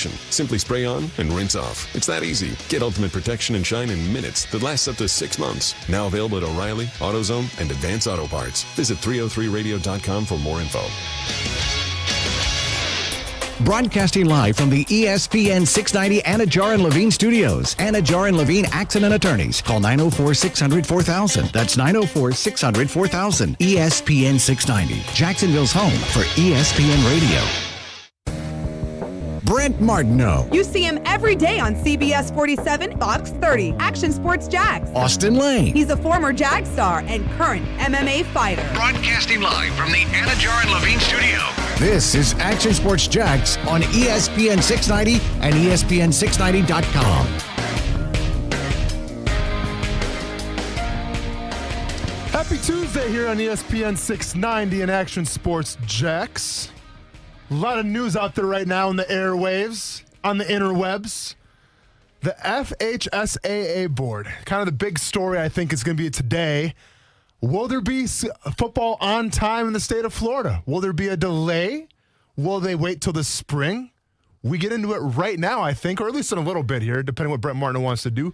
protection. Simply spray on and rinse off. It's that easy. Get ultimate protection and shine in minutes that lasts up to 6 months. Now available at O'Reilly, AutoZone, and Advance Auto Parts. Visit 303radio.com for more info. Broadcasting live from the ESPN690 Anajar and Levine studios. Anajar and Levine Accident Attorneys. Call 904-600-4000. That's 904-600-4000. ESPN690. Jacksonville's home for ESPN Radio. Brent Martineau. You see him every day on CBS 47, Fox 30, Action Sports Jags. Austin Lane. He's a former Jag star and current MMA fighter. Broadcasting live from the Anajar and Levine studio. This is Action Sports Jags on ESPN 690 and ESPN690.com. Happy Tuesday here on ESPN 690 and Action Sports Jags. A lot of news out there right now in the airwaves, on the interwebs. The FHSAA board, kind of the big story I think is going to be today. Will there be football on time in the state of Florida? Will there be a delay? Will they wait till the spring? We get into it right now, I think, or at least in a little bit here, depending what Brent Martineau wants to do.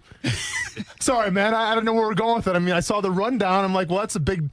Sorry, man. I don't know where we're going with it. I mean, I saw the rundown. I'm like, well, that's kind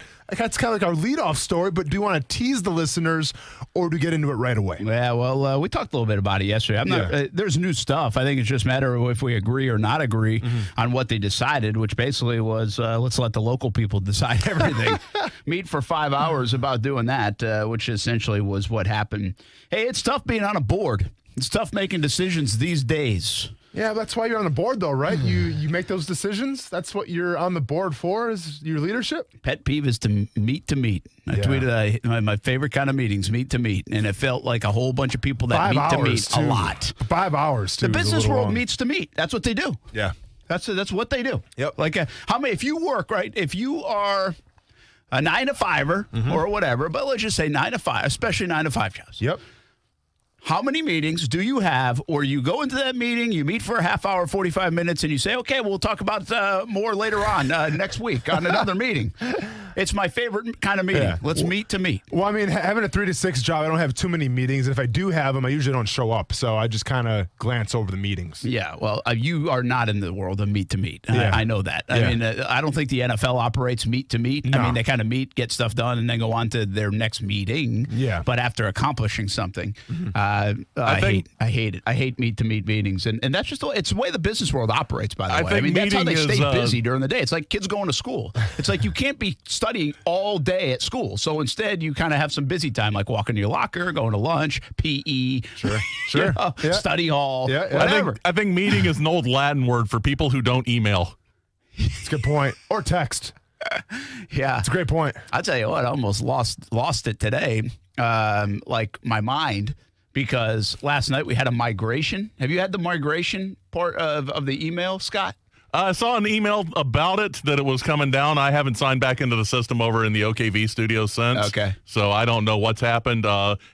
of like our leadoff story, but do you want to tease the listeners or do you get into it right away? Yeah, well, we talked a little bit about it yesterday. There's new stuff. I think it's just a matter of if we agree or not agree on what they decided, which basically was let's let the local people decide everything. Meet for 5 hours about doing that, which essentially was what happened. Hey, it's tough being on a board. It's tough making decisions these days. Yeah, that's why you're on the board, though, right? You make those decisions. That's what you're on the board for, is your leadership. Pet peeve is to meet. I tweeted my favorite kind of meetings, meet to meet, and it felt like a whole bunch of people that meet to meet a lot. 5 hours, too. The business world meets to meet. That's what they do. Yeah, that's what they do. Yep. Like how many? If you work right, if you are a 9-to-5er or whatever, but let's just say 9 to 5, especially 9 to 5 jobs. Yep. How many meetings do you have, or you go into that meeting, you meet for a half hour, 45 minutes, and you say, okay, we'll talk about more later on next week on another meeting. It's my favorite kind of meeting. Yeah. Let's meet to meet. Well, I mean, having a 3 to 6 job, I don't have too many meetings. If I do have them, I usually don't show up. So I just kind of glance over the meetings. Yeah, well, you are not in the world of meet to meet. Yeah. I know that. Yeah. I mean, I don't think the NFL operates meet to meet. No. I mean, they kind of meet, get stuff done, and then go on to their next meeting. Yeah. But after accomplishing something, I hate it. I hate meet to meet meetings, and that's just it's the way the business world operates. By the way, I mean that's how they stay busy during the day. It's like kids going to school. It's like you can't be studying all day at school. So instead, you kind of have some busy time, like walking to your locker, going to lunch, PE, sure, study hall, yeah. whatever. I think meeting is an old Latin word for people who don't email. It's a good point. Or text. Yeah, it's a great point. I'll tell you what, I almost lost it today, like my mind. Because last night we had a migration. Have you had the migration part of the email, Scott? I saw an email about it, that it was coming down. I haven't signed back into the system over in the OKV studio since. Okay. So I don't know what's happened.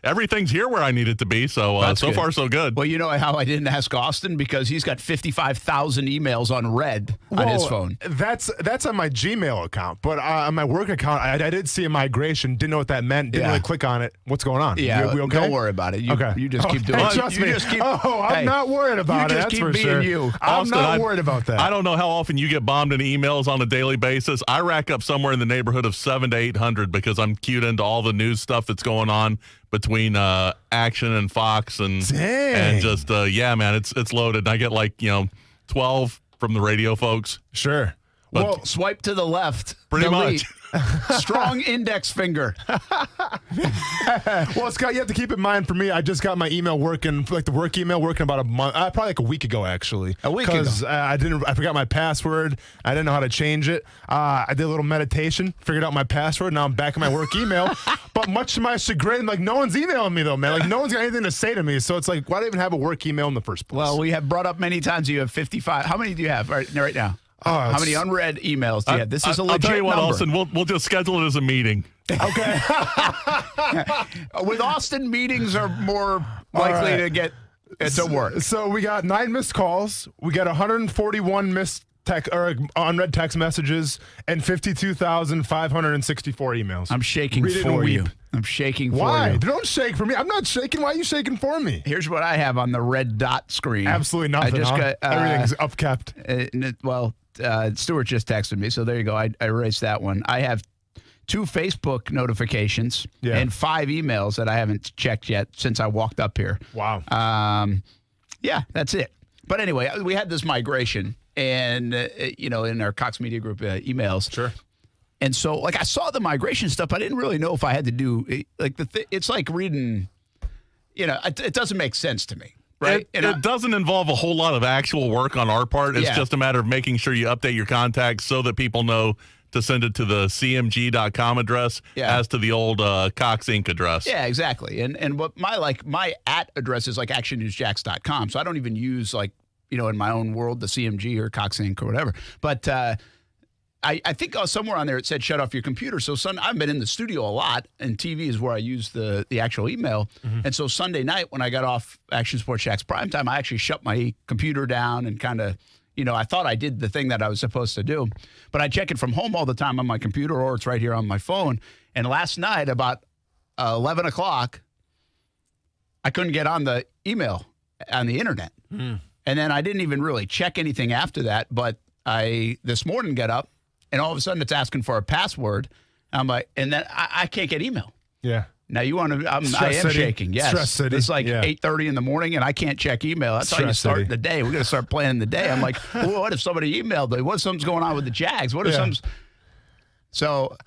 Everything's here where I need it to be, so so far so good. Well, you know how I didn't ask Austin? Because he's got 55,000 emails on red on his phone. That's on my Gmail account. But on my work account, I did see a migration. Didn't know what that meant. Didn't really click on it. What's going on? Yeah, we okay? Don't worry about it. You just keep doing it. Trust me. I'm not worried about it. You just keep being you. I'm not worried about that. I don't know how often you get bombed in emails on a daily basis. I rack up somewhere in the neighborhood of 700 to 800 because I'm queued into all the news stuff that's going on between Action and Fox and just man, it's loaded. And I get 12 from the radio folks. Sure. But well, swipe to the left. Pretty much. Strong index finger. Well, Scott, you have to keep in mind, for me, I just got my email working, like the work email working about a month, probably like a week ago, actually. A week ago. Because I forgot my password. I didn't know how to change it. I did a little meditation, figured out my password. Now I'm back in my work email. But much to my chagrin, no one's emailing me, though, man. No one's got anything to say to me. So it's like, why do I even have a work email in the first place? Well, we have brought up many times you have 55. How many do you have right now? How many unread emails do you have? This is a legit I'll tell you what, number. Austin, we'll just schedule it as a meeting. Okay. With Austin, meetings are more likely to get to work. So we got 9 missed calls. We got 141 missed unread text messages and 52,564 emails. I'm shaking Read it for and you. weep. I'm shaking for Why? you. Don't shake for me. I'm not shaking. Why are you shaking for me? Here's what I have on the red dot screen. Absolutely nothing. I just got everything's upkept. Stuart just texted me, so there you go. I erased that one. I have 2 Facebook notifications and 5 emails that I haven't checked yet since I walked up here. Wow. Yeah, that's it. But anyway, we had this migration, and in our Cox Media Group emails. Sure. And so, I saw the migration stuff. I didn't really know if I had to do it's like reading. It doesn't make sense to me. Right. It doesn't involve a whole lot of actual work on our part. It's just a matter of making sure you update your contacts so that people know to send it to the cmg.com address as to the old Cox Inc. address. Yeah, exactly. And what my @@ address is actionnewsjacks.com. So I don't even use in my own world the CMG or Cox Inc. or whatever. But I think somewhere on there it said shut off your computer. So I've been in the studio a lot, and TV is where I use the actual email. Mm-hmm. And so Sunday night when I got off Action Sports Jacks Primetime, I actually shut my computer down and kind of, I thought I did the thing that I was supposed to do. But I check it from home all the time on my computer, or it's right here on my phone. And last night about 11 o'clock, I couldn't get on the email on the internet. Mm. And then I didn't even really check anything after that. But I this morning got up, and all of a sudden it's asking for a password. I'm like, and then I can't get email. Yeah. Now you want to? I am shaking. Yes. Stress city. It's like 8:30 in the morning, and I can't check email. That's how you start the day. We're gonna start planning the day. I'm like, well, what if somebody emailed me? What if something's going on with the Jags? What if something's? So,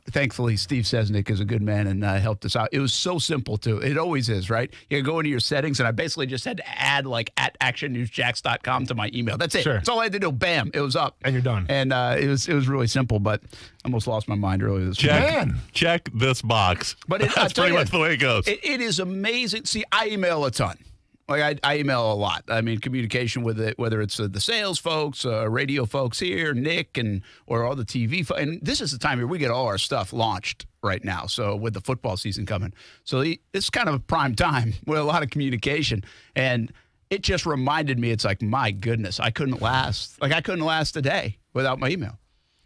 thankfully, Steve Sesnick is a good man and helped us out. It was so simple, too. It always is, right? You go into your settings, and I basically just had to add, @actionnewsjacks.com to my email. That's it. Sure. That's all I had to do. Bam. It was up. And you're done. And it was really simple, but I almost lost my mind earlier this morning. Check this box. But that's pretty much the way it goes. It is amazing. See, I email a ton. I email a lot. I mean, communication with it, whether it's the sales folks, radio folks here, Nick, or all the TV folks. And this is the time where we get all our stuff launched right now. So with the football season coming. So it's kind of a prime time with a lot of communication. And it just reminded me, it's like, my goodness, I couldn't last a day without my email.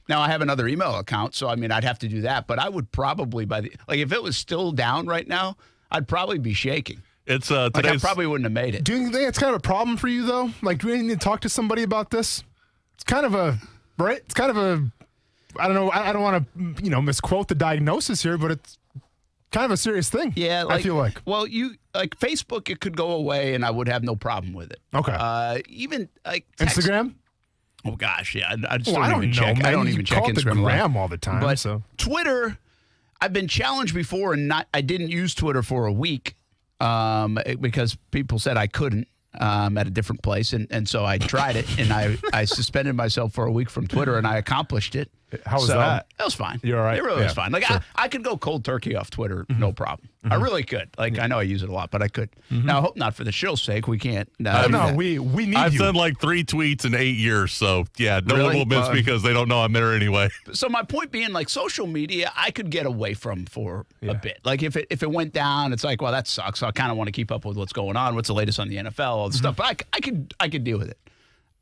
Now, I have another email account, so, I'd have to do that. But I would probably, if it was still down right now, I'd probably be shaking. It's I probably wouldn't have made it. Do you think it's kind of a problem for you, though? Do we need to talk to somebody about this? It's kind of a, right? It's kind of a, I don't know. I don't want to, misquote the diagnosis here, but it's kind of a serious thing. Yeah, I feel like. Well, Facebook, it could go away, and I would have no problem with it. Okay. Even text. Instagram. Oh gosh, yeah. I don't even check. I don't even check Instagram all the time. But so Twitter, I've been challenged before, and I didn't use Twitter for a week. Because people said I couldn't at a different place, and so I tried it, and I suspended myself for a week from Twitter, and I accomplised it. How was that? That was fine. You're all right? It really was fine. Sure. I could go cold turkey off Twitter, no problem. Mm-hmm. I really could. I know I use it a lot, but I could. Mm-hmm. Now, I hope not for the show's sake. We can't. No, we need I've you. sent 3 tweets in 8 years, so yeah, no one will miss because they don't know I'm there anyway. So my point being, social media, I could get away from for a bit. If it went down, it's like, well, that sucks. So I kind of want to keep up with what's going on, what's the latest on the NFL, all the stuff. But I could deal with it.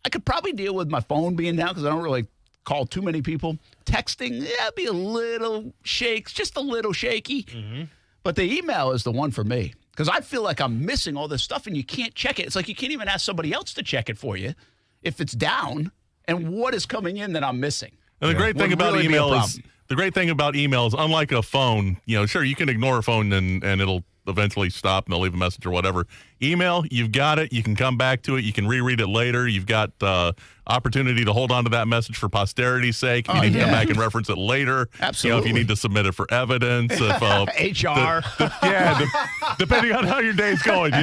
I could probably deal with my phone being down because I don't really call too many people. Texting, it'd be a little just a little shaky. Mm-hmm. But the email is the one for me because I feel like I'm missing all this stuff and you can't check it. It's like you can't even ask somebody else to check it for you if it's down and what is coming in that I'm missing. And the great thing about email is unlike a phone, sure, you can ignore a phone and it'll eventually stop and they'll leave a message or whatever. Email, you've got it. You can come back to it. You can reread it later. You've got opportunity to hold on to that message for posterity's sake. If you need to come back and reference it later. Absolutely. If you need to submit it for evidence. If, HR. Depending on how your day's going,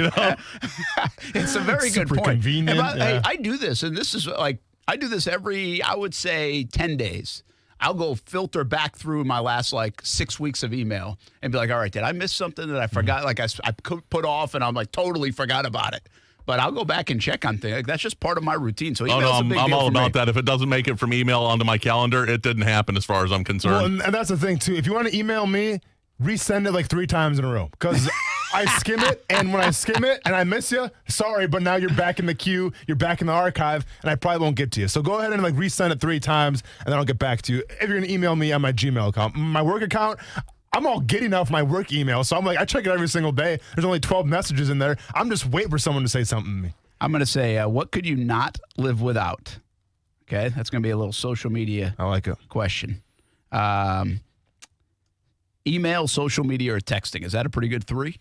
It's a very good point. Convenient. I do this, and this is I do this every, I would say, 10 days. I'll go filter back through my last 6 weeks of email and be like, all right, did I miss something that I forgot? I put off and I'm totally forgot about it. But I'll go back and check on things. That's just part of my routine. So I'm all about that. If it doesn't make it from email onto my calendar, it didn't happen as far as I'm concerned. Well, and that's the thing too. If you want to email me, resend it like 3 times in a row because I skim it, and when I skim it and I miss you, sorry, but now you're back in the queue, you're back in the archive, and I probably won't get to you. So go ahead and like resend it 3 times, and then I'll get back to you. If you're gonna email me on my Gmail account, my work account, I'm all giddy now for my work email, so I'm like, I check it every single day. There's only 12 messages in there. I'm just waiting for someone to say something to me. I'm going to say, what could you not live without? Okay, that's going to be a little social media question. Email, social media, or texting. Is that a pretty good 3?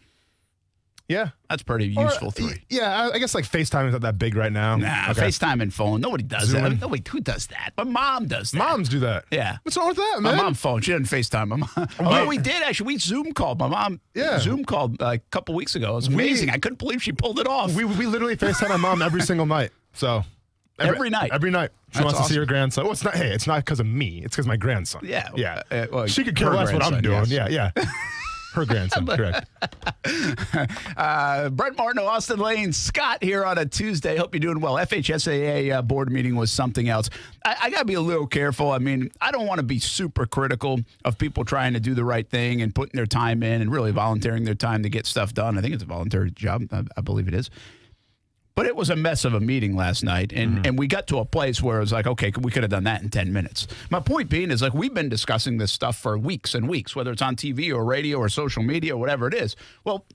Yeah. That's pretty useful 3. Yeah, I guess like FaceTime is not that big right now. Nah, okay. FaceTime and phone. Nobody does that. I mean, nobody, who does that? My mom does that. Moms do that. Yeah. What's wrong with that, man? My mom phone. She doesn't FaceTime my mom. Oh, we did actually. We Zoom called. My mom Zoom called a couple weeks ago. It was amazing. I couldn't believe she pulled it off. We literally FaceTime my mom every single night. So every night. Every night. She wants to see her grandson. Well, it's not because of me. It's because my grandson. Yeah. Yeah. Well, she could care less what I'm doing. Yes. Yeah. Her grandson, correct. Brent Martineau, Austin Lane, Scott here on a Tuesday. Hope you're doing well. FHSAA board meeting was something else. I got to be a little careful. I mean, I don't want to be super critical of people trying to do the right thing and putting their time in and really volunteering their time to get stuff done. I think it's a voluntary job. I believe it is. But it was a mess of a meeting last night, and we got to a place where it was like, okay, we could have done that in 10 minutes. My point being is, like, we've been discussing this stuff for weeks and weeks, whether it's on TV or radio or social media or whatever it is. Well,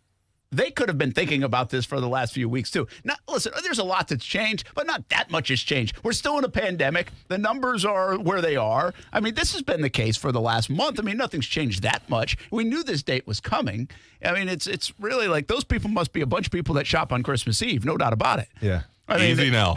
they could have been thinking about this for the last few weeks, too. Now, listen, there's a lot that's changed, but not that much has changed. We're still in a pandemic. The numbers are where they are. I mean, this has been the case for the last month. I mean, nothing's changed that much. We knew this date was coming. I mean, it's really like those people must be a bunch of people that shop on Christmas Eve. No doubt about it. Yeah. I mean, easy now.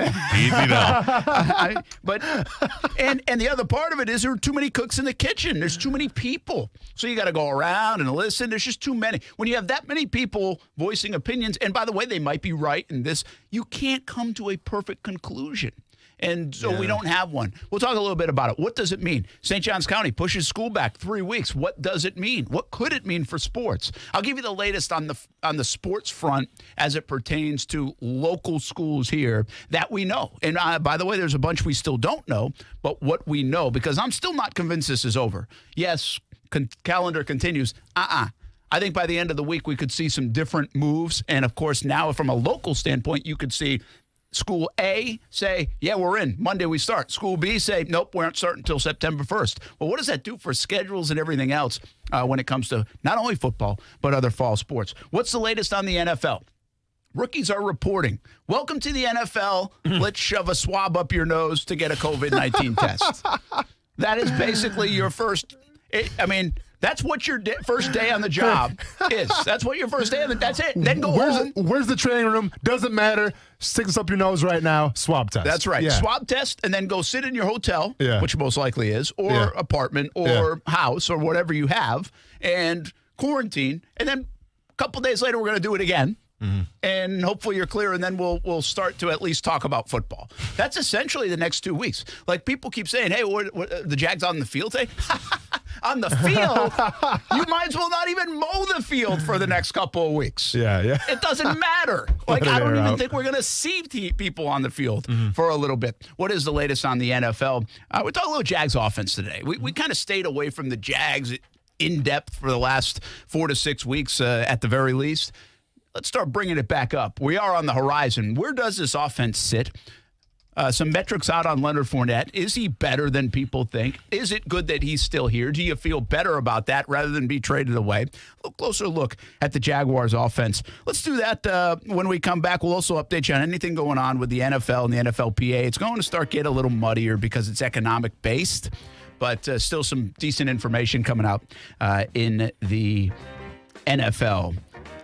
But the other part of it is there are too many cooks in the kitchen. There's too many people. So you got to go around and listen. There's just too many. When you have that many people voicing opinions, and by the way, they might be right in this, you can't come to a perfect conclusion. And so we don't have one. We'll talk a little bit about it. What does it mean? St. Johns County pushes school back 3 weeks. What does it mean? What could it mean for sports? I'll give you the latest on the sports front as it pertains to local schools here that we know. And by the way, there's a bunch we still don't know, but what we know, because I'm still not convinced this is over. Yes, calendar continues. I think by the end of the week, we could see some different moves. And, of course, now from a local standpoint, you could see School A say, yeah, we're in. Monday we start. School B say, nope, we aren't starting until September 1st. Well, what does that do for schedules and everything else when it comes to not only football, but other fall sports? What's the latest on the NFL? Rookies are reporting. Welcome to the NFL. Let's shove a swab up your nose to get a COVID-19 test. That is basically your first. That's what your first day on the job is. That's what your first day on the. That's it. Then go home. Where's the training room? Doesn't matter. Stick this up your nose right now. Swab test. That's right. Yeah. Swab test, and then go sit in your hotel, which most likely is, or apartment, or house, or whatever you have, and quarantine. And then a couple days later, we're going to do it again. Mm-hmm. And hopefully you're clear, and then we'll start to at least talk about football. That's essentially the next 2 weeks. Like, people keep saying, hey, what the Jags on the field today? On the field? You might as well not even mow the field for the next couple of weeks. Yeah. It doesn't matter. Like, I don't even think we're going to see people on the field for a little bit. What is the latest on the NFL? We're talking a little Jags offense today. We kind of stayed away from the Jags in depth for the last 4 to 6 weeks at the very least. Let's start bringing it back up. We are on the horizon. Where does this offense sit? Some metrics out on Leonard Fournette. Is he better than people think? Is it good that he's still here? Do you feel better about that rather than be traded away? A closer look at the Jaguars offense. Let's do that when we come back. We'll also update you on anything going on with the NFL and the NFLPA. It's going to start getting a little muddier because it's economic based, but still some decent information coming out in the NFL.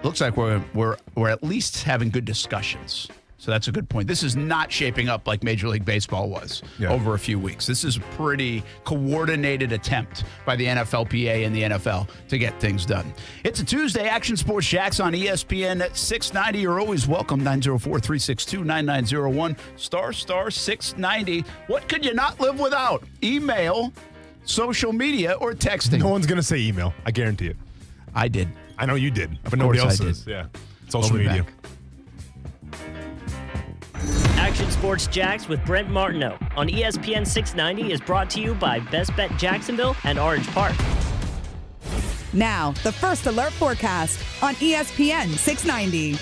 Looks like we're at least having good discussions. So that's a good point. This is not shaping up like Major League Baseball was over a few weeks. This is a pretty coordinated attempt by the NFLPA and the NFL to get things done. It's a Tuesday. Action Sports Jax on ESPN 690. You're always welcome. 904-362-9901. *, 690. What could you not live without? Email, social media, or texting? No one's going to say email. I guarantee it. I did. I know you did, but nobody else does. Yeah. Social media. Action Sports Jax with Brent Martineau on ESPN 690 is brought to you by Best Bet Jacksonville and Orange Park. Now, the First Alert forecast on ESPN 690.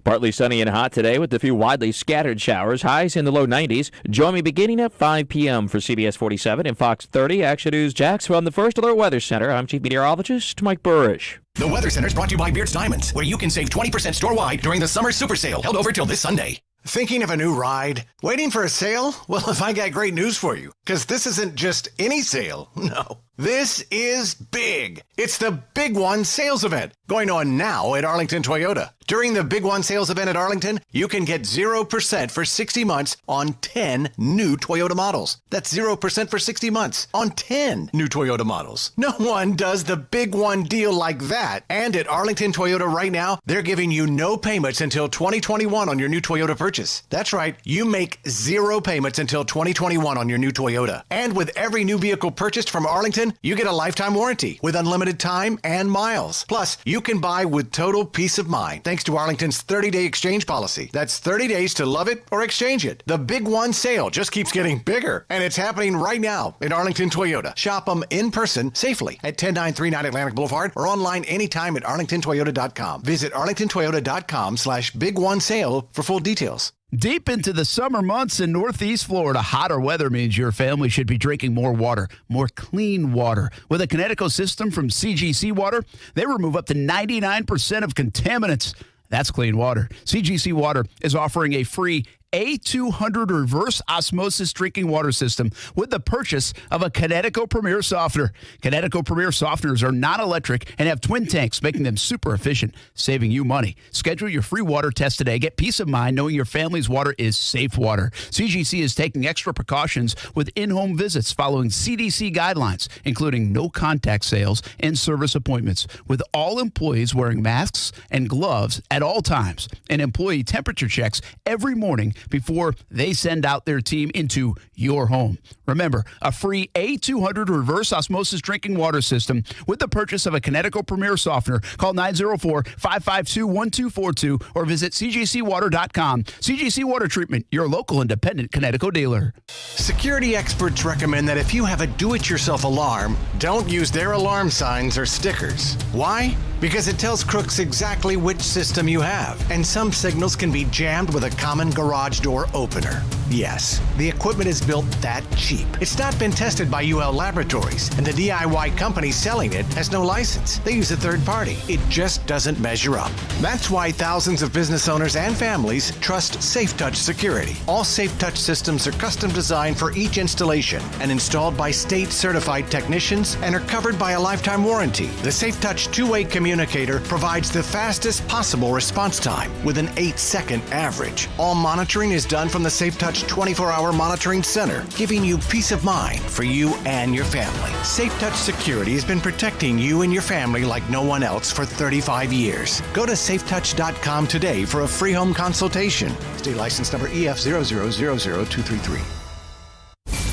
Partly sunny and hot today with a few widely scattered showers, highs in the low 90s. Join me beginning at 5 p.m. for CBS 47 and Fox 30 Action News Jax from the First Alert Weather Center. I'm Chief Meteorologist Mike Burrish. The Weather Center is brought to you by Beard's Diamonds, where you can save 20% store-wide during the summer super sale held over till this Sunday. Thinking of a new ride? Waiting for a sale? Well, if I got great news for you, because this isn't just any sale. No. This is big. It's the Big One sales event going on now at Arlington Toyota. During the Big One sales event at Arlington, you can get 0% for 60 months on 10 new Toyota models. That's 0% for 60 months on 10 new Toyota models. No one does the Big One deal like that. And at Arlington Toyota right now, they're giving you no payments until 2021 on your new Toyota purchase. That's right. You make 0 payments until 2021 on your new Toyota. And with every new vehicle purchased from Arlington, you get a lifetime warranty with unlimited time and miles. Plus, you can buy with total peace of mind thanks to Arlington's 30-day exchange policy. That's 30 days to love it or exchange it. The Big One sale just keeps getting bigger, and it's happening right now at Arlington Toyota. Shop them in person safely at 10939 Atlantic Boulevard or online anytime at arlingtontoyota.com. Visit arlingtontoyota.com/Big One sale for full details. Deep into the summer months in Northeast Florida, hotter weather means your family should be drinking more water, more clean water. With a Kinetico system from CGC Water, they remove up to 99% of contaminants. That's clean water. CGC Water is offering a free A200 reverse osmosis drinking water system with the purchase of a Kinetico Premier softener. Kinetico Premier softeners are non-electric and have twin tanks, making them super efficient, saving you money. Schedule your free water test today. Get peace of mind knowing your family's water is safe water. CGC is taking extra precautions with in-home visits following CDC guidelines, including no contact sales and service appointments, with all employees wearing masks and gloves at all times, and employee temperature checks every morning before they send out their team into your home. Remember, a free A200 reverse osmosis drinking water system with the purchase of a Kinetico Premier softener. Call 904-552-1242 or visit cgcwater.com. CGC Water Treatment, your local independent Kinetico dealer. Security experts recommend that if you have a do-it-yourself alarm, don't use their alarm signs or stickers. Why? Because it tells crooks exactly which system you have, and some signals can be jammed with a common garage door opener. Yes, the equipment is built that cheap. It's not been tested by UL Laboratories, and the DIY company selling it has no license. They use a third party. It just doesn't measure up. That's why thousands of business owners and families trust SafeTouch Security. All SafeTouch systems are custom designed for each installation and installed by state-certified technicians and are covered by a lifetime warranty. The SafeTouch two-way communicator provides the fastest possible response time with an 8-second average. All monitoring is done from the SafeTouch 24-hour monitoring center, giving you peace of mind for you and your family. SafeTouch Security has been protecting you and your family like no one else for 35 years. Go to safetouch.com today for a free home consultation. State license number EF0000233.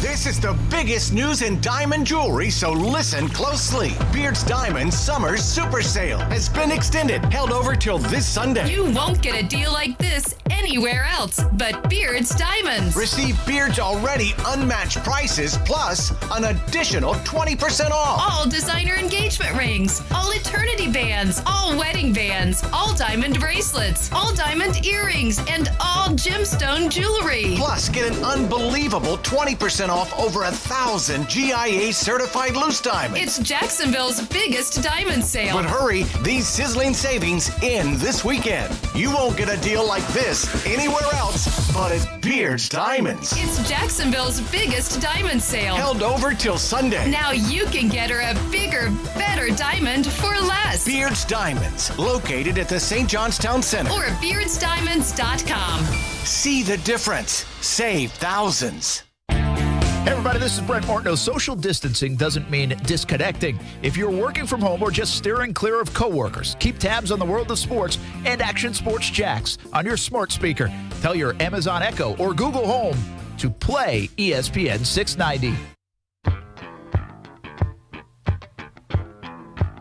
This is the biggest news in diamond jewelry, so listen closely. Beard's Diamonds Summer Super Sale has been extended, held over till this Sunday. You won't get a deal like this anywhere else but Beard's Diamonds. Receive Beard's already unmatched prices plus an additional 20% off. All designer engagement rings, all eternity bands, all wedding bands, all diamond bracelets, all diamond earrings, and all gemstone jewelry. Plus, get an unbelievable 20% off over 1,000 GIA certified loose diamonds. It's Jacksonville's biggest diamond sale. But hurry, these sizzling savings end this weekend. You won't get a deal like this anywhere else but at Beard's Diamonds. It's Jacksonville's biggest diamond sale. Held over till Sunday. Now you can get her a bigger, better diamond for less. Beard's Diamonds, located at the St. John's Town Center. Or beardsdiamonds.com. See the difference. Save thousands. Hey everybody, this is Brent Martineau. Social distancing doesn't mean disconnecting. If you're working from home or just steering clear of coworkers, keep tabs on the world of sports and Action Sports Jax on your smart speaker. Tell your Amazon Echo or Google Home to play ESPN 690.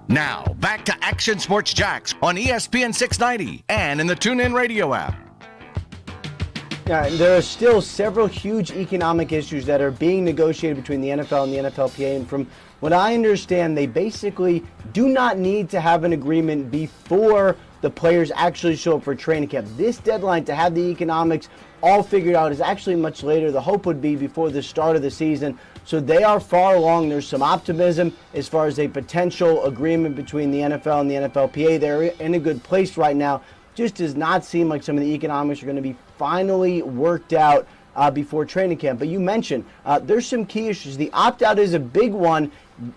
Now, back to Action Sports Jax on ESPN 690 and in the TuneIn Radio app. There are still several huge economic issues that are being negotiated between the NFL and the NFLPA, and from what I understand, they basically do not need to have an agreement before the players actually show up for training camp. This deadline to have the economics all figured out is actually much later. The hope would be before the start of the season. So they are far along. There's some optimism as far as a potential agreement between the NFL and the NFLPA. They're in a good place right now. Just does not seem like some of the economics are going to be finally worked out before training camp. But you mentioned there's some key issues. The opt-out is a big one.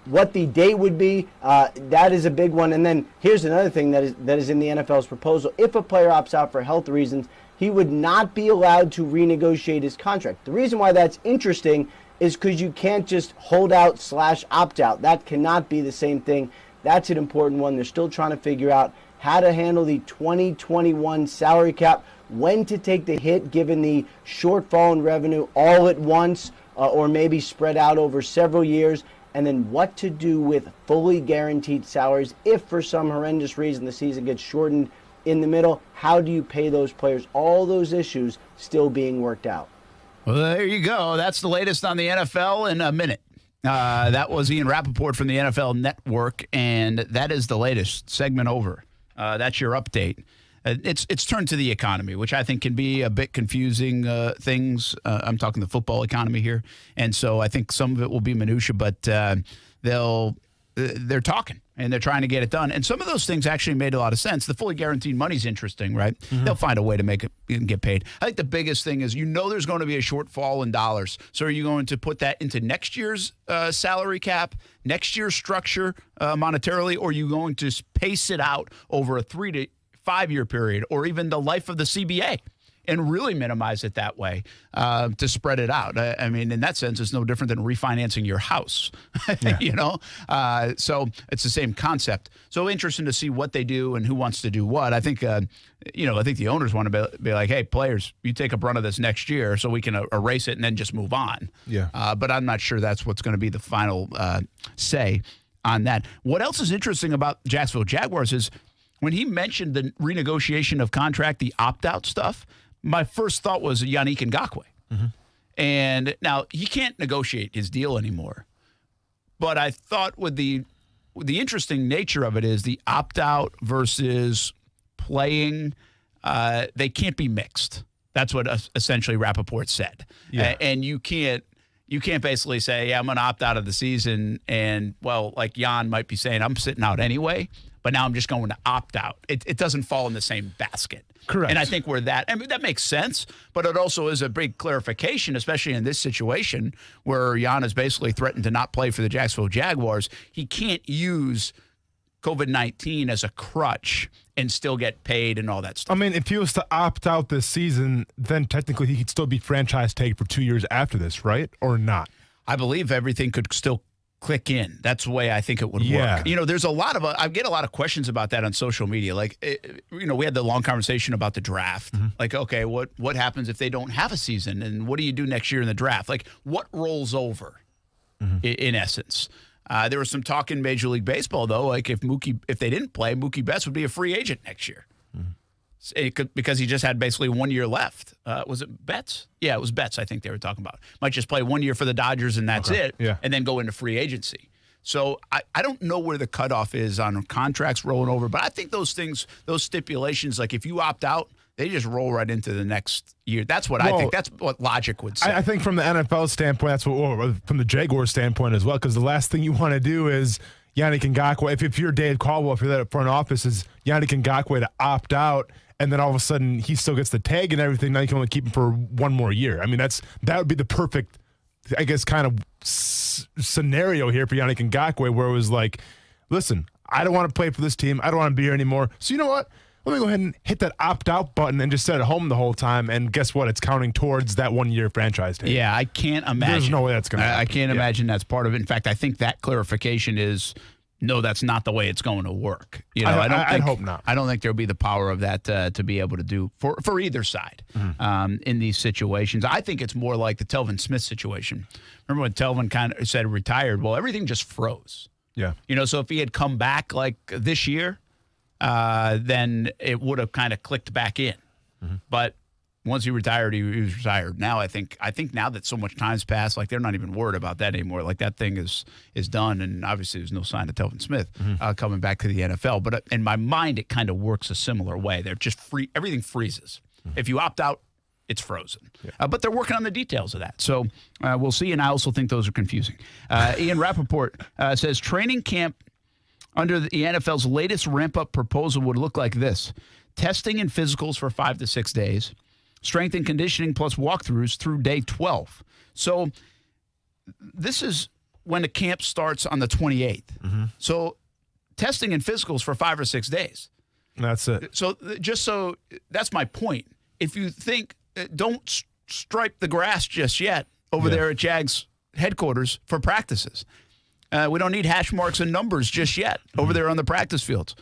What the date would be, that is a big one. And then here's another thing that is in the NFL's proposal. If a player opts out for health reasons, he would not be allowed to renegotiate his contract. The reason why that's interesting is because you can't just hold out / opt out. That cannot be the same thing. That's an important one. They're still trying to figure out how to handle the 2021 salary cap, when to take the hit given the shortfall in revenue all at once or maybe spread out over several years, and then what to do with fully guaranteed salaries if for some horrendous reason the season gets shortened in the middle. How do you pay those players? All those issues still being worked out. Well, there you go. That's the latest on the NFL in a minute. That was Ian Rappaport from the NFL Network, and that is the latest segment over. That's your update. It's turned to the economy, which I think can be a bit confusing things. I'm talking the football economy here, and so I think some of it will be minutia, but they're talking and they're trying to get it done. And some of those things actually made a lot of sense. The fully guaranteed money's interesting, right? Mm-hmm. They'll find a way to make it and get paid. I think the biggest thing is there's going to be a shortfall in dollars. So are you going to put that into next year's salary cap, next year's structure monetarily, or are you going to pace it out over a 3 to 5 year period or even the life of the CBA? And really minimize it that way to spread it out. I mean, in that sense, it's no different than refinancing your house, So it's the same concept. So interesting to see what they do and who wants to do what. I think, I think the owners want to be like, hey, players, you take a brunt of this next year so we can erase it and then just move on. Yeah. But I'm not sure that's what's going to be the final say on that. What else is interesting about Jacksonville Jaguars is when he mentioned the renegotiation of contract, the opt-out stuff, my first thought was Yannick Ngakoue. Mm-hmm. And now he can't negotiate his deal anymore. But I thought with the interesting nature of it is the opt-out versus playing, they can't be mixed. That's what essentially Rappaport said. Yeah. And you can't basically say, I'm going to opt out of the season. And, well, like Jan might be saying, I'm sitting out anyway, but now I'm just going to opt out. It doesn't fall in the same basket. Correct. And I think that makes sense, but it also is a big clarification, especially in this situation where Jan has basically threatened to not play for the Jacksonville Jaguars. He can't use COVID-19 as a crutch and still get paid and all that stuff. I mean, if he was to opt out this season, then technically he could still be franchise tagged for 2 years after this, right? Or not? I believe everything could still click in. That's the way I think it would work. There's I get a lot of questions about that on social media. Like, we had the long conversation about the draft. Mm-hmm. Like, okay, what happens if they don't have a season? And what do you do next year in the draft? Like, what rolls over in essence? There was some talk in Major League Baseball, though, like if they didn't play, Mookie Betts would be a free agent next year. Mm-hmm. Because he just had basically 1 year left. Was it Betts? Yeah, it was Betts, I think they were talking about. Might just play 1 year for the Dodgers and that's it, and then go into free agency. So I don't know where the cutoff is on contracts rolling over, but I think those stipulations, like if you opt out, they just roll right into the next year. That's what I think. That's what logic would say. I think from the NFL standpoint, that's or from the Jaguars standpoint as well, because the last thing you want to do is Yannick Ngakoue, if you're Dave Caldwell, if you're that front office, is Yannick Ngakoue to opt out, and then all of a sudden he still gets the tag and everything. Now you can only keep him for 1 more year. I mean, that would be the perfect, I guess, kind of scenario here for Yannick Ngakoue, where it was like, listen, I don't want to play for this team. I don't want to be here anymore. So you know what? Let me go ahead and hit that opt-out button and just sit at home the whole time. And guess what? It's counting towards that 1 year franchise tag. Yeah, I can't imagine. There's no way that's going to happen. I can't imagine that's part of it. In fact, I think that clarification is, no, that's not the way it's going to work. I hope not. I don't think there'll be the power of that to be able to do for either side in these situations. I think it's more like the Telvin Smith situation. Remember when Telvin kind of said retired? Well, everything just froze. Yeah. So if he had come back like this year, then it would have kind of clicked back in. Mm-hmm. But once he retired, he was retired. Now I think now that so much time's passed, like they're not even worried about that anymore. Like that thing is done, and obviously there's no sign of Telvin Smith coming back to the NFL. But in my mind, it kind of works a similar way. They're just free. Everything freezes. If you opt out, it's frozen. But they're working on the details of that. So we'll see, and I also think those are confusing. Ian Rappaport says training camp under the NFL's latest ramp-up proposal would look like this. Testing and physicals for 5 to 6 days. Strength and conditioning plus walkthroughs through day 12. So this is when the camp starts on the 28th. So testing and physicals for 5 or 6 days. That's it. So that's my point. If you think, don't stripe the grass just yet over there at Jags headquarters for practices. We don't need hash marks and numbers just yet over there on the practice fields.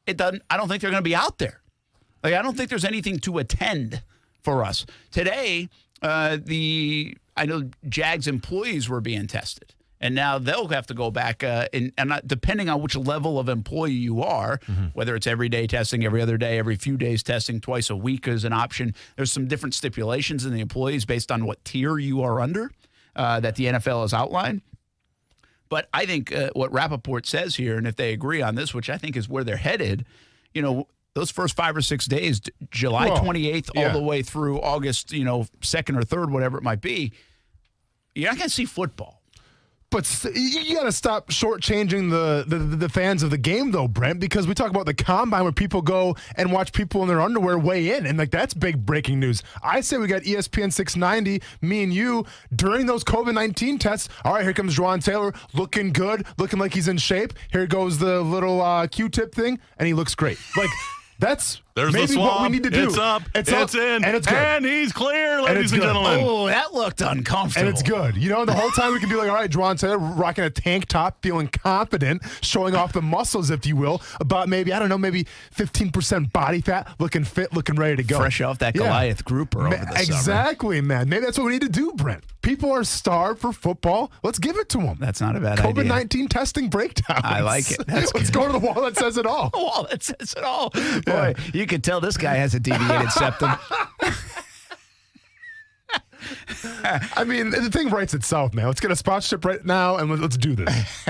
I don't think they're going to be out there. Like, I don't think there's anything to attend for us. Today, I know Jags employees were being tested, and now they'll have to go back, and depending on which level of employee you are, whether it's every day testing, every other day, every few days testing, twice a week is an option. There's some different stipulations in the employees based on what tier you are under that the NFL has outlined. But I think what Rappaport says here, and if they agree on this, which I think is where they're headed, those first 5 or 6 days, July 28th all the way through August, 2nd or 3rd, whatever it might be, you're not going to see football. But you got to stop shortchanging the fans of the game, though, Brent, because we talk about the combine where people go and watch people in their underwear weigh in, and that's big breaking news. I say we got ESPN690, me and you, during those COVID-19 tests. All right, here comes Juwan Taylor, looking good, looking like he's in shape. Here goes the little Q-tip thing, and he looks great. There's maybe the what we need to do. It's up. It's in. And it's good. And he's clear, ladies and gentlemen. Oh, that looked uncomfortable. And it's good. The whole time we can be like, all right, Juwan Taylor rocking a tank top, feeling confident, showing off the muscles, if you will, about maybe 15% body fat, looking fit, looking ready to go. Fresh off that Goliath grouper over the summer. Exactly, man. Maybe that's what we need to do, Brent. People are starved for football. Let's give it to them. That's not a bad idea. COVID-19 testing breakdown. I like it. Let's go to the wall that says it all. The wall that says it all. Boy, you can tell this guy has a deviated septum. I mean, the thing writes itself, man. Let's get a sponsorship right now, and let's do this.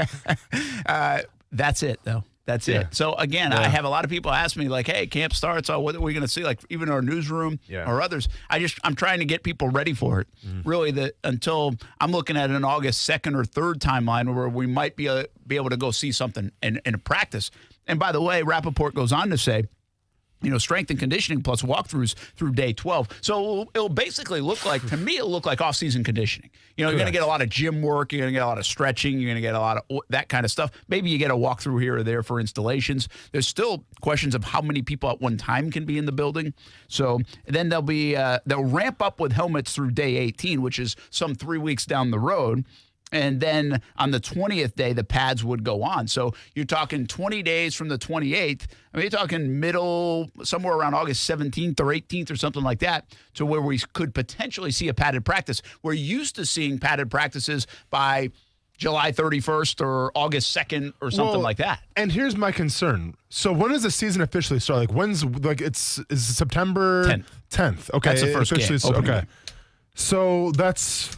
That's it, though. That's it. So, again, I have a lot of people ask me, like, hey, camp starts. Oh, what are we going to see? Like, even our newsroom or others. I'm trying to get people ready for it. Really, until I'm looking at an August 2nd or 3rd timeline where we might be able to go see something in a practice. And by the way, Rappaport goes on to say, strength and conditioning plus walkthroughs through day 12. So it'll basically look like, to me, it'll look like off-season conditioning. You're going to get a lot of gym work. You're going to get a lot of stretching. You're going to get a lot of that kind of stuff. Maybe you get a walkthrough here or there for installations. There's still questions of how many people at one time can be in the building. So then they'll ramp up with helmets through day 18, which is some 3 weeks down the road. And then on the 20th day, the pads would go on. So you're talking 20 days from the 28th. I mean, you're talking middle, somewhere around August 17th or 18th or something like that, to where we could potentially see a padded practice. We're used to seeing padded practices by July 31st or August 2nd or something like that. And here's my concern. So when does the season officially start? Is it September 10th? Okay. That's the first game. Okay. So that's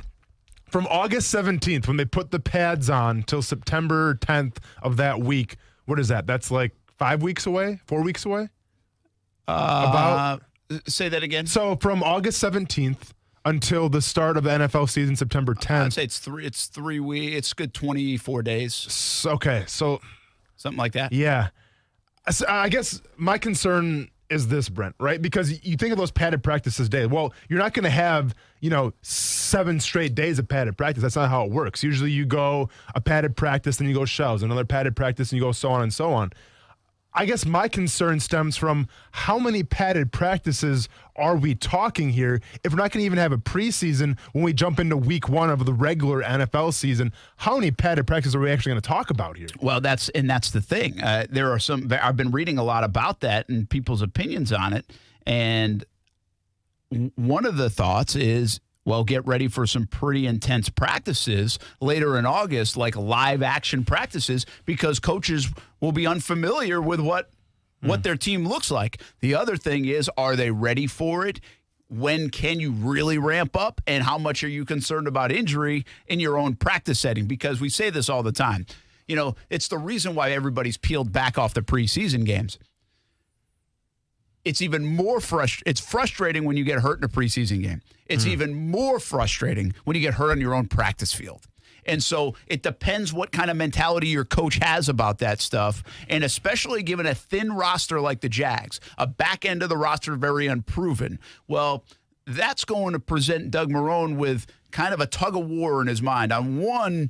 from August 17th, when they put the pads on, till September 10th of that week. What is that? That's like 5 weeks away? 4 weeks away? Say that again. So from August 17th until the start of the NFL season, September 10th. I'd say it's 3 weeks. It's good 24 days. Okay, so something like that. Yeah. So I guess my concern is this, Brent, right? Because you think of those padded practices days. Well, you're not going to have, 7 straight days of padded practice. That's not how it works. Usually you go a padded practice, then you go shells, another padded practice, and you go so on and so on. I guess my concern stems from how many padded practices are we talking here? If we're not going to even have a preseason when we jump into week 1 of the regular NFL season, how many padded practices are we actually going to talk about here? Well, that's the thing. There are some. I've been reading a lot about that and people's opinions on it. And one of the thoughts is, well, get ready for some pretty intense practices later in August, like live action practices, because coaches will be unfamiliar with what their team looks like. The other thing is, are they ready for it? when can you really ramp up and how much are you concerned about injury in your own practice setting? Because we say this all the time. It's the reason why everybody's peeled back off the preseason games. It's even more it's frustrating when you get hurt in a preseason game. It's even more frustrating when you get hurt on your own practice field. And so it depends what kind of mentality your coach has about that stuff. And especially given a thin roster like the Jags, a back end of the roster very unproven. Well, that's going to present Doug Marrone with kind of a tug of war in his mind. On one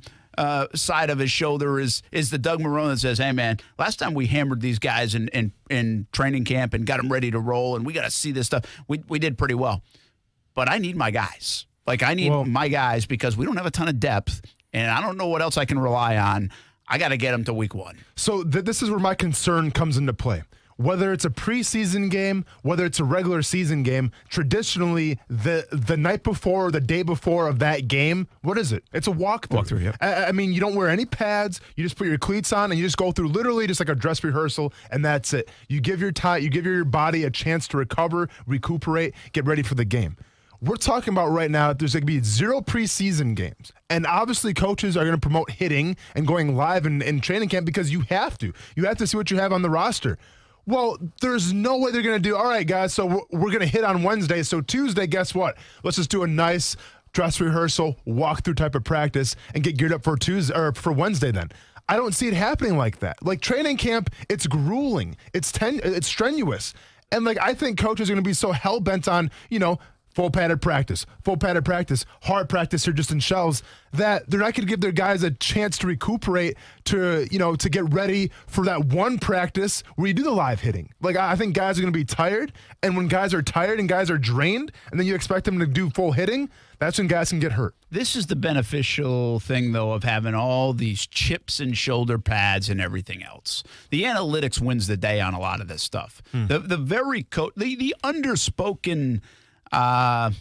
side of his shoulder is the Doug Marrone that says, hey, man, last time we hammered these guys in training camp and got them ready to roll, and we got to see this stuff. We did pretty well. But I need my guys. I need my guys because we don't have a ton of depth. And I don't know what else I can rely on. I got to get them to week 1. So this is where my concern comes into play. Whether it's a preseason game, whether it's a regular season game, traditionally the night before or the day before of that game, what is it? It's a walkthrough. Yep. I mean, you don't wear any pads. You just put your cleats on and you just go through literally just like a dress rehearsal, and that's it. You give your body a chance to recover, recuperate, get ready for the game. We're talking about right now, there's going to be 0 preseason games. And obviously coaches are going to promote hitting and going live in training camp because you have to. You have to see what you have on the roster. Well, there's no way they're going to do, all right, guys, so we're going to hit on Wednesday. So Tuesday, guess what? Let's just do a nice dress rehearsal, walkthrough type of practice and get geared up for Tuesday or for Wednesday then. I don't see it happening like that. Training camp, it's grueling. It's strenuous. And I think coaches are going to be so hell-bent on, full padded practice, hard practice here just in shells, that they're not going to give their guys a chance to recuperate, to get ready for that one practice where you do the live hitting. I think guys are going to be tired, and when guys are tired and guys are drained, and then you expect them to do full hitting, that's when guys can get hurt. This is the beneficial thing, though, of having all these chips and shoulder pads and everything else. The analytics wins the day on a lot of this stuff. The underspoken I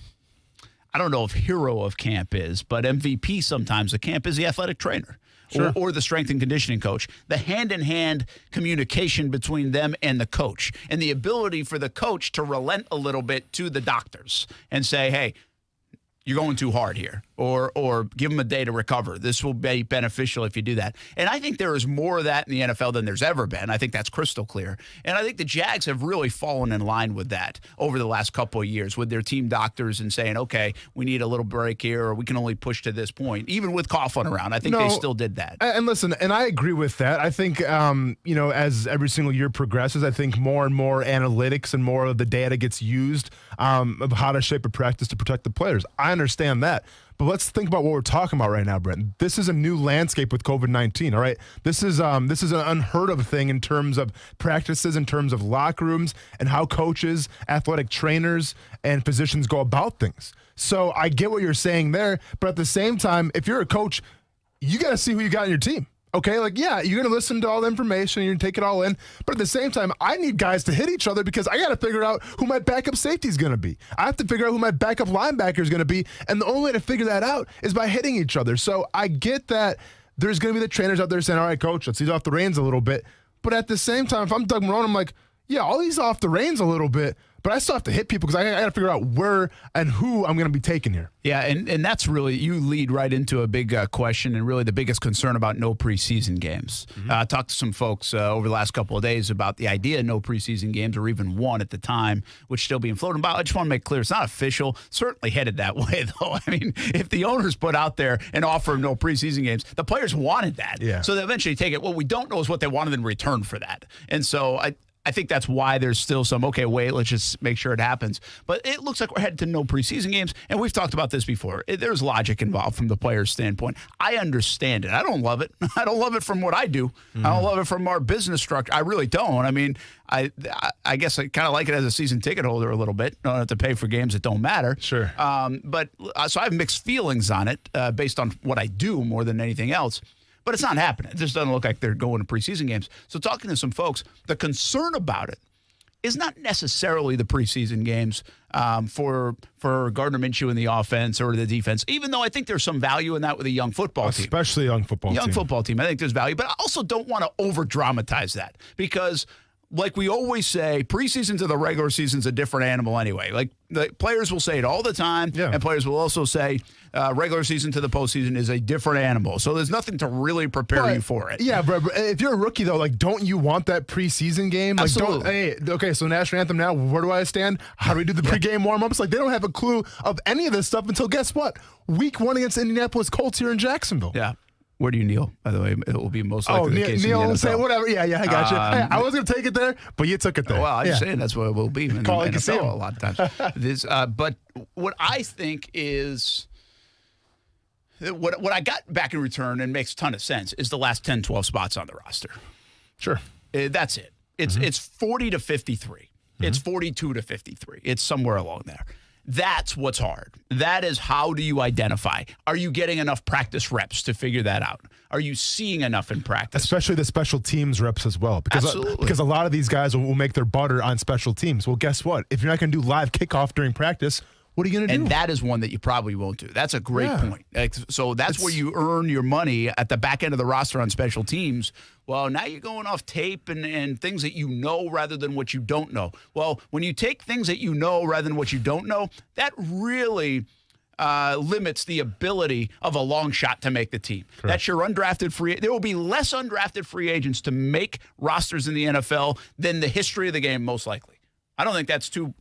don't know if hero of camp is, but MVP sometimes of camp is the athletic trainer. Sure. Or the strength and conditioning coach. The hand-in-hand communication between them and the coach, and the ability for the coach to relent a little bit to the doctors and say, hey, you're going too hard here, or give them a day to recover. This will be beneficial if you do that. And I think there is more of that in the NFL than there's ever been. I think that's crystal clear. And I think the Jags have really fallen in line with that over the last couple of years with their team doctors and saying, okay, we need a little break here, or we can only push to this point. Even with Coughlin around, I think they still did that. And listen, and I agree with that. I think, as every single year progresses, I think more and more analytics and more of the data gets used of how to shape a practice to protect the players. I understand that. But let's think about what we're talking about right now, Brent. This is a new landscape with COVID-19, all right? This is an unheard of thing in terms of practices, in terms of locker rooms, and how coaches, athletic trainers, and physicians go about things. So I get what you're saying there, but at the same time, if you're a coach, you got to see who you got on your team. Okay, you're going to listen to all the information, you're going to take it all in. But at the same time, I need guys to hit each other because I got to figure out who my backup safety is going to be. I have to figure out who my backup linebacker is going to be. And the only way to figure that out is by hitting each other. So I get that there's going to be the trainers out there saying, all right, coach, let's ease off the reins a little bit. But at the same time, if I'm Doug Marrone, I'm like, yeah, I'll ease off the reins a little bit, but I still have to hit people because I got to figure out where and who I'm going to be taking here. Yeah, and that's really, you lead right into a big question and really the biggest concern about no preseason games. I talked to some folks over the last couple of days about the idea of no preseason games, or even one at the time, which still being floated about. I just want to make clear, it's not official. Certainly headed that way, though. I mean, if the owners put out there and offer no preseason games, the players wanted that. Yeah. So they eventually take it. What we don't know is what they wanted in return for that. And so I think that's why there's still some, okay, wait, let's just make sure it happens. But it looks like we're headed to no preseason games, and we've talked about this before. There's logic involved from the player's standpoint. I understand it. I don't love it. I don't love it from what I do. I don't love it from our business structure. I really don't. I mean, I guess I kind of like it as a season ticket holder a little bit. I don't have to pay for games that don't matter. Sure. But so I have mixed feelings on it based on what I do more than anything else. But it's not happening. It just doesn't look like they're going to preseason games. So talking to some folks, the concern about it is not necessarily the preseason games for Gardner Minshew and the offense or the defense, even though I think there's some value in that with a young football team. Especially a young football team. Young football team. I think there's value. But I also don't want to over-dramatize that because like we always say, preseason to the regular season is a different animal anyway. Like the players will say it all the time, and players will also say regular season to the postseason is a different animal. So there's nothing to really prepare you for it. Yeah, but if you're a rookie, though, like, don't you want that preseason game? Like, Absolutely. Okay, so national anthem now, where do I stand? How do we do the pregame warm-ups? Like, they don't have a clue of any of this stuff until, guess what? Week 1 against Indianapolis Colts here in Jacksonville. Yeah. Where do you kneel? By the way, it will be most likely the case. Kneel, say whatever. Yeah, I got you. Hey, I was going to take it there, but you took it there. Well, I'm just saying that's what it will be in the NFL a lot of times. But what I think is what I got back in return and makes a ton of sense is the last 10, 12 spots on the roster. Sure. That's it. It's 40 to 53. It's 42 to 53. It's somewhere along there. That's what's hard. That is, how do you identify? Are you getting enough practice reps to figure that out? Are you seeing enough in practice? Especially the special teams reps as well. Because a lot of these guys will make their butter on special teams. Well, guess what? If you're not going to do live kickoff during practice, what are you going to do? And that is one that you probably won't do. That's a great point. So that's where you earn your money at the back end of the roster on special teams. Well, now you're going off tape and things that you know rather than what you don't know. Well, when you take things that you know rather than what you don't know, that really limits the ability of a long shot to make the team. Correct. That's your undrafted free. There will be less undrafted free agents to make rosters in the NFL than the history of the game, most likely. I don't think that's too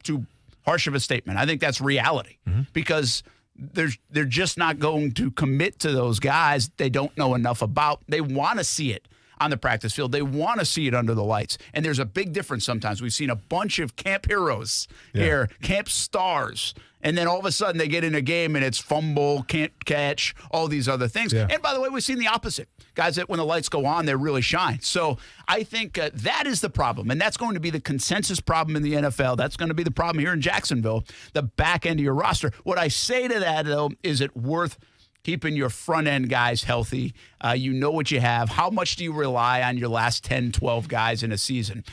harsh of a statement. I think that's reality because they're just not going to commit to those guys they don't know enough about. They want to see it on the practice field. They want to see it under the lights. And there's a big difference sometimes. We've seen a bunch of camp heroes here, camp stars, and then all of a sudden they get in a game and it's fumble, can't catch, all these other things. Yeah. And by the way, we've seen the opposite. Guys that when the lights go on, they really shine. So I think that is the problem, and that's going to be the consensus problem in the NFL. That's going to be the problem here in Jacksonville, the back end of your roster. What I say to that, though, is it worth keeping your front-end guys healthy? You know what you have. How much do you rely on your last 10, 12 guys in a season?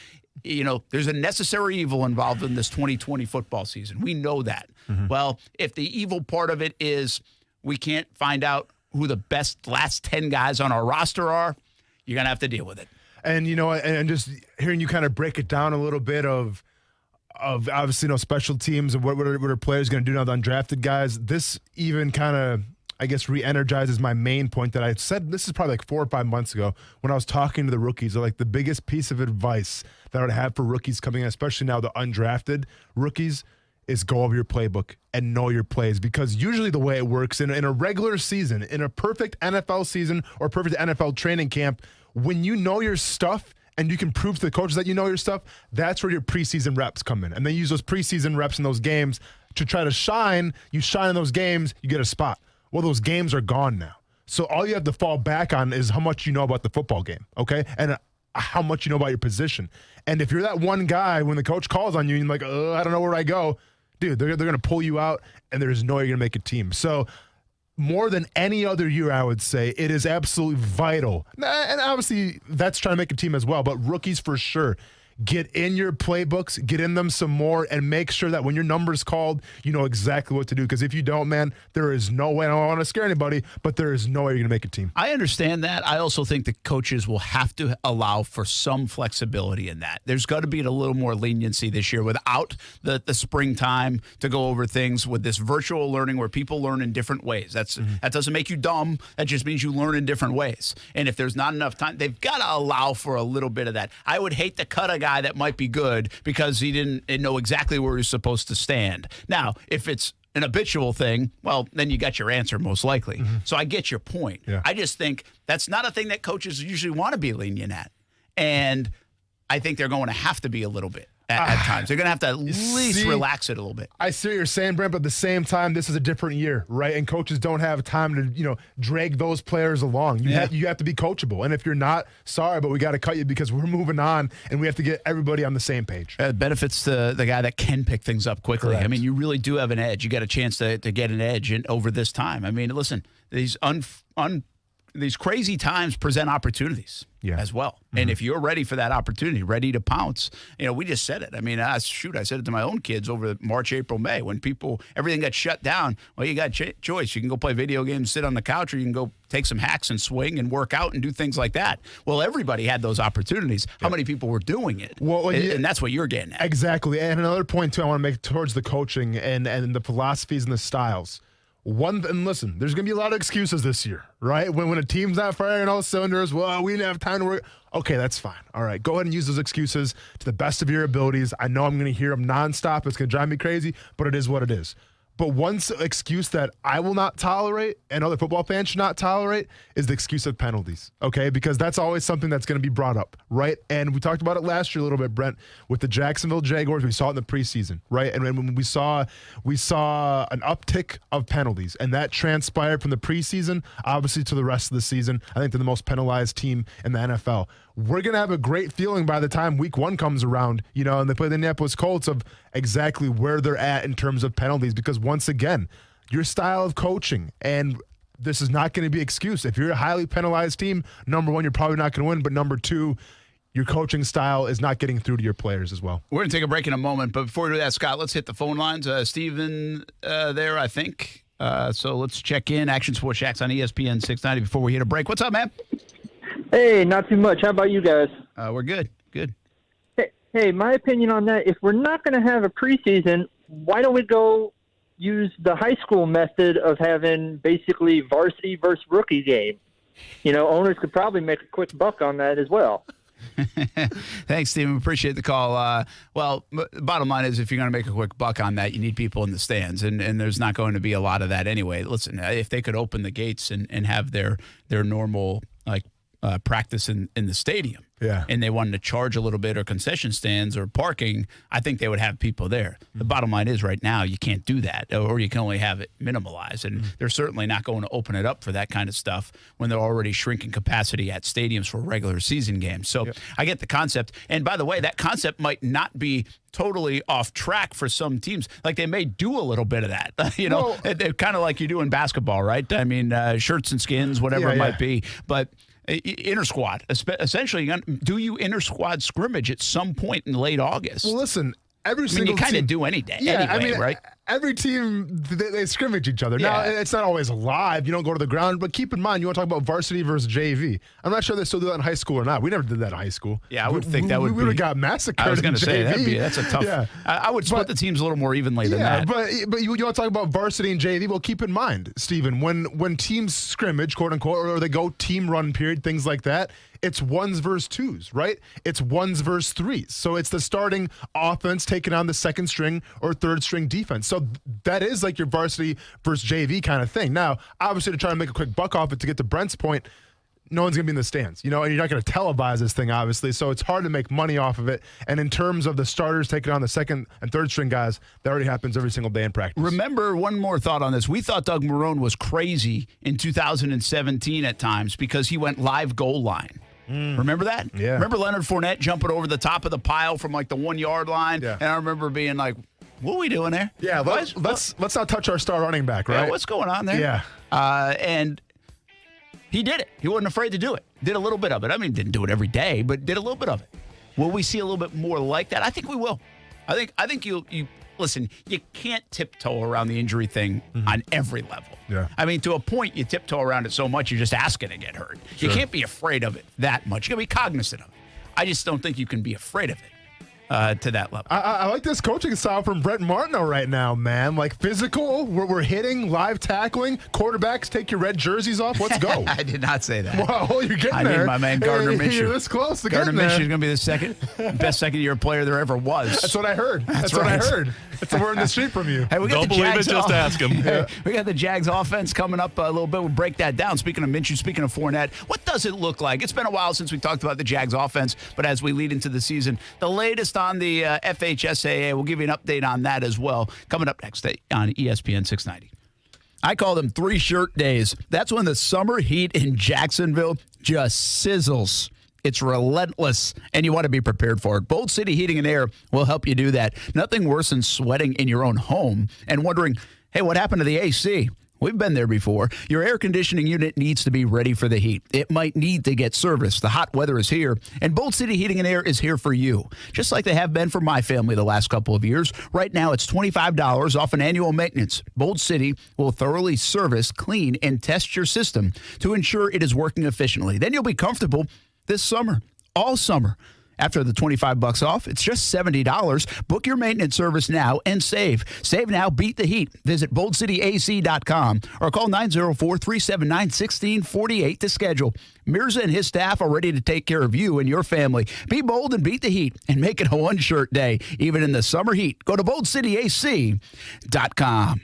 You know, there's a necessary evil involved in this 2020 football season. We know that. Well, if the evil part of it is we can't find out who the best last 10 guys on our roster are, you're going to have to deal with it. And, you know, and just hearing you kind of break it down a little bit of obviously, you know, special teams and what are players going to do now, the undrafted guys, this even kind of, I guess, re-energizes my main point that I said, this is probably like 4 or 5 months ago when I was talking to the rookies. Like, the biggest piece of advice that I would have for rookies coming in, especially now the undrafted rookies, is go over your playbook and know your plays, because usually the way it works in a regular season, in a perfect NFL season or perfect NFL training camp, when you know your stuff and you can prove to the coaches that you know your stuff, that's where your preseason reps come in. And they use those preseason reps in those games to try to shine. You shine in those games, you get a spot. Well, those games are gone now. So all you have to fall back on is how much you know about the football game, okay? And how much you know about your position. And if you're that one guy, when the coach calls on you, and you're like, I don't know where I go, dude, they're going to pull you out, and there's no way you're going to make a team. So more than any other year, I would say, it is absolutely vital. And obviously, that's trying to make a team as well, but rookies for sure. Get in your playbooks, get in them some more, and make sure that when your number's called, you know exactly what to do. Because if you don't, man, there is no way. I don't want to scare anybody, but there is no way you're going to make a team. I understand that. I also think the coaches will have to allow for some flexibility in that. There's got to be a little more leniency this year without the springtime to go over things with this virtual learning where people learn in different ways. That doesn't make you dumb. That just means you learn in different ways. And if there's not enough time, they've got to allow for a little bit of that. I would hate to cut a guy that might be good because he didn't know exactly where he's supposed to stand. Now, if it's an habitual thing, well, then you got your answer most likely. So I get your point. Yeah. I just think that's not a thing that coaches usually want to be lenient at. And I think they're going to have to be a little bit at times. They're going to have to at least relax it a little bit. I see what you're saying, Brent, but at the same time, this is a different year, right? And coaches don't have time to, drag those players along. You have to be coachable. And if you're not, sorry, but we got to cut you because we're moving on and we have to get everybody on the same page. It benefits the guy that can pick things up quickly. Correct. I mean, you really do have an edge. You got a chance to get an edge over this time. I mean, listen, these these crazy times present opportunities as well. And if you're ready for that opportunity, ready to pounce, we just said it. I mean, I said it to my own kids over March, April, May when everything got shut down. Well, you got choice. You can go play video games, sit on the couch, or you can go take some hacks and swing and work out and do things like that. Well, everybody had those opportunities. How many people were doing it? Well, and that's what you're getting at. Exactly. And another point, too, I want to make towards the coaching and the philosophies and the styles. And listen, there's going to be a lot of excuses this year, right? When a team's not firing all cylinders, well, we didn't have time to work. Okay, that's fine. All right, go ahead and use those excuses to the best of your abilities. I know I'm going to hear them nonstop. It's going to drive me crazy, but it is what it is. But one excuse that I will not tolerate and other football fans should not tolerate is the excuse of penalties, okay? Because that's always something that's going to be brought up, right? And we talked about it last year a little bit, Brent, with the Jacksonville Jaguars. We saw it in the preseason, right? And when we saw an uptick of penalties, and that transpired from the preseason, obviously, to the rest of the season. I think they're the most penalized team in the NFL. We're going to have a great feeling by the time week 1 comes around, and they play the Indianapolis Colts of exactly where they're at in terms of penalties. Because once again, your style of coaching, and this is not going to be an excuse. If you're a highly penalized team, number 1, you're probably not going to win. But number 2, your coaching style is not getting through to your players as well. We're going to take a break in a moment. But before we do that, Scott, let's hit the phone lines. Steven there, I think. So let's check in. Action Sports Jax on ESPN690 before we hit a break. What's up, man? Hey, not too much. How about you guys? We're good. Good. Hey, my opinion on that, if we're not going to have a preseason, why don't we go use the high school method of having basically varsity versus rookie game? Owners could probably make a quick buck on that as well. Thanks, Steven. Appreciate the call. Bottom line is if you're going to make a quick buck on that, you need people in the stands, and there's not going to be a lot of that anyway. Listen, if they could open the gates and have their normal practice in the stadium, and they wanted to charge a little bit or concession stands or parking, I think they would have people there. The bottom line is right now you can't do that, or you can only have it minimalized, and they're certainly not going to open it up for that kind of stuff when they're already shrinking capacity at stadiums for regular season games. So I get the concept. And by the way, that concept might not be totally off track for some teams. Like they may do a little bit of that, kind of like you do in basketball, right? I mean, shirts and skins, whatever it might be. But inter squad, essentially, do you inter squad scrimmage at some point in late August? Well, listen, every single you kind of do any day, anyway, right? Every team, they scrimmage each other. Now, it's not always live. You don't go to the ground. But keep in mind, you want to talk about varsity versus JV. I'm not sure they still do that in high school or not. We never did that in high school. Yeah, I would think that would be. We would have got massacred. I was going to say, that's a tough. Yeah. I would split the teams a little more evenly than that. But you want to talk about varsity and JV? Well, keep in mind, Stephen, when teams scrimmage, quote unquote, or they go team run period, things like that, it's 1s versus 2s, right? It's 1s versus 3s. So it's the starting offense taking on the second string or third string defense. So that is like your varsity versus JV kind of thing. Now, obviously, to try to make a quick buck off it, to get to Brent's point, no one's going to be in the stands, and you're not going to televise this thing, obviously. So it's hard to make money off of it. And in terms of the starters taking on the second and third string guys, that already happens every single day in practice. Remember, one more thought on this. We thought Doug Marrone was crazy in 2017 at times because he went live goal line. Remember that? Yeah. Remember Leonard Fournette jumping over the top of the pile from like the 1 yard line? Yeah. And I remember being like, what are we doing there? Yeah, let's not touch our star running back, right? Yeah, what's going on there? Yeah. And he did it. He wasn't afraid to do it. Did a little bit of it. I mean, didn't do it every day, but did a little bit of it. Will we see a little bit more like that? I think we will. I think you listen, you can't tiptoe around the injury thing on every level. Yeah. I mean, to a point, you tiptoe around it so much you're just asking to get hurt. Sure. You can't be afraid of it that much. You got to be cognizant of it. I just don't think you can be afraid of it to that level. I like this coaching style from Brent Martineau right now, man. Like physical, we're hitting, live tackling. Quarterbacks, take your red jerseys off. Let's go. I did not say that. Well, you're getting there. I need my man Gardner Minshew. You're this close to getting there. Gardner Minshew there. is going to be the best second-year player there ever was. That's what I heard. That's what I heard. That's the word in the street from you. Hey, we got Don't believe Jags it, just ask him. Yeah. We got the Jags offense coming up a little bit. We'll break that down. Speaking of Minshew, speaking of Fournette, what does it look like? It's been a while since we talked about the Jags offense, but as we lead into the season, the latest on the FHSAA, we'll give you an update on that as well. Coming up next on ESPN 690. I call them 3 shirt days. That's when the summer heat in Jacksonville just sizzles. It's relentless, and you want to be prepared for it. Bold City Heating and Air will help you do that. Nothing worse than sweating in your own home and wondering, hey, what happened to the AC? We've been there before. Your air conditioning unit needs to be ready for the heat. It might need to get serviced. The hot weather is here, and Bold City Heating and Air is here for you, just like they have been for my family the last couple of years. Right now, it's $25 off an annual maintenance. Bold City will thoroughly service, clean, and test your system to ensure it is working efficiently. Then you'll be comfortable this summer, all summer. After the $25 off, it's just $70. Book your maintenance service now and save. Save now, beat the heat. Visit boldcityac.com or call 904-379-1648 to schedule. Mirza and his staff are ready to take care of you and your family. Be bold and beat the heat and make it a one-shirt day, even in the summer heat. Go to boldcityac.com.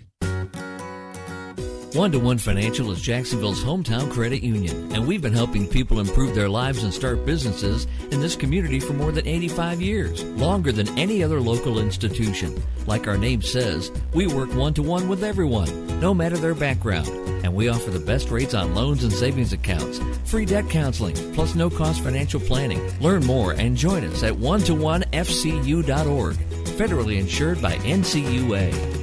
One-to-One Financial is Jacksonville's hometown credit union, and we've been helping people improve their lives and start businesses in this community for more than 85 years, longer than any other local institution. Like our name says, we work one-to-one with everyone, no matter their background, and we offer the best rates on loans and savings accounts, free debt counseling, plus no-cost financial planning. Learn more and join us at one-to-one-fcu.org, federally insured by NCUA.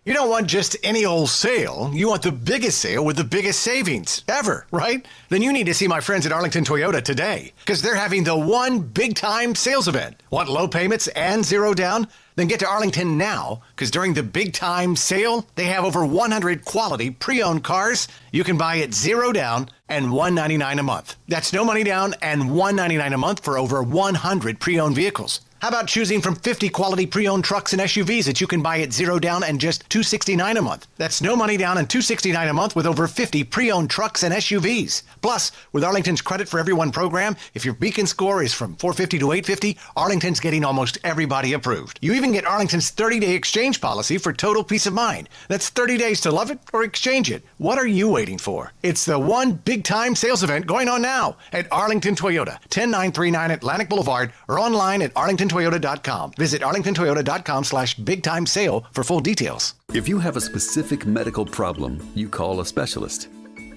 You don't want just any old sale. You want the biggest sale with the biggest savings ever, right? Then you need to see my friends at Arlington Toyota today, because they're having the one big-time sales event. Want low payments and zero down? Then get to Arlington now, because during the big-time sale, they have over 100 quality pre-owned cars you can buy at zero down and $199 a month. That's no money down and $199 a month for over 100 pre-owned vehicles. How about choosing from 50 quality pre-owned trucks and SUVs that you can buy at zero down and just $269 a month? That's no money down and $269 a month with over 50 pre-owned trucks and SUVs. Plus, with Arlington's Credit for Everyone program, if your Beacon score is from 450 to 850, Arlington's getting almost everybody approved. You even get Arlington's 30-day exchange policy for total peace of mind. That's 30 days to love it or exchange it. What are you waiting for? It's the one big-time sales event going on now at Arlington Toyota, 10939 Atlantic Boulevard, or online at arlingtontoyota.com. Visit arlingtontoyota.com/big-time sale for full details. If you have a specific medical problem, you call a specialist.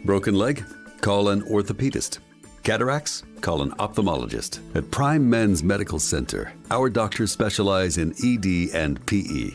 Broken leg? Call an orthopedist. Cataracts? Call an ophthalmologist. At Prime Men's Medical Center, our doctors specialize in ED and PE.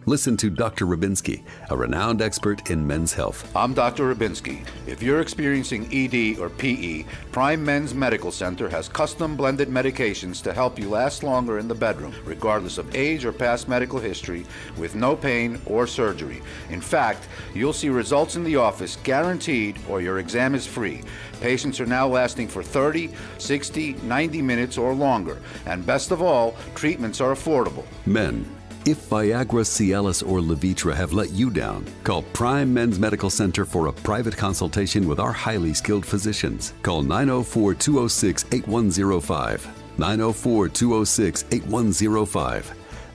Listen to Dr. Rubinski, a renowned expert in men's health. I'm Dr. Rubinski. If you're experiencing ED or PE, Prime Men's Medical Center has custom blended medications to help you last longer in the bedroom, regardless of age or past medical history, with no pain or surgery. In fact, you'll see results in the office guaranteed or your exam is free. Patients are now lasting for 30, 60, 90 minutes or longer. And best of all, treatments are affordable. Men. If Viagra, Cialis, or Levitra have let you down, call Prime Men's Medical Center for a private consultation with our highly skilled physicians. Call 904-206-8105. 904-206-8105.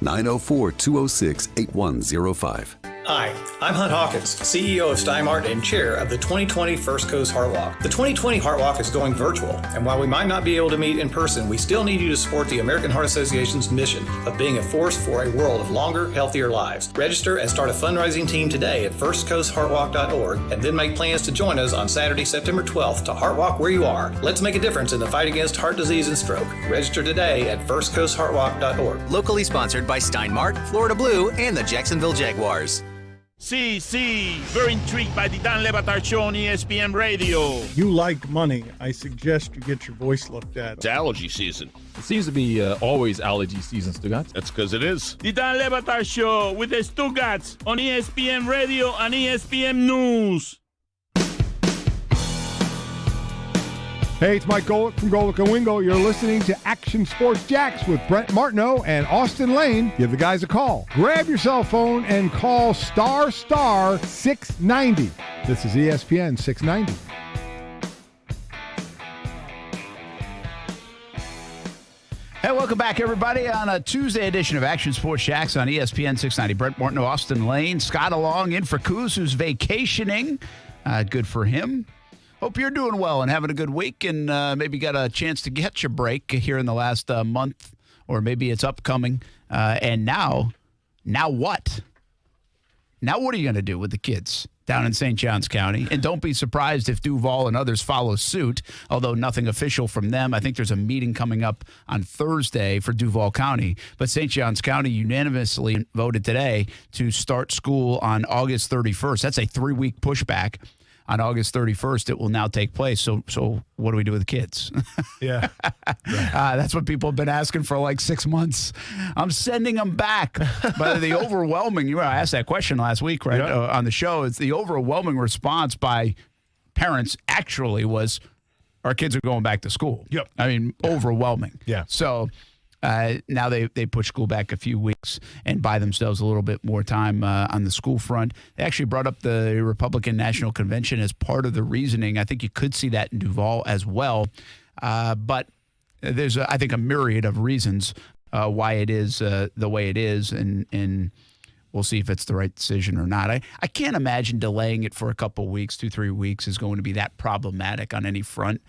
904-206-8105. Hi, I'm Hunt Hawkins, CEO of Steinmart and chair of the 2020 First Coast Heart Walk. The 2020 Heart Walk is going virtual, and while we might not be able to meet in person, we still need you to support the American Heart Association's mission of being a force for a world of longer, healthier lives. Register and start a fundraising team today at firstcoastheartwalk.org, and then make plans to join us on Saturday, September 12th to Heart Walk where you are. Let's make a difference in the fight against heart disease and stroke. Register today at firstcoastheartwalk.org. Locally sponsored by Steinmart, Florida Blue, and the Jacksonville Jaguars. See, very intrigued by the Dan Le Batard Show on ESPN Radio. You like money. I suggest you get your voice looked at. It's allergy season. It seems to be always allergy season, Stugatz. That's because it is. The Dan Le Batard Show with the Stugatz on ESPN Radio and ESPN News. Hey, it's Mike Golick from Golick & Wingo. You're listening to Action Sports Jacks with Brent Martineau and Austin Lane. Give the guys a call. Grab your cell phone and call *690. This is ESPN 690. Hey, welcome back, everybody, on a Tuesday edition of Action Sports Jacks on ESPN 690. Brent Martineau, Austin Lane, Scott along in for Coos, who's vacationing. Good for him. Hope you're doing well and having a good week, and maybe got a chance to catch a break here in the last month, or maybe it's upcoming. And now what? Now what are you going to do with the kids? down in St. Johns County. And don't be surprised if Duval and others follow suit, although nothing official from them. I think there's a meeting coming up on Thursday for Duval County. But St. Johns County unanimously voted today to start school on August 31st. That's a 3-week pushback. On August 31st, it will now take place. So what do we do with the kids? Yeah. That's what people have been asking for like 6 months. I'm sending them back. But the overwhelming, I asked that question last week, right, on the show. It's the overwhelming response by parents actually was, our kids are going back to school. Yep. I mean, overwhelming. Yeah. So now they push school back a few weeks and buy themselves a little bit more time on the school front. They actually brought up the Republican National Convention as part of the reasoning. I think you could see that in Duval as well. But there's, I think, a myriad of reasons why it is the way it is, and we'll see if it's the right decision or not. I can't imagine delaying it for a couple weeks, 2-3 weeks is going to be that problematic on any front.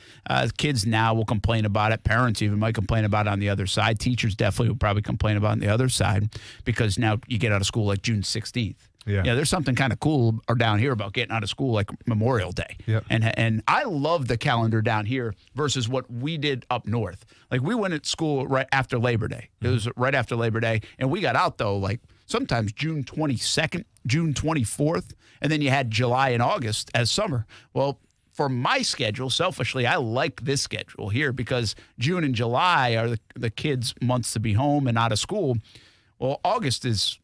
Kids now will complain about it. Parents even might complain about it on the other side. Teachers definitely will probably complain about it on the other side because now you get out of school like June 16th. Yeah, there's something kind of cool down here about getting out of school like Memorial Day. Yep. And I love the calendar down here versus what we did up north. Like we went at school right after Labor Day. It was right after Labor Day. And we got out, though, like sometimes June 22nd, June 24th, and then you had July and August as summer. Well, for my schedule, selfishly, I like this schedule here because June and July are the kids' months to be home and out of school. Well, August is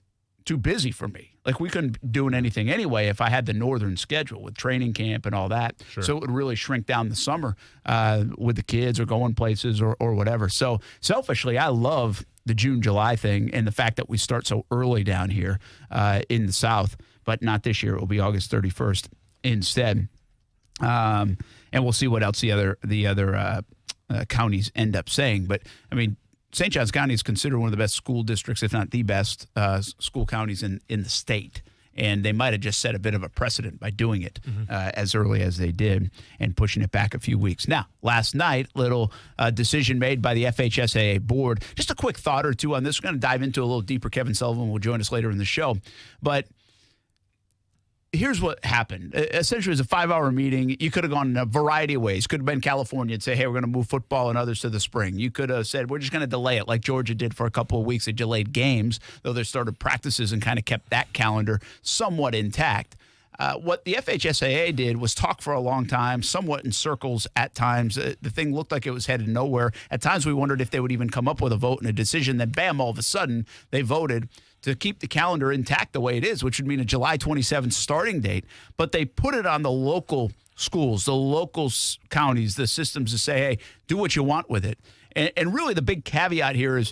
too busy for me. Like we couldn't be doing anything anyway if I had the northern schedule with training camp and all that. Sure. So it would really shrink down the summer with the kids or going places or whatever. So selfishly, I love the June-July thing and the fact that we start so early down here in the South, but not this year. It will be August 31st instead. And we'll see what else the other counties end up saying. But, I mean, St. Johns County is considered one of the best school districts, if not the best school counties in the state. And they might have just set a bit of a precedent by doing it as early as they did and pushing it back a few weeks. Now, last night, little decision made by the FHSAA board. Just a quick thought or two on this. We're going to dive into a little deeper. Kevin Sullivan will join us later in the show. But here's what happened. Essentially, it was a 5-hour meeting. You could have gone in a variety of ways. Could have been California and say, hey, we're going to move football and others to the spring. You could have said, we're just going to delay it like Georgia did for a couple of weeks. They delayed games, though they started practices and kind of kept that calendar somewhat intact. What the FHSAA did was talk for a long time, somewhat in circles at times. The thing looked like it was headed nowhere. At times we wondered if they would even come up with a vote and a decision. Then, bam, all of a sudden they voted to keep the calendar intact the way it is, which would mean a July 27th starting date. But they put it on the local schools, the local counties, the systems to say, hey, do what you want with it. And really the big caveat here is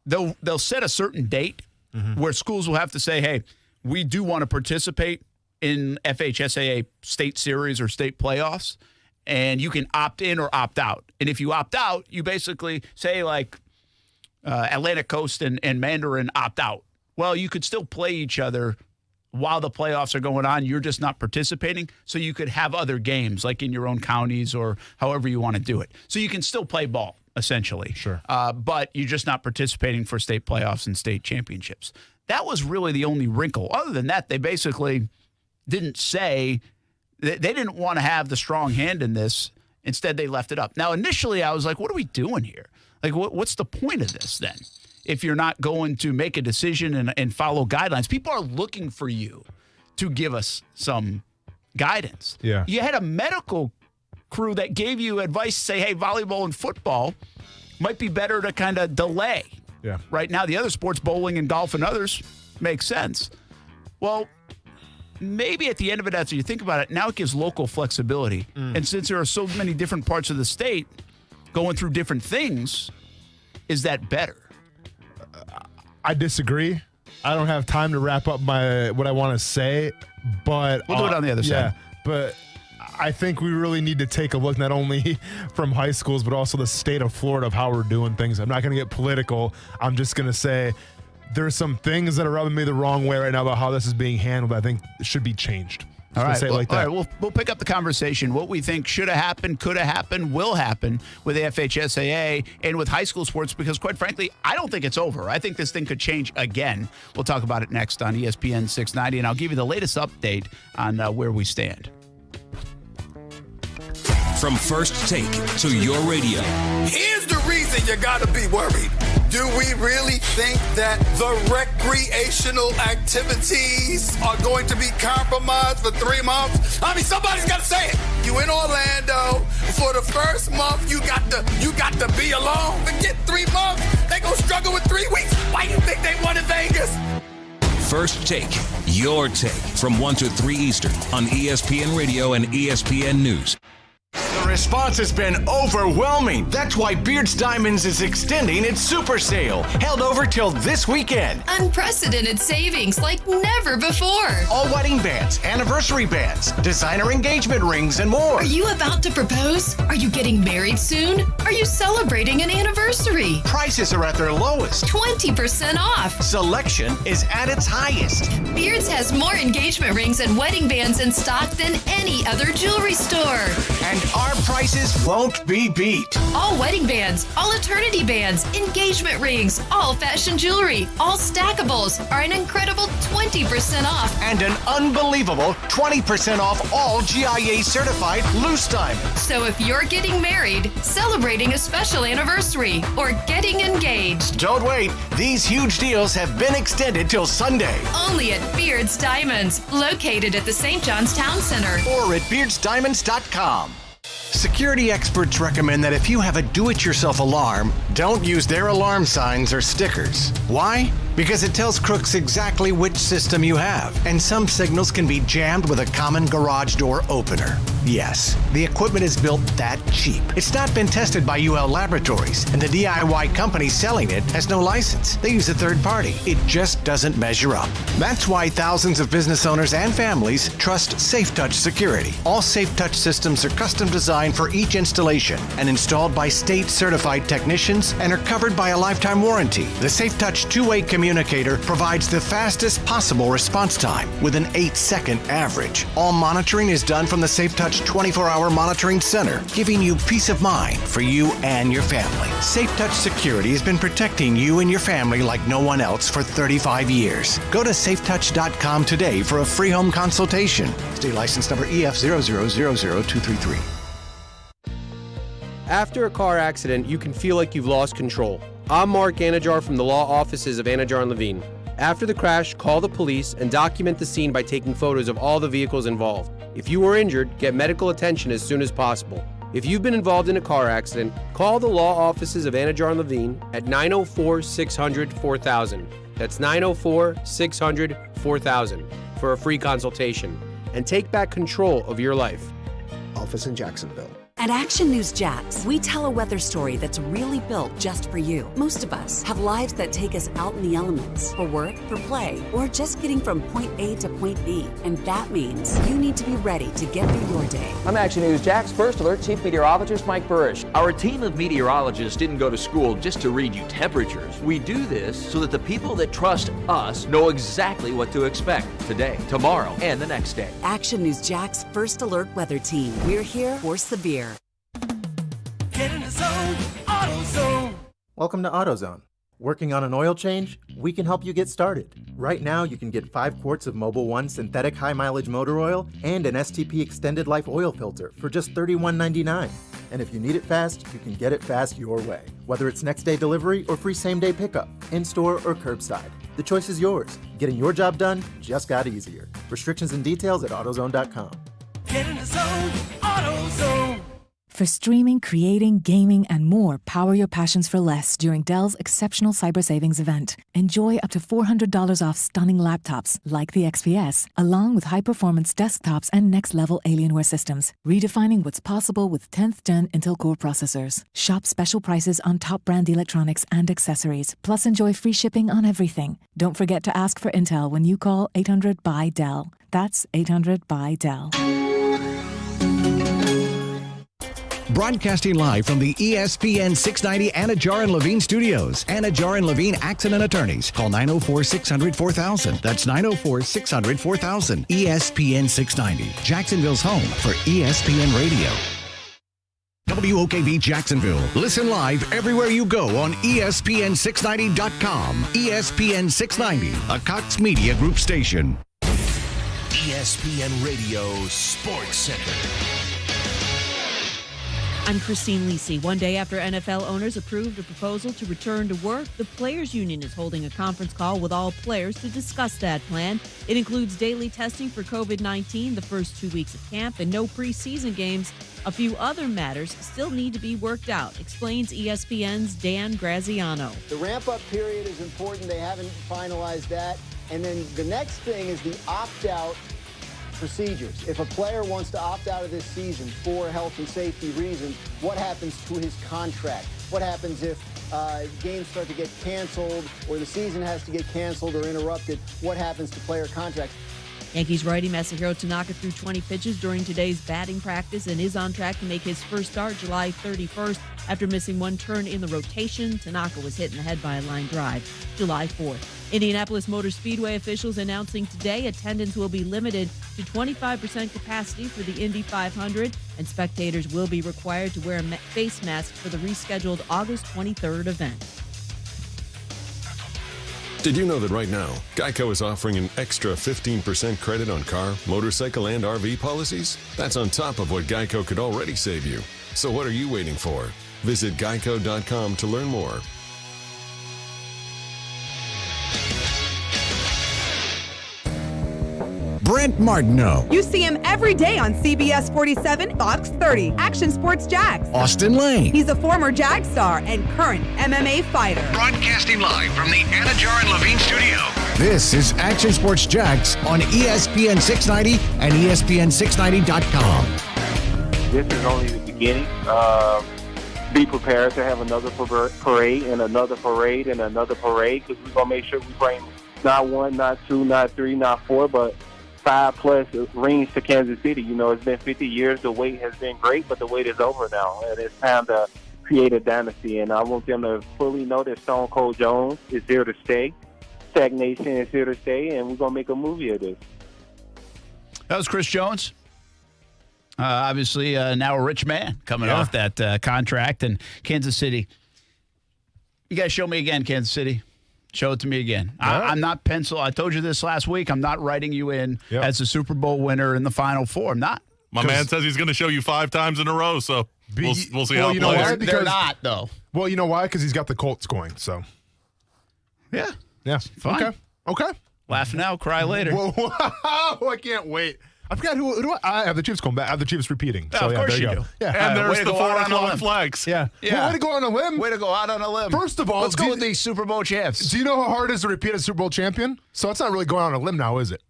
they'll set a certain date where schools will have to say, hey, we do want to participate in FHSAA state series or state playoffs, and you can opt in or opt out. And if you opt out, you basically say like Atlantic Coast and Mandarin opt out. Well, you could still play each other while the playoffs are going on. You're just not participating, so you could have other games like in your own counties or however you want to do it. So you can still play ball, essentially. Sure. But you're just not participating for state playoffs and state championships. That was really the only wrinkle. Other than that, they basically didn't say they didn't want to have the strong hand in this. Instead, they left it up. Now, initially, I was like, what are we doing here? Like, what's the point of this then? If you're not going to make a decision and follow guidelines, people are looking for you to give us some guidance. Yeah. You had a medical crew that gave you advice to say, hey, volleyball and football might be better to kind of delay. Yeah. Right now, the other sports, bowling and golf and others, make sense. Well, maybe at the end of it, after you think about it, now it gives local flexibility. And since there are so many different parts of the state going through different things, is that better? I disagree. I don't have time to wrap up what I want to say, but we'll do it on the other side. Yeah, but I think we really need to take a look not only from high schools, but also the state of Florida of how we're doing things. I'm not going to get political. I'm just going to say there's some things that are rubbing me the wrong way right now about how this is being handled. I think it should be changed. All right. Say it like that. All right. We'll pick up the conversation. What we think should have happened, could have happened, will happen with the FHSAA and with high school sports, because quite frankly, I don't think it's over. I think this thing could change again. We'll talk about it next on ESPN 690, and I'll give you the latest update on where we stand. From First Take to your radio. Here's the reason you gotta be worried. Do we really think that the recreational activities are going to be compromised for 3 months? I mean, somebody's got to say it. You in Orlando for the first month, you got to be alone. Forget 3 months. They gonna struggle with 3 weeks. Why you think they won in Vegas? First Take, your take from 1 to 3 Eastern on ESPN Radio and ESPN News. The response has been overwhelming. That's why Beards Diamonds is extending its super sale, held over till this weekend. Unprecedented savings like never before. All wedding bands, anniversary bands, designer engagement rings, and more. Are you about to propose? Are you getting married soon? Are you celebrating an anniversary? Prices are at their lowest. 20% off. Selection is at its highest. Beards has more engagement rings and wedding bands in stock than any other jewelry store. And our prices won't be beat. All wedding bands, all eternity bands, engagement rings, all fashion jewelry, all stackables are an incredible 20% off. And an unbelievable 20% off all GIA certified loose diamonds. So if you're getting married, celebrating a special anniversary, or getting engaged, don't wait. These huge deals have been extended till Sunday. Only at Beards Diamonds, located at the St. John's Town Center. Or at beardsdiamonds.com. Security experts recommend that if you have a do-it-yourself alarm, don't use their alarm signs or stickers. Why? Because it tells crooks exactly which system you have, and some signals can be jammed with a common garage door opener. Yes, the equipment is built that cheap. It's not been tested by UL Laboratories, and the DIY company selling it has no license. They use a third party. It just doesn't measure up. That's why thousands of business owners and families trust SafeTouch Security. All SafeTouch systems are custom designed for each installation and installed by state-certified technicians and are covered by a lifetime warranty. The SafeTouch two-way communicator provides the fastest possible response time with an 8-second average. All monitoring is done from the SafeTouch 24-hour monitoring center, giving you peace of mind for you and your family. SafeTouch Security has been protecting you and your family like no one else for 35 years. Go to safetouch.com today for a free home consultation. State license number EF0000233. After a car accident, you can feel like you've lost control. I'm Mark Anajar from the law offices of Anajar and Levine. After the crash, call the police and document the scene by taking photos of all the vehicles involved. If you were injured, get medical attention as soon as possible. If you've been involved in a car accident, call the law offices of Anajar and Levine at 904-600-4000. That's 904-600-4000 for a free consultation. And take back control of your life. Office in Jacksonville. At Action News Jax, we tell a weather story that's really built just for you. Most of us have lives that take us out in the elements for work, for play, or just getting from point A to point B. And that means you need to be ready to get through your day. I'm Action News Jax First Alert Chief Meteorologist Mike Burrish. Our team of meteorologists didn't go to school just to read you temperatures. We do this so that the people that trust us know exactly what to expect today, tomorrow, and the next day. Action News Jax First Alert Weather Team. We're here for severe. Get in the zone, AutoZone. Welcome to AutoZone. Working on an oil change? We can help you get started. Right now, you can get 5 quarts of Mobil 1 synthetic high-mileage motor oil and an STP extended life oil filter for just $31.99. And if you need it fast, you can get it fast your way. Whether it's next-day delivery or free same-day pickup, in-store or curbside. The choice is yours. Getting your job done just got easier. Restrictions and details at AutoZone.com. Get in the zone, AutoZone. For streaming, creating, gaming, and more, power your passions for less during Dell's exceptional cyber savings event. Enjoy up to $400 off stunning laptops like the XPS, along with high-performance desktops and next-level Alienware systems, redefining what's possible with 10th-gen Intel Core processors. Shop special prices on top-brand electronics and accessories, plus enjoy free shipping on everything. Don't forget to ask for Intel when you call 800-BUY-DELL. That's 800-BUY-DELL. Broadcasting live from the ESPN690 Anajar and Levine studios. Anajar and Levine Accident Attorneys. Call 904-600-4000. That's 904-600-4000. ESPN690. Jacksonville's home for ESPN Radio. WOKV Jacksonville. Listen live everywhere you go on ESPN690.com. ESPN690, a Cox Media Group station. ESPN Radio Sports Center. I'm Christine Lisi. One day after NFL owners approved a proposal to return to work, the Players Union is holding a conference call with all players to discuss that plan. It includes daily testing for COVID-19 the first 2 weeks of camp and no preseason games. A few other matters still need to be worked out, explains ESPN's Dan Graziano. The ramp-up period is important. They haven't finalized that. And then the next thing is the opt-out procedures. If a player wants to opt out of this season for health and safety reasons, what happens to his contract? What happens if games start to get canceled or the season has to get canceled or interrupted? What happens to player contracts? Yankees righty Masahiro Tanaka threw 20 pitches during today's batting practice and is on track to make his first start July 31st. After missing one turn in the rotation, Tanaka was hit in the head by a line drive July 4th. Indianapolis Motor Speedway officials announcing today attendance will be limited to 25% capacity for the Indy 500, and spectators will be required to wear a face mask for the rescheduled August 23rd event. Did you know that right now, Geico is offering an extra 15% credit on car, motorcycle, and RV policies? That's on top of what Geico could already save you. So what are you waiting for? Visit geico.com to learn more. Brent Martineau. You see him every day on CBS 47, Fox 30, Action Sports Jags. Austin Lane. He's a former Jag star and current MMA fighter. Broadcasting live from the Anajar and Levine studio. This is Action Sports Jags on ESPN 690 and ESPN690.com. This is only the beginning. Be prepared to have another parade and another parade and another parade, because we're going to make sure we bring not one, not two, not three, not four, but 5+ rings to Kansas City. You know, it's been 50 years. The wait has been great, but the wait is over now, and it's time to create a dynasty. And I want them to fully know that Stone Cold Jones is here to stay. Tech Nation is here to stay, and we're going to make a movie of this. That was Chris Jones. Obviously, now a rich man coming off that contract. And Kansas City, you guys show me again, Kansas City. Show it to me again. I'm not pencil. I told you this last week. I'm not writing you in as a Super Bowl winner in the Final Four. I'm not. My man says he's going to show you 5 times in a row, so we'll see how it plays. They're not, though. Well, you know why? Because he's got the Colts going, so. Yeah. Yeah. Fine. Okay. Laugh now, cry later. Whoa, I can't wait. I forgot who do I have the Chiefs going back. I have the Chiefs repeating. So, of course you go. do. Yeah. And there's the 4 o'clock flex. Yeah. Way to go on a limb. Way to go out on a limb. First of all, let's go with these Super Bowl champs. Do you know how hard it is to repeat a Super Bowl champion? So it's not really going on a limb now, is it?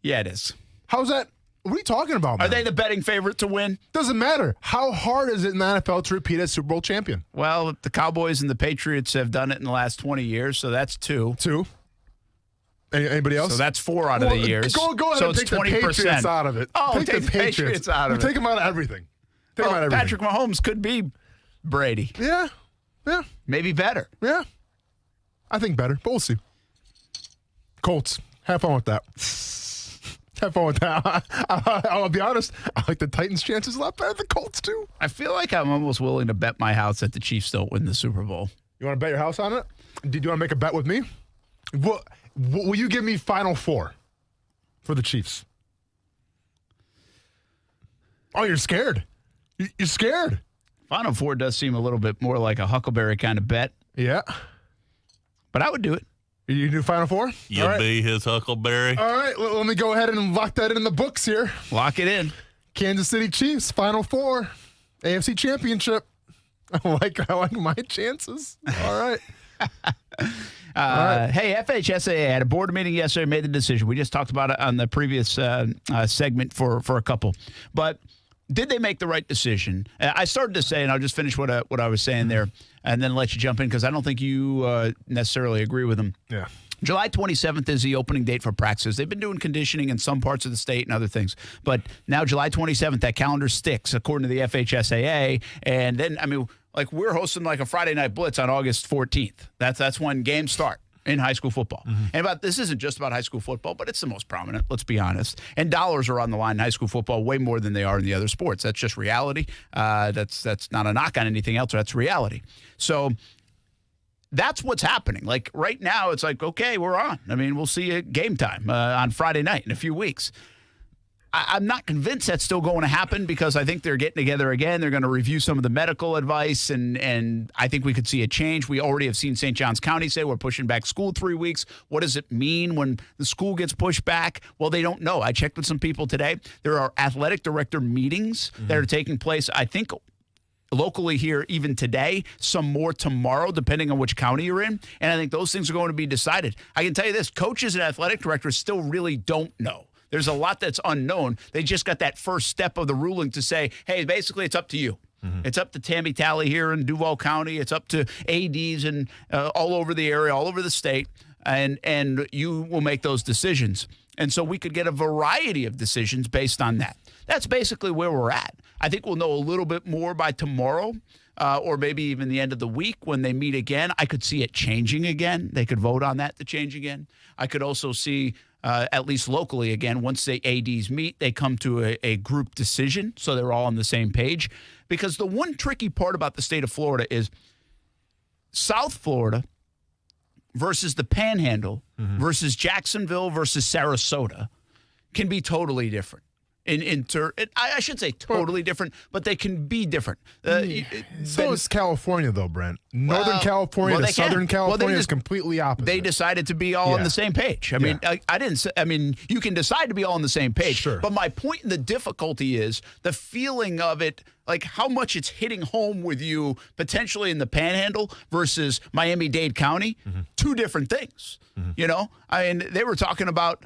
Yeah, it is. How's that? What are you talking about, man? Are they the betting favorite to win? Doesn't matter. How hard is it in the NFL to repeat as Super Bowl champion? Well, the Cowboys and the Patriots have done it in the last 20 years, so that's 2. 2. Anybody else? So that's 4 out of the years. Go ahead so and take 20%. The Patriots out of it. Oh, take the Patriots out of it. Take them out of everything. Take them out of everything. Patrick Mahomes could be Brady. Yeah. Maybe better. Yeah. I think better, but we'll see. Colts. Have fun with that. Have fun with that. I'll be honest. I like the Titans' chances a lot better than the Colts, too. I feel like I'm almost willing to bet my house that the Chiefs don't win the Super Bowl. You want to bet your house on it? Did you want to make a bet with me? Will you give me Final Four for the Chiefs? Oh, you're scared. You're scared. Final Four does seem a little bit more like a Huckleberry kind of bet. Yeah. But I would do it. You do Final Four? You be his Huckleberry. All right, let me go ahead and lock that in the books here. Lock it in. Kansas City Chiefs, Final Four, AFC Championship. I like my chances. All right. Hey, FHSAA had a board meeting yesterday, made the decision. We just talked about it on the previous segment for a couple. But did they make the right decision? I started to say, and I'll just finish what I was saying there, and then let you jump in, because I don't think you necessarily agree with them. Yeah. July 27th is the opening date for practices. They've been doing conditioning in some parts of the state and other things. But now July 27th, that calendar sticks according to the FHSAA. And then, we're hosting like a Friday night blitz on August 14th. That's when games start in high school football. And this isn't just about high school football, but it's the most prominent, let's be honest. And dollars are on the line in high school football way more than they are in the other sports. That's just reality. That's not a knock on anything else. That's reality. So that's what's happening. Like right now, it's like, okay, we're on. We'll see you at game time on Friday night in a few weeks. I'm not convinced that's still going to happen because I think they're getting together again. They're going to review some of the medical advice, and I think we could see a change. We already have seen St. Johns County say we're pushing back school 3 weeks. What does it mean when the school gets pushed back? Well, they don't know. I checked with some people today. There are athletic director meetings that are taking place, I think, locally here even today, some more tomorrow, depending on which county you're in. And I think those things are going to be decided. I can tell you this, coaches and athletic directors still really don't know. There's a lot that's unknown. They just got that first step of the ruling to say, hey, basically it's up to you. It's up to Tammy Talley here in Duval County. It's up to ADs and all over the area, all over the state. And you will make those decisions. And so we could get a variety of decisions based on that. That's basically where we're at. I think we'll know a little bit more by tomorrow or maybe even the end of the week when they meet again. I could see it changing again. They could vote on that to change again. I could also see, at least locally again, once the ADs meet, they come to a group decision so they're all on the same page. Because the one tricky part about the state of Florida is South Florida versus the Panhandle versus Jacksonville versus Sarasota can be totally different. I should say totally different, but they can be different. So is California, though, Brent. Northern California to Southern California is completely opposite. They decided to be all on the same page. I mean, you can decide to be all on the same page. Sure. But my point in the difficulty is the feeling of it, like how much it's hitting home with you potentially in the Panhandle versus Miami-Dade County. Two different things. They were talking about,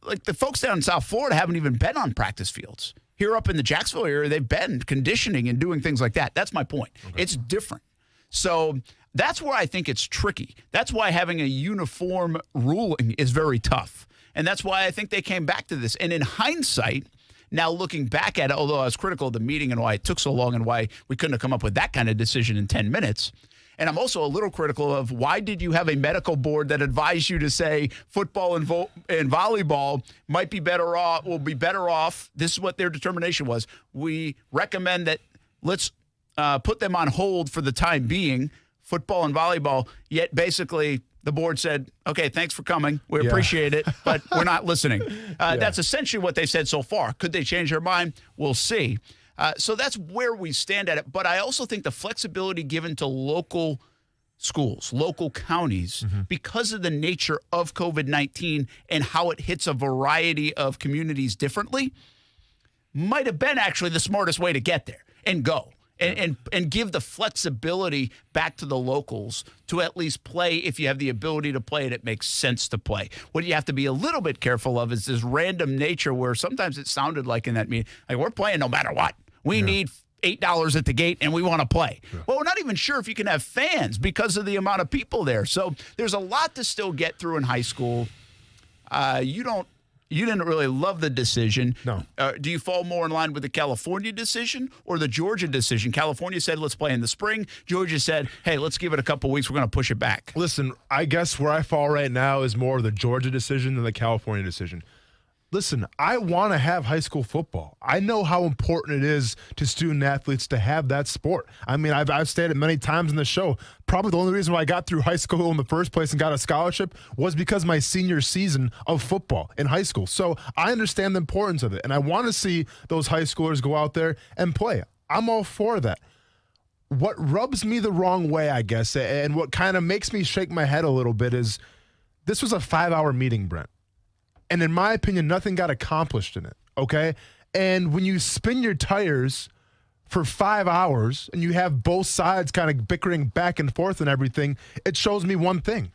like the folks down in South Florida haven't even been on practice fields. Here up in the Jacksonville area, they've been conditioning and doing things like that. That's my point. Okay. It's different. So that's where I think it's tricky. That's why having a uniform ruling is very tough. And that's why I think they came back to this. And in hindsight, now looking back at it, although I was critical of the meeting and why it took so long and why we couldn't have come up with that kind of decision in 10 minutes, and I'm also a little critical of why did you have a medical board that advised you to say football and volleyball might be better off, will be better off. This is what their determination was. We recommend that let's put them on hold for the time being, football and volleyball, yet basically the board said, okay, thanks for coming. We appreciate it, but we're not listening. That's essentially what they said so far. Could they change their mind? We'll see. So that's where we stand at it. But I also think the flexibility given to local schools, local counties, because of the nature of COVID-19 and how it hits a variety of communities differently, might have been actually the smartest way to get there and go. And give the flexibility back to the locals to at least play if you have the ability to play and it makes sense to play. What you have to be a little bit careful of is this random nature where sometimes it sounded like in that meeting, like we're playing no matter what. We need $8 at the gate and we want to play. Well, we're not even sure if you can have fans because of the amount of people there. So there's a lot to still get through in high school. You didn't really love the decision. No. Do you fall more in line with the California decision or the Georgia decision? California said, let's play in the spring. Georgia said, hey, let's give it a couple weeks. We're going to push it back. Listen, I guess where I fall right now is more the Georgia decision than the California decision. Listen, I want to have high school football. I know how important it is to student athletes to have that sport. I mean, I've stated many times in the show, probably the only reason why I got through high school in the first place and got a scholarship was because my senior season of football in high school. So I understand the importance of it, and I want to see those high schoolers go out there and play. I'm all for that. What rubs me the wrong way, I guess, and what kind of makes me shake my head a little bit is this was a 5-hour meeting, Brent. And in my opinion, nothing got accomplished in it, okay? And when you spin your tires for 5 hours and you have both sides kind of bickering back and forth and everything, it shows me one thing.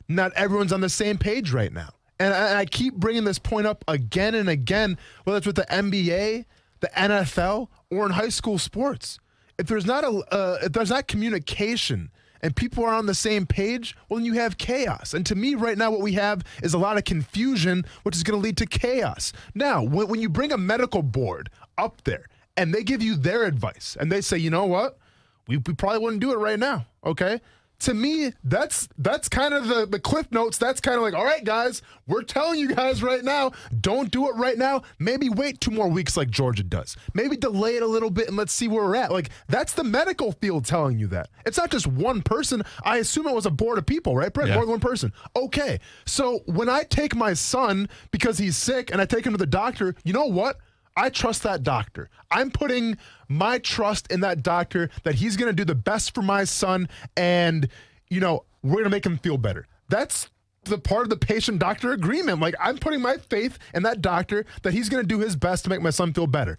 Not everyone's on the same page right now. And I keep bringing this point up again and again, whether it's with the NBA, the NFL, or in high school sports. If there's not communication and people are on the same page, well, then you have chaos. And to me right now, what we have is a lot of confusion, which is going to lead to chaos. Now, when you bring a medical board up there and they give you their advice and they say, you know what, we probably wouldn't do it right now, okay? To me, that's kind of the cliff notes. That's kind of like, all right, guys, we're telling you guys right now, don't do it right now. Maybe wait 2 more weeks like Georgia does. Maybe delay it a little bit and let's see where we're at. Like, that's the medical field telling you that. It's not just one person. I assume it was a board of people, right, Brett? Yeah. More than one person. Okay, so when I take my son because he's sick and I take him to the doctor, you know what? I trust that doctor. I'm putting my trust in that doctor that he's going to do the best for my son and, we're going to make him feel better. That's the part of the patient-doctor agreement. Like, I'm putting my faith in that doctor that he's going to do his best to make my son feel better.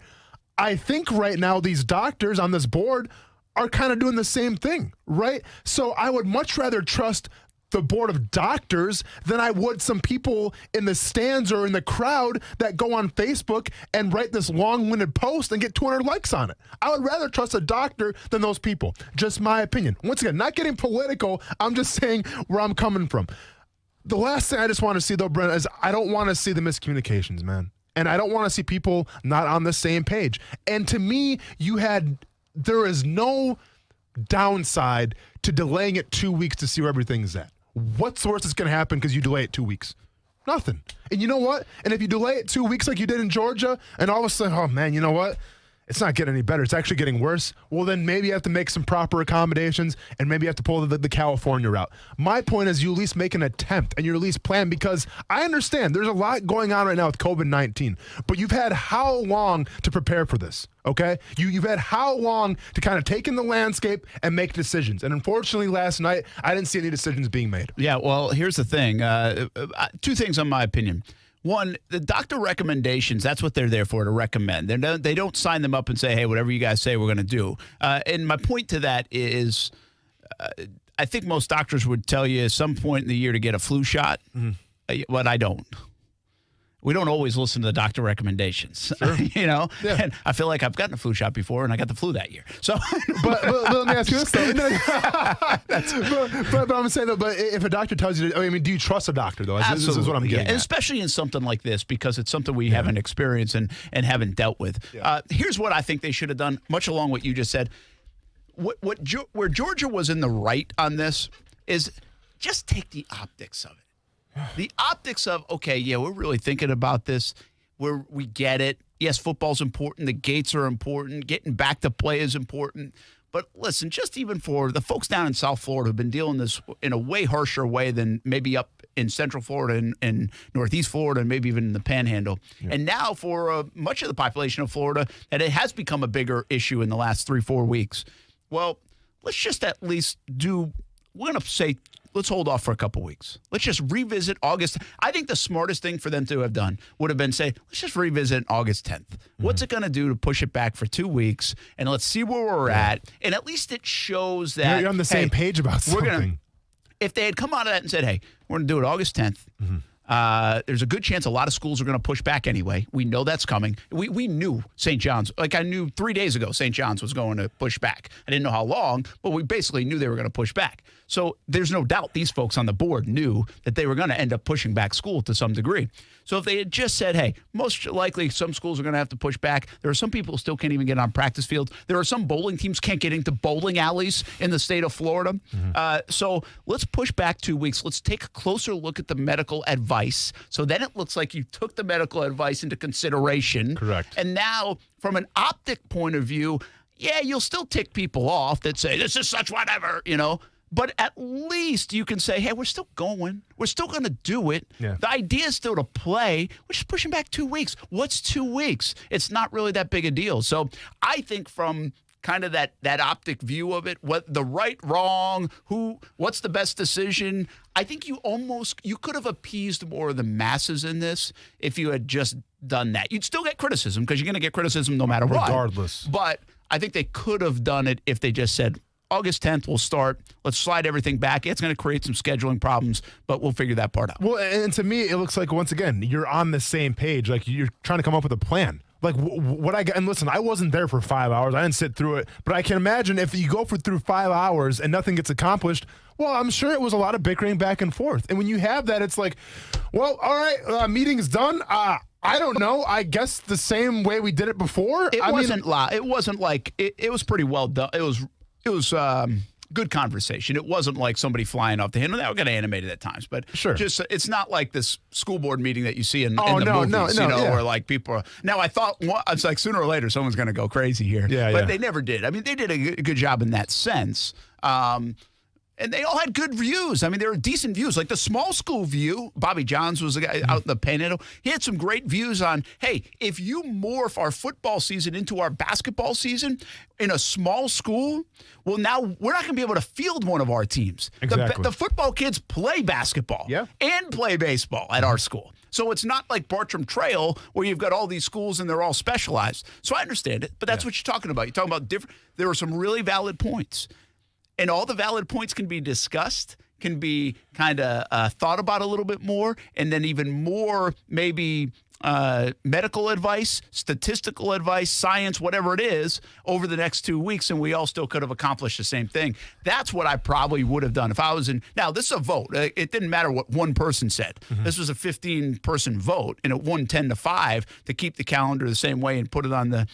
I think right now these doctors on this board are kind of doing the same thing, right? So I would much rather trust the board of doctors than I would some people in the stands or in the crowd that go on Facebook and write this long-winded post and get 200 likes on it. I would rather trust a doctor than those people. Just my opinion. Once again, not getting political, I'm just saying where I'm coming from. The last thing I just want to see, though, Brent, is I don't want to see the miscommunications, man. And I don't want to see people not on the same page. And to me, there is no downside to delaying it 2 weeks to see where everything's at. What's the worst that's going to happen because you delay it 2 weeks? Nothing. And you know what? And if you delay it 2 weeks like you did in Georgia, and all of a sudden, oh, man, you know what? It's not getting any better. It's actually getting worse. Well, then maybe you have to make some proper accommodations, and maybe you have to pull the California route. My point is you at least make an attempt, and you at least plan, because I understand there's a lot going on right now with COVID-19, but you've had how long to prepare for this, okay? You've had how long to kind of take in the landscape and make decisions. And unfortunately, last night, I didn't see any decisions being made. Yeah, well, here's the thing. 2 things in my opinion. One, the doctor recommendations, that's what they're there for, to recommend. They don't sign them up and say, hey, whatever you guys say, we're going to do. And my point to that is I think most doctors would tell you at some point in the year to get a flu shot, but I don't. We don't always listen to the doctor recommendations, sure. Yeah. And I feel like I've gotten a flu shot before, and I got the flu that year. So, but let me ask you this though. but I'm saying though, but if a doctor tells you, do you trust a doctor though? Absolutely. This is what I'm getting at. And especially in something like this, because it's something we haven't experienced and haven't dealt with. Yeah. Here's what I think they should have done, much along what you just said. Where Georgia was in the right on this is just take the optics of it. The optics of, okay, yeah, we're really thinking about this. We get it. Yes, football's important. The gates are important. Getting back to play is important. But listen, just even for the folks down in South Florida who've been dealing this in a way harsher way than maybe up in Central Florida and Northeast Florida and maybe even in the Panhandle. Yeah. And now for much of the population of Florida, that it has become a bigger issue in the last 3-4 weeks. Well, let's just at least we're going to say, let's hold off for a couple weeks. Let's just revisit August. I think the smartest thing for them to have done would have been say, let's just revisit August 10th. Mm-hmm. What's it going to do to push it back for 2 weeks? And let's see where we're at. And at least it shows that you're on the same page about something. If they had come out of that and said, hey, we're going to do it August 10th. Mm-hmm. There's a good chance a lot of schools are going to push back anyway. We know that's coming. We knew St. John's, like I knew 3 days ago, St. John's was going to push back. I didn't know how long, but we basically knew they were going to push back. So there's no doubt these folks on the board knew that they were going to end up pushing back school to some degree. So if they had just said, hey, most likely some schools are going to have to push back. There are some people who still can't even get on practice fields. There are some bowling teams can't get into bowling alleys in the state of Florida. Mm-hmm. So let's push back 2 weeks. Let's take a closer look at the medical advice. So then it looks like you took the medical advice into consideration. Correct. And now from an optic point of view, yeah, you'll still tick people off that say, this is such whatever, But at least you can say, hey, we're still going. We're still going to do it. Yeah. The idea is still to play. We're just pushing back 2 weeks. What's 2 weeks? It's not really that big a deal. So I think from kind of that optic view of it, what the right, wrong, what's the best decision, I think you could have appeased more of the masses in this if you had just done that. You'd still get criticism because you're going to get criticism no matter what. Regardless. But I think they could have done it if they just said, August 10th, we'll start. Let's slide everything back. It's going to create some scheduling problems, but we'll figure that part out. Well, and to me, it looks like, once again, you're on the same page. Like, you're trying to come up with a plan. like what I got. And listen, I wasn't there for 5 hours. I didn't sit through it. But I can imagine if you go through 5 hours and nothing gets accomplished, well, I'm sure it was a lot of bickering back and forth. And when you have that, it's like, well, all right, meeting's done. I don't know. I guess the same way we did it before. It wasn't like it was pretty well done. It was good conversation. It wasn't like somebody flying off the handle. That got animated at times, but just it's not like this school board meeting that you see in the movies, where like people are. Now I thought it's like sooner or later someone's going to go crazy here, but they never did. I mean, they did a good job in that sense. And they all had good views. I mean, they were decent views. Like the small school view, Bobby Johns was the guy out in the Panhandle. He had some great views on, hey, if you morph our football season into our basketball season in a small school, well, now we're not going to be able to field one of our teams. Exactly. The football kids play basketball and play baseball at our school. So it's not like Bartram Trail where you've got all these schools and they're all specialized. So I understand it, but that's what you're talking about. You're talking about different. There were some really valid points. And all the valid points can be discussed, can be kind of thought about a little bit more, and then even more maybe medical advice, statistical advice, science, whatever it is, over the next 2 weeks, and we all still could have accomplished the same thing. That's what I probably would have done if I was in. Now, this is a vote. It didn't matter what one person said. Mm-hmm. This was a 15-person vote, and it won 10-5 to keep the calendar the same way and put it on the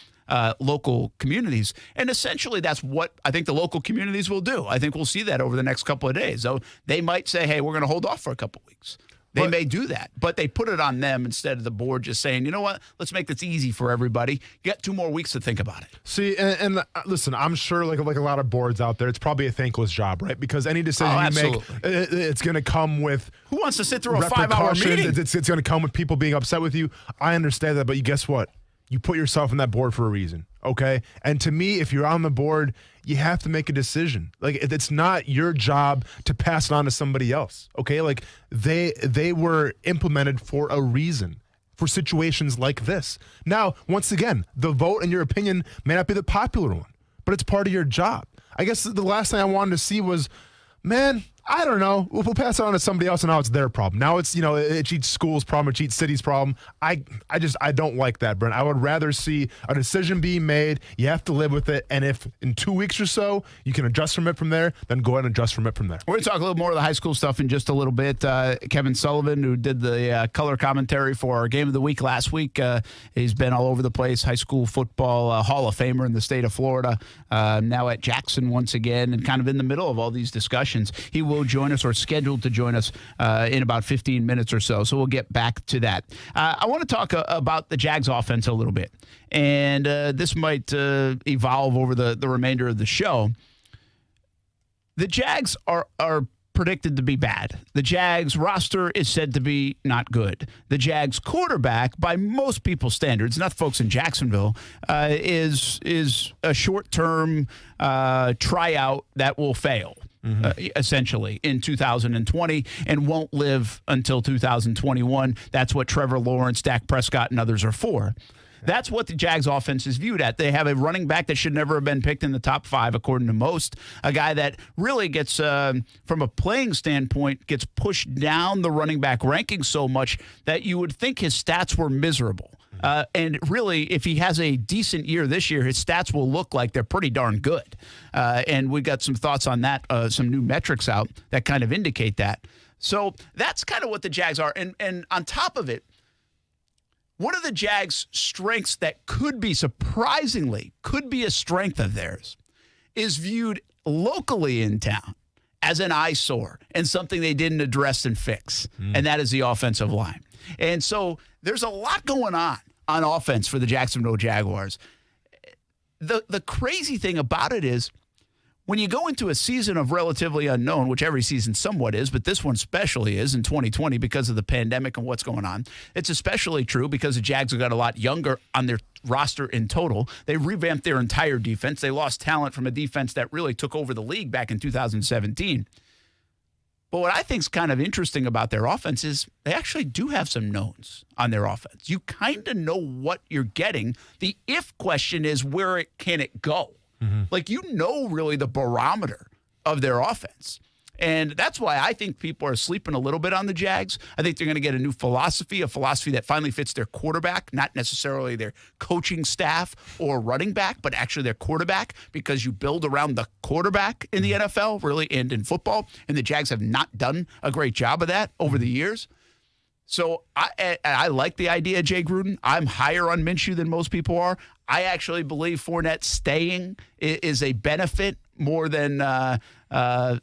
local communities. And essentially that's what I think the local communities will do. I think we'll see that over the next couple of days. So they might say, hey, we're going to hold off for a couple of weeks. They may do that, but they put it on them instead of the board just saying, you know what, let's make this easy for everybody. You got 2 more weeks to think about it. See, and listen, I'm sure like a lot of boards out there, it's probably a thankless job, right? Because any decision you make, it's going to come with who wants to sit through a 5-hour meeting? It's going to come with people being upset with you. I understand that, but guess what? You put yourself on that board for a reason, okay? And to me, if you're on the board, you have to make a decision. Like, it's not your job to pass it on to somebody else, okay? Like, they were implemented for a reason, for situations like this. Now, once again, the vote, in your opinion, may not be the popular one, but it's part of your job. I guess the last thing I wanted to see was, man, I don't know. We'll pass it on to somebody else, and now it's their problem. Now it's, it's each school's problem, it's each city's problem. I don't like that, Brent. I would rather see a decision being made. You have to live with it, and if in 2 weeks or so you can adjust from it from there, then go ahead and adjust from it from there. We're going to talk a little more of the high school stuff in just a little bit. Kevin Sullivan, who did the color commentary for our Game of the Week last week, he's been all over the place. High school football Hall of Famer in the state of Florida, now at Jackson once again, and kind of in the middle of all these discussions. He will join us, or scheduled to join us in about 15 minutes or so. So we'll get back to that. I want to talk about the Jags offense a little bit. And this might evolve over the remainder of the show. The Jags are predicted to be bad. The Jags roster is said to be not good. The Jags quarterback, by most people's standards, not folks in Jacksonville, is a short-term tryout that will fail. Essentially in 2020 and won't live until 2021. That's what Trevor Lawrence, Dak Prescott, and others are for. That's what the Jags offense is viewed at. They have a running back that should never have been picked in the top 5, according to most. A guy that really gets, from a playing standpoint, gets pushed down the running back ranking so much that you would think his stats were miserable. And really, if he has a decent year this year, his stats will look like they're pretty darn good. And we got some thoughts on that, some new metrics out that kind of indicate that. So that's kind of what the Jags are. And on top of it, one of the Jags' strengths that could be a strength of theirs is viewed locally in town as an eyesore and something they didn't address and fix. And that is the offensive line. And so there's a lot going on offense for the Jacksonville Jaguars. The crazy thing about it is when you go into a season of relatively unknown, which every season somewhat is, but this one especially is in 2020 because of the pandemic and what's going on. It's especially true because the Jags have got a lot younger on their roster in total. They revamped their entire defense. They lost talent from a defense that really took over the league back in 2017. But what I think is kind of interesting about their offense is they actually do have some knowns on their offense. You kind of know what you're getting. The if question is can it go? Like, really the barometer of their offense. And that's why I think people are sleeping a little bit on the Jags. I think they're going to get a new philosophy, a philosophy that finally fits their quarterback, not necessarily their coaching staff or running back, but actually their quarterback, because you build around the quarterback in the NFL, really, and in football. And the Jags have not done a great job of that over the years. So I like the idea of Jay Gruden. I'm higher on Minshew than most people are. I actually believe Fournette staying is a benefit more than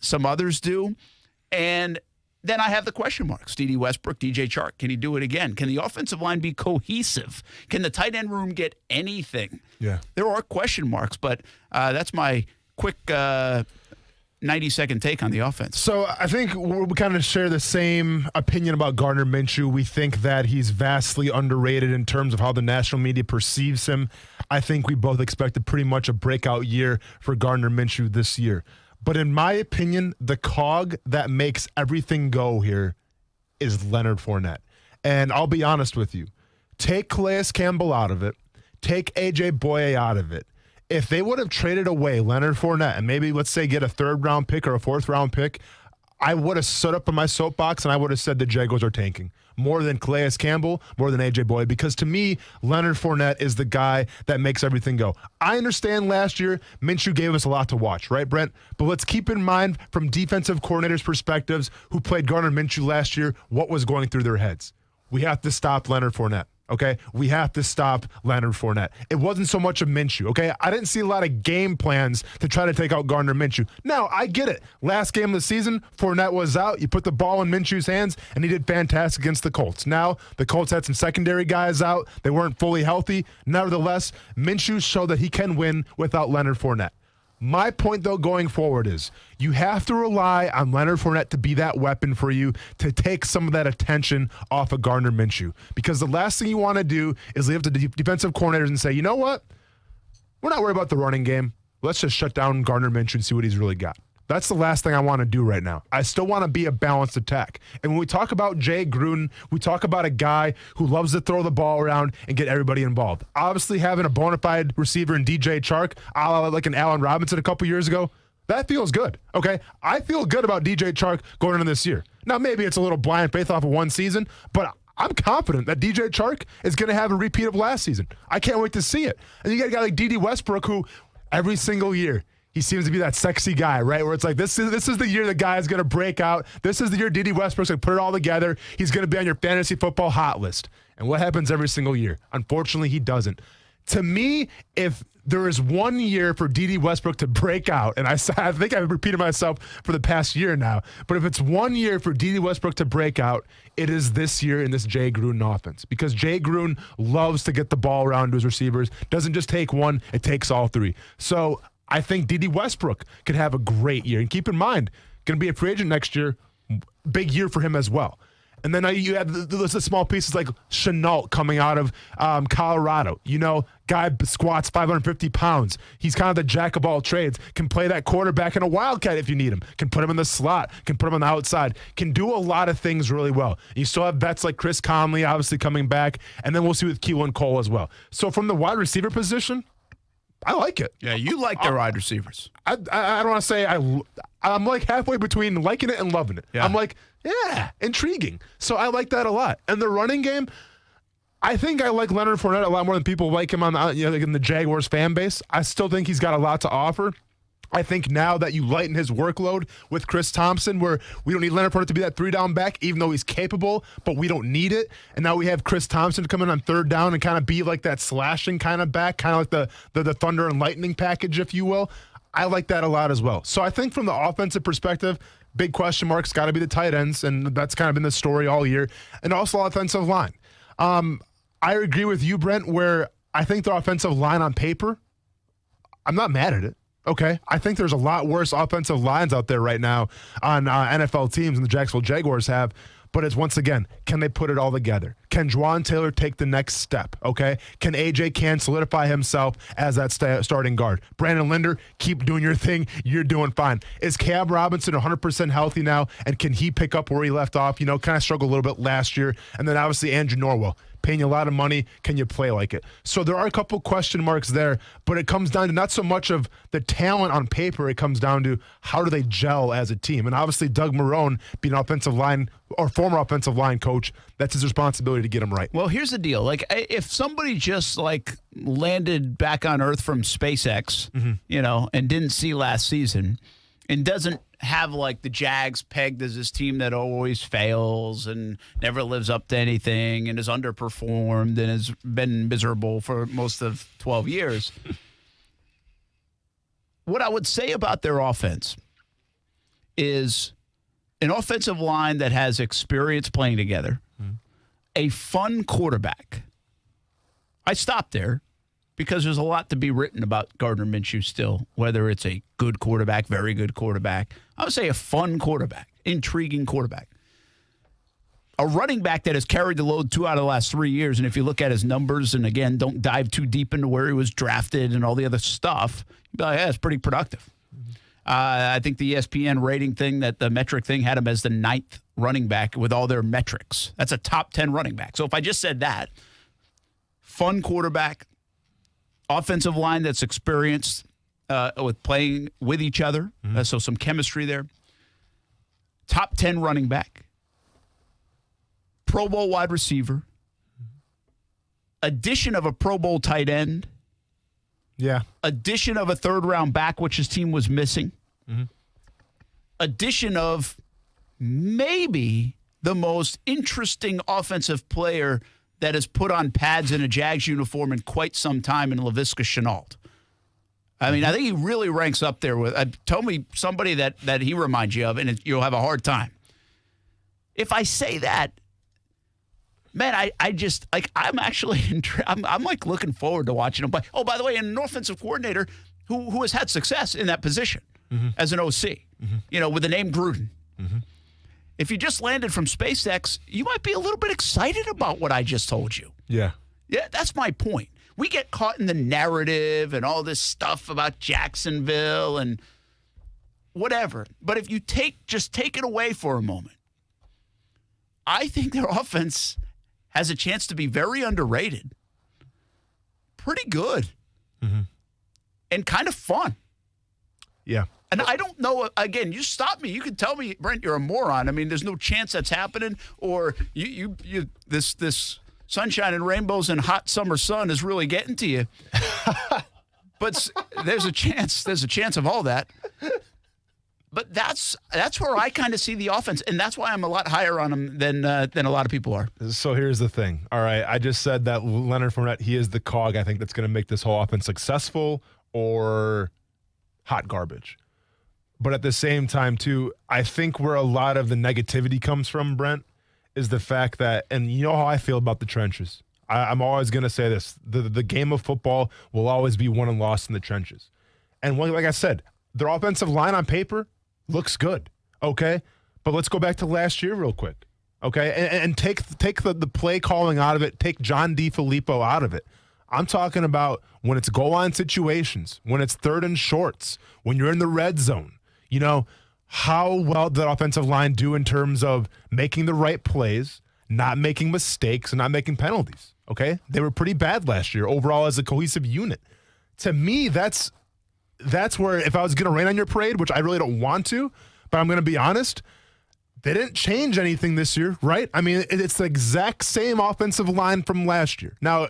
some others do. And then I have the question marks. D.D. Westbrook, DJ Chark. Can he do it again? Can the offensive line be cohesive? Can the tight end room get anything? Yeah. There are question marks, but that's my quick 90-second take on the offense. So I think we kind of share the same opinion about Gardner Minshew. We think that he's vastly underrated in terms of how the national media perceives him. I think we both expected pretty much a breakout year for Gardner Minshew this year. But in my opinion, the cog that makes everything go here is Leonard Fournette. And I'll be honest with you. Take Calais Campbell out of it. Take A.J. Boye out of it. If they would have traded away Leonard Fournette and maybe, let's say, get a third-round pick or a fourth-round pick, I would have stood up in my soapbox and I would have said the Jaguars are tanking. More than Calais Campbell, more than A.J. Boye, because to me, Leonard Fournette is the guy that makes everything go. I understand last year, Minshew gave us a lot to watch, right, Brent? But let's keep in mind, from defensive coordinators' perspectives, who played Gardner Minshew last year, what was going through their heads. We have to stop Leonard Fournette. Okay, we have to stop Leonard Fournette. It wasn't so much of Minshew, okay? I didn't see a lot of game plans to try to take out Gardner Minshew. Now, I get it. Last game of the season, Fournette was out. You put the ball in Minshew's hands, and he did fantastic against the Colts. Now, the Colts had some secondary guys out. They weren't fully healthy. Nevertheless, Minshew showed that he can win without Leonard Fournette. My point, though, going forward is you have to rely on Leonard Fournette to be that weapon for you to take some of that attention off of Gardner Minshew. Because the last thing you want to do is leave the defensive coordinators and say, you know what? We're not worried about the running game. Let's just shut down Gardner Minshew and see what he's really got. That's the last thing I want to do right now. I still want to be a balanced attack. And when we talk about Jay Gruden, we talk about a guy who loves to throw the ball around and get everybody involved. Obviously, having a bona fide receiver in DJ Chark, a la like an Allen Robinson a couple years ago, that feels good, okay? I feel good about DJ Chark going into this year. Now, maybe it's a little blind faith off of one season, but I'm confident that DJ Chark is going to have a repeat of last season. I can't wait to see it. And you got a guy like D.D. Westbrook who every single year, he seems to be that sexy guy, right? Where it's like, this is the year the guy is going to break out. This is the year D.D. Westbrook's going to put it all together. He's going to be on your fantasy football hot list. And what happens every single year? Unfortunately, he doesn't. To me, if there is 1 year for D.D. Westbrook to break out, and I think I've repeated myself for the past year now, but if it's 1 year for D.D. Westbrook to break out, it is this year in this Jay Gruden offense. Because Jay Gruden loves to get the ball around to his receivers. Doesn't just take one, it takes all three. So I think D.D. Westbrook could have a great year. And keep in mind, going to be a free agent next year. Big year for him as well. And then you have the small pieces like Chenault coming out of Colorado. You know, guy squats 550 pounds. He's kind of the jack of all trades. Can play that quarterback in a wildcat if you need him. Can put him in the slot. Can put him on the outside. Can do a lot of things really well. You still have vets like Chris Conley obviously coming back. And then we'll see with Keelan Cole as well. So from the wide receiver position, I like it. Yeah, you like their wide receivers. I don't want to say I'm like halfway between liking it and loving it. Yeah. I'm like, yeah, intriguing. So I like that a lot. And the running game, I think I like Leonard Fournette a lot more than people like him on like in the Jaguars fan base. I still think he's got a lot to offer. I think now that you lighten his workload with Chris Thompson, where we don't need Leonard Fournette to be that 3-down back, even though he's capable, but we don't need it. And now we have Chris Thompson come in on 3rd down and kind of be like that slashing kind of back, kind of like the Thunder and Lightning package, if you will. I like that a lot as well. So I think from the offensive perspective, big question mark's got to be the tight ends, and that's kind of been the story all year. And also offensive line. I agree with you, Brent, where I think the offensive line on paper, I'm not mad at it. Okay, I think there's a lot worse offensive lines out there right now on NFL teams than the Jacksonville Jaguars have. But it's, once again, can they put it all together? Can Juwan Taylor take the next step? Okay, can A.J. Cann solidify himself as that starting guard? Brandon Linder, keep doing your thing. You're doing fine. Is Cam Robinson 100% healthy now? And can he pick up where he left off? You know, kind of struggled a little bit last year. And then obviously Andrew Norwell. paying you a lot of money. Can you play like it? So there are a couple question marks there, but it comes down to not so much of the talent on paper. It comes down to how do they gel as a team. And obviously Doug Marrone, being an offensive line or former offensive line coach, that's his responsibility to get them right. Well, here's the deal. Like, if somebody just like landed back on Earth from SpaceX, and didn't see last season and doesn't have like the Jags pegged as this team that always fails and never lives up to anything and has underperformed and has been miserable for most of 12 years. What I would say about their offense is an offensive line that has experience playing together, a fun quarterback. I stopped there because there's a lot to be written about Gardner Minshew still, whether it's a good quarterback, very good quarterback. I would say a fun quarterback, intriguing quarterback. A running back that has carried the load 2 out of the last 3 years, and if you look at his numbers, and again, don't dive too deep into where he was drafted and all the other stuff, you'd be like, yeah, it's pretty productive. I think the ESPN rating thing, that the metric thing, had him as the 9th running back with all their metrics. That's a top 10 running back. So if I just said that, fun quarterback, offensive line that's experienced with playing with each other, so some chemistry there. Top 10 running back. Pro Bowl wide receiver. Addition of a Pro Bowl tight end. Yeah. Addition of a third-round back, which his team was missing. Addition of maybe the most interesting offensive player that has put on pads in a Jags uniform in quite some time in Laviska Shenault. I mean, I think he really ranks up there with. Tell me somebody that he reminds you of, and you'll have a hard time. If I say that, man, I just like I'm actually I'm like looking forward to watching him play. Oh, by the way, an offensive coordinator who has had success in that position as an OC, with the name Gruden. If you just landed from SpaceX, you might be a little bit excited about what I just told you. Yeah. Yeah, that's my point. We get caught in the narrative and all this stuff about Jacksonville and whatever. But if you just take it away for a moment, I think their offense has a chance to be very underrated. Pretty good. And kind of fun. Yeah. And I don't know, again, you stop me. You can tell me, Brent, you're a moron. I mean, there's no chance that's happening. Or this sunshine and rainbows and hot summer sun is really getting to you. But there's a chance of all that. But that's where I kind of see the offense, and that's why I'm a lot higher on them than a lot of people are. So here's the thing. All right, I just said that Leonard Fournette, he is the cog, I think, that's going to make this whole offense successful or hot garbage. But at the same time, too, I think where a lot of the negativity comes from, Brent, is the fact that, and you know how I feel about the trenches. I'm always going to say this. The game of football will always be won and lost in the trenches. And like I said, their offensive line on paper looks good, okay? But let's go back to last year real quick, okay? And take the play calling out of it. Take John DeFilippo out of it. I'm talking about when it's goal-line situations, when it's third and shorts, when you're in the red zone. How well did the offensive line do in terms of making the right plays, not making mistakes, and not making penalties, okay? They were pretty bad last year overall as a cohesive unit. To me, that's where if I was going to rain on your parade, which I really don't want to, but I'm going to be honest, they didn't change anything this year, right? I mean, it's the exact same offensive line from last year. Now,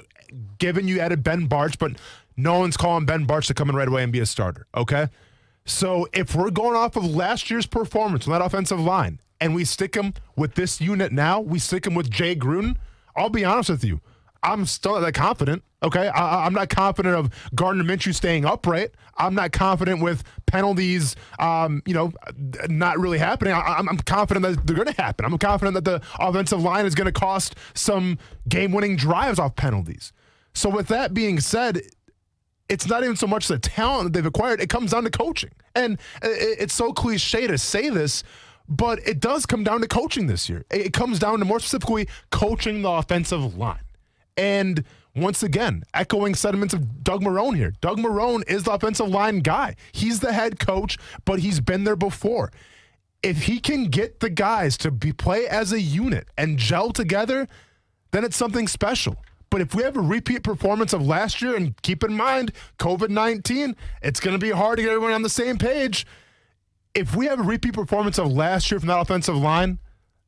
given you added Ben Barch, but no one's calling Ben Barch to come in right away and be a starter, okay? So if we're going off of last year's performance on that offensive line and we stick him with this unit now, we stick him with Jay Gruden, I'll be honest with you, I'm still not that confident, okay? I'm not confident of Gardner Minshew staying upright. I'm not confident with penalties, not really happening. I'm confident that they're going to happen. I'm confident that the offensive line is going to cost some game-winning drives off penalties. So with that being said, it's not even so much the talent that they've acquired. It comes down to coaching. And it's so cliche to say this, but it does come down to coaching this year. It comes down to more specifically coaching the offensive line. And once again, echoing sentiments of Doug Marrone here. Doug Marrone is the offensive line guy. He's the head coach, but he's been there before. If he can get the guys to play as a unit and gel together, then it's something special. But if we have a repeat performance of last year, and keep in mind, COVID-19, it's going to be hard to get everyone on the same page. If we have a repeat performance of last year from that offensive line,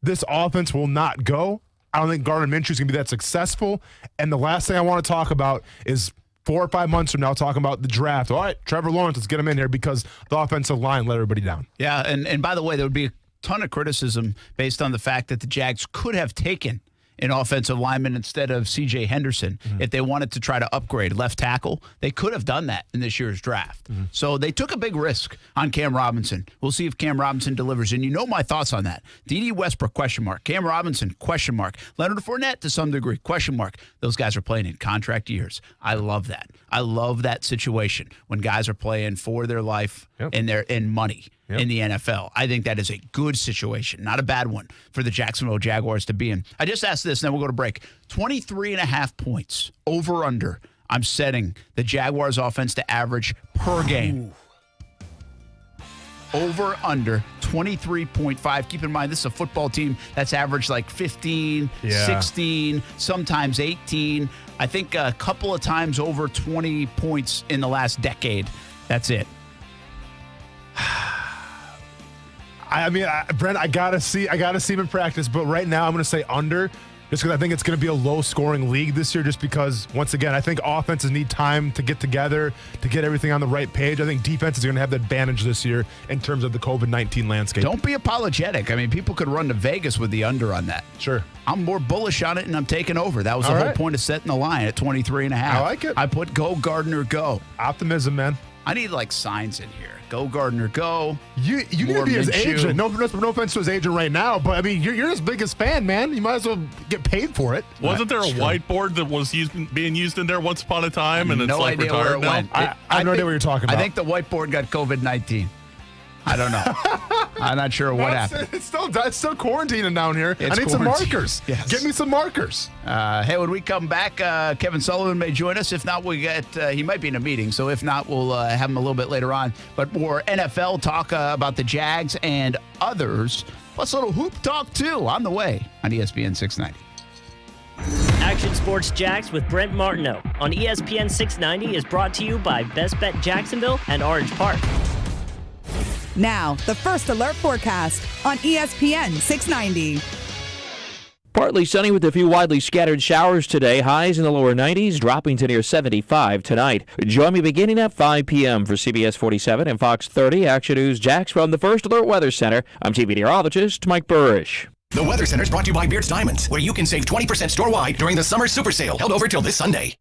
this offense will not go. I don't think Gardner Minshew is going to be that successful. And the last thing I want to talk about is 4 or 5 months from now talking about the draft. All right, Trevor Lawrence, let's get him in here because the offensive line let everybody down. Yeah, and by the way, there would be a ton of criticism based on the fact that the Jags could have taken an offensive lineman instead of C.J. Henderson. If they wanted to try to upgrade left tackle, they could have done that in this year's draft. So they took a big risk on Cam Robinson. We'll see if Cam Robinson delivers. And you know my thoughts on that. D.D. Westbrook, question mark. Cam Robinson, question mark. Leonard Fournette, to some degree, question mark. Those guys are playing in contract years. I love that. I love that situation when guys are playing for their life and their money. In the NFL. I think that is a good situation, not a bad one for the Jacksonville Jaguars to be in. I just asked this, and then we'll go to break. 23.5 points, over under. I'm setting the Jaguars offense to average per game. Over under 23.5. Keep in mind, this is a football team that's averaged like 15, 16, sometimes 18. I think a couple of times over 20 points in the last decade. That's it. I mean, Brent, I gotta see him in practice, but right now I'm going to say under, just because I think it's going to be a low-scoring league this year. Just because, once again, I think offenses need time to get together, to get everything on the right page. I think defense is going to have the advantage this year in terms of the COVID-19 landscape. Don't be apologetic. I mean, people could run to Vegas with the under on that. Sure. I'm more bullish on it, and I'm taking over. That was the whole point of setting the line at 23.5. I like it. I put go Gardner, go. Optimism, man. I need like signs in here. Go Gardner, go. You need to be his agent. No offense to his agent right now, but I mean, you're his biggest fan, man. You might as well get paid for it. Wasn't there a whiteboard that was being used in there once upon a time, and it's no like idea retired where it now? went. I have no idea what you're talking about. I think the whiteboard got COVID-19. I don't know. I'm not sure what happened. It's still quarantining down here. I need some markers. Yes. Get me some markers. Hey, when we come back, Kevin Sullivan may join us. If not, he might be in a meeting. So if not, we'll have him a little bit later on. But more NFL talk about the Jags and others, plus a little hoop talk too on the way on ESPN 690. Action Sports Jax with Brent Martineau on ESPN 690 is brought to you by Best Bet Jacksonville and Orange Park. Now, the First Alert forecast on ESPN 690. Partly sunny with a few widely scattered showers today. Highs in the lower 90s, dropping to near 75 tonight. Join me beginning at 5 p.m. for CBS 47 and Fox 30 Action News Jax from the First Alert Weather Center. I'm TV meteorologist Mike Burrish. The Weather Center is brought to you by Beard's Diamonds, where you can save 20% store-wide during the summer super sale held over till this Sunday.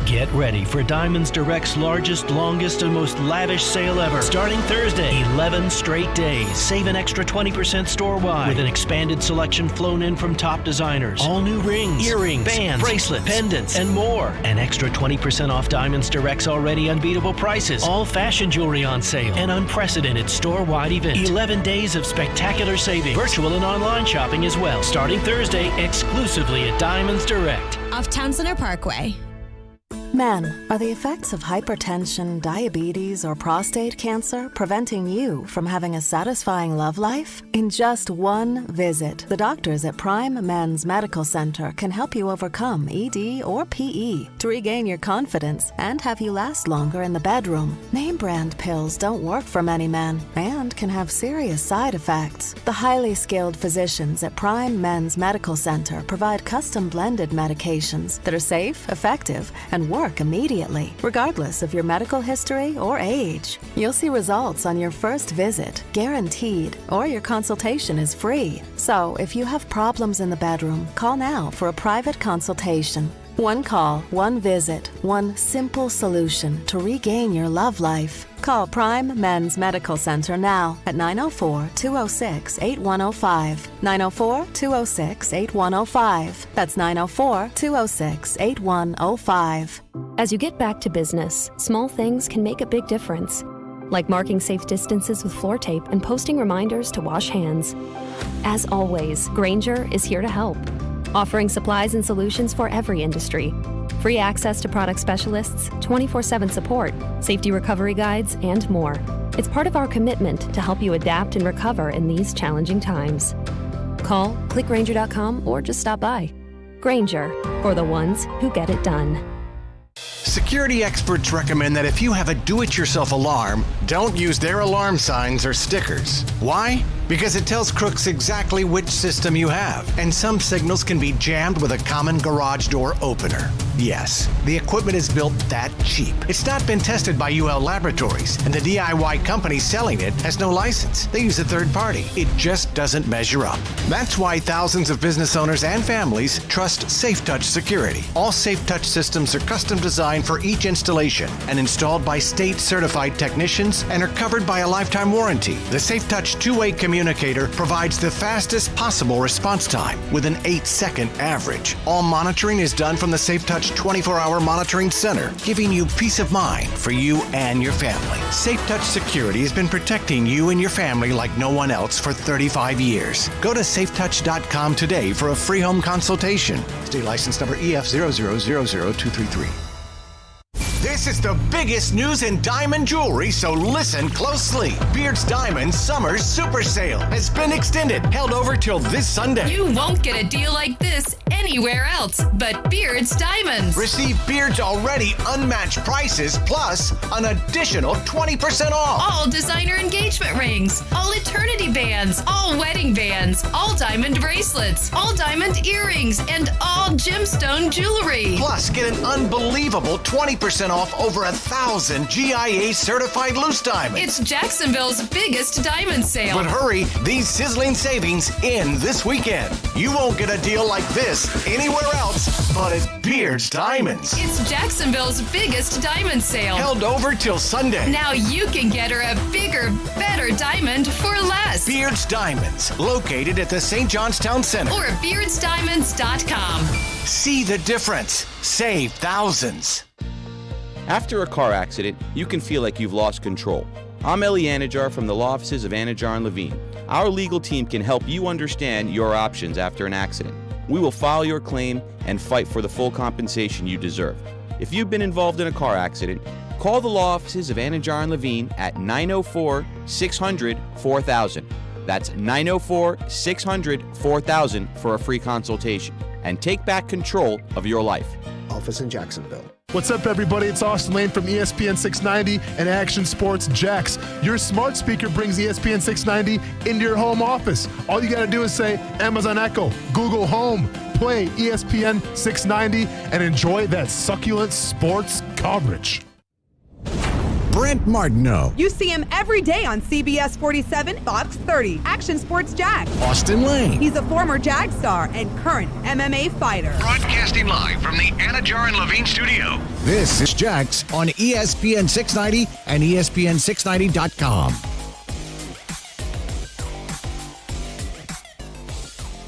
Get ready for Diamonds Direct's largest, longest, and most lavish sale ever. Starting Thursday, 11 straight days. Save an extra 20% store-wide with an expanded selection flown in from top designers. All new rings, earrings, bands, bracelets, pendants, and more. An extra 20% off Diamonds Direct's already unbeatable prices. All fashion jewelry on sale. An unprecedented store-wide event. 11 days of spectacular savings. Virtual and online shopping as well. Starting Thursday, exclusively at Diamonds Direct. Off Town Center Parkway. Men, are the effects of hypertension, diabetes, or prostate cancer preventing you from having a satisfying love life? In just one visit, the doctors at Prime Men's Medical Center can help you overcome ED or PE to regain your confidence and have you last longer in the bedroom. Name brand pills don't work for many men and can have serious side effects. The highly skilled physicians at Prime Men's Medical Center provide custom blended medications that are safe, effective, and work immediately, regardless of your medical history or age. You'll see results on your first visit, guaranteed, or your consultation is free. So, if you have problems in the bedroom, call now for a private consultation. One call, one visit, one simple solution to regain your love life. Call Prime Men's Medical Center now at 904-206-8105. 904-206-8105. That's 904-206-8105. As you get back to business, small things can make a big difference. Like marking safe distances with floor tape and posting reminders to wash hands. As always, Grainger is here to help, offering supplies and solutions for every industry. Free access to product specialists, 24/7 support, safety recovery guides, and more. It's part of our commitment to help you adapt and recover in these challenging times. Call, click Grainger.com, or just stop by. Grainger, for the ones who get it done. Security experts recommend that if you have a do-it-yourself alarm, don't use their alarm signs or stickers. Why? Because it tells crooks exactly which system you have, and some signals can be jammed with a common garage door opener. Yes, the equipment is built that cheap. It's not been tested by UL Laboratories, and the DIY company selling it has no license. They use a third party. It just doesn't measure up. That's why thousands of business owners and families trust SafeTouch Security. All SafeTouch systems are custom designed for each installation and installed by state-certified technicians and are covered by a lifetime warranty. The SafeTouch two-way communicator provides the fastest possible response time with an 8-second average. All monitoring is done from the SafeTouch 24-hour monitoring center, giving you peace of mind for you and your family. SafeTouch Security has been protecting you and your family like no one else for 35 years. Go to safetouch.com today for a free home consultation. State license number EF0000233. This is the biggest news in diamond jewelry, so listen closely. Beard's Diamonds Summer Super Sale has been extended, held over till this Sunday. You won't get a deal like this anywhere else but Beard's Diamonds. Receive Beard's already unmatched prices plus an additional 20% off. All designer engagement rings, all eternity bands, all wedding bands, all diamond bracelets, all diamond earrings, and all gemstone jewelry. Plus, get an unbelievable 20% off over 1,000 GIA certified loose diamonds. It's Jacksonville's biggest diamond sale. But hurry, these sizzling savings end this weekend. You won't get a deal like this anywhere else but at Beard's Diamonds. It's Jacksonville's biggest diamond sale. Held over till Sunday. Now you can get her a bigger, better diamond for less. Beard's Diamonds, located at the St. John's Town Center. Or beardsdiamonds.com. See the difference. Save thousands. After a car accident, you can feel like you've lost control. I'm Eli Anajar from the law offices of Anajar and Levine. Our legal team can help you understand your options after an accident. We will file your claim and fight for the full compensation you deserve. If you've been involved in a car accident, call the law offices of Anajar and Levine at 904-600-4000. That's 904-600-4000 for a free consultation. And take back control of your life. Office in Jacksonville. What's up, everybody? It's Austin Lane from ESPN690 and Action Sports Jax. Your smart speaker brings ESPN690 into your home office. All you got to do is say Amazon Echo, Google Home, play ESPN690, and enjoy that succulent sports coverage. Brent Martineau. You see him every day on CBS 47, Fox 30, Action Sports Jax. Austin Lane. He's a former Jag star and current MMA fighter. Broadcasting live from the Anajar and Levine studio. This is Jax on ESPN 690 and ESPN690.com.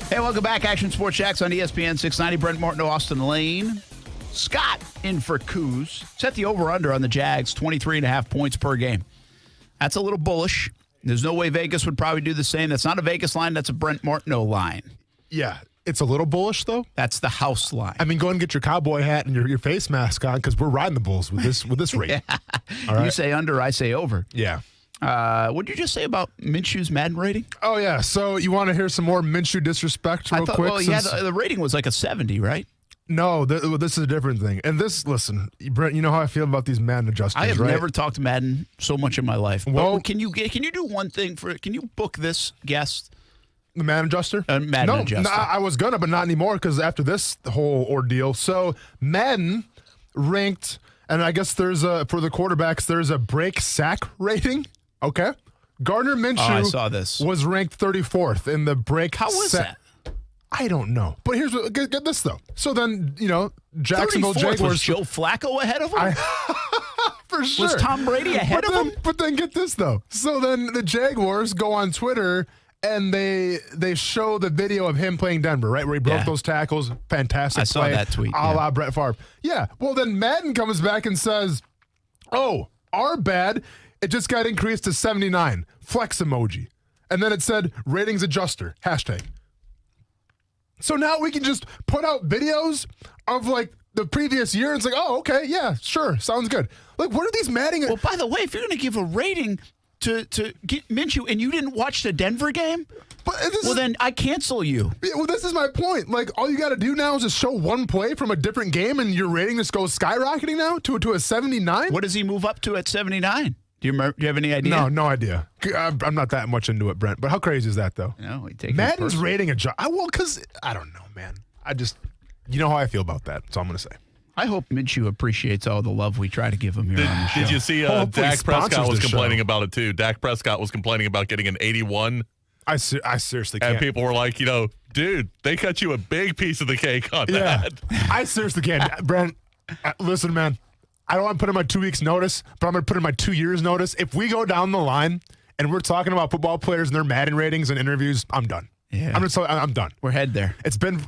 Hey, welcome back. Action Sports Jax on ESPN 690. Brent Martineau, Austin Lane. Scott in for Coos. Set the over-under on the Jags, 23.5 points per game. That's a little bullish. There's no way Vegas would probably do the same. That's not a Vegas line. That's a Brent Martineau line. Yeah, it's a little bullish, though. That's the house line. I mean, go and get your cowboy hat and your face mask on because we're riding the Bulls with this rate. Yeah. All right? You say under, I say over. Yeah. What did you just say about Minshew's Madden rating? Oh, yeah. So you want to hear some more Minshew disrespect real quick? Well, yeah, the rating was like a 70, right? No, this is a different thing. And this, listen, Brent, you know how I feel about these Madden adjusters, I have right? never talked Madden so much in my life. Well, can you do one thing can you book this guest? The Madden adjuster? Madden adjuster. No, I was gonna, but not anymore because after this whole ordeal. So Madden ranked, and I guess for the quarterbacks, there's a break sack rating. Okay. Gardner Minshew I saw this. Was ranked 34th in the break How was that? I don't know. But here's what, get this, though. So then, Jacksonville Jaguars. Was Joe Flacco ahead of him? For sure. Was Tom Brady ahead of him? But then get this, though. So then the Jaguars go on Twitter and they show the video of him playing Denver, right? Where he broke those tackles. Fantastic I saw play. that tweet. A la Brett Favre. Yeah. Well, then Madden comes back and says, oh, our bad. It just got increased to 79. Flex emoji. And then it said ratings adjuster. #. So now we can just put out videos of like the previous year and it's like, oh, okay, yeah, sure, sounds good. Like, what are these Madden? Well, by the way, if you're going to give a rating, to get Minshew, and you didn't watch the Denver game? Then I cancel you. Well, this is my point. Like, all you got to do now is just show one play from a different game, and your rating just goes skyrocketing now to a 79. What does he move up to at 79? Do you have any idea? No idea. I'm not that much into it, Brent. But how crazy is that, though? No, he takes Madden's rating a job. Because I don't know, man. You know how I feel about that. That's all I'm going to say. I hope Minshew appreciates all the love we try to give him here on the show. Did you see Dak Prescott was complaining about it, too? Dak Prescott was complaining about getting an 81. I seriously can't. And people were like, dude, they cut you a big piece of the cake on that. I seriously can't. Brent, listen, man. I don't want to put in my 2 weeks notice, but I'm going to put in my 2 years notice. If we go down the line and we're talking about football players and their Madden ratings and interviews, I'm done. Yeah. I'm done. We're head there.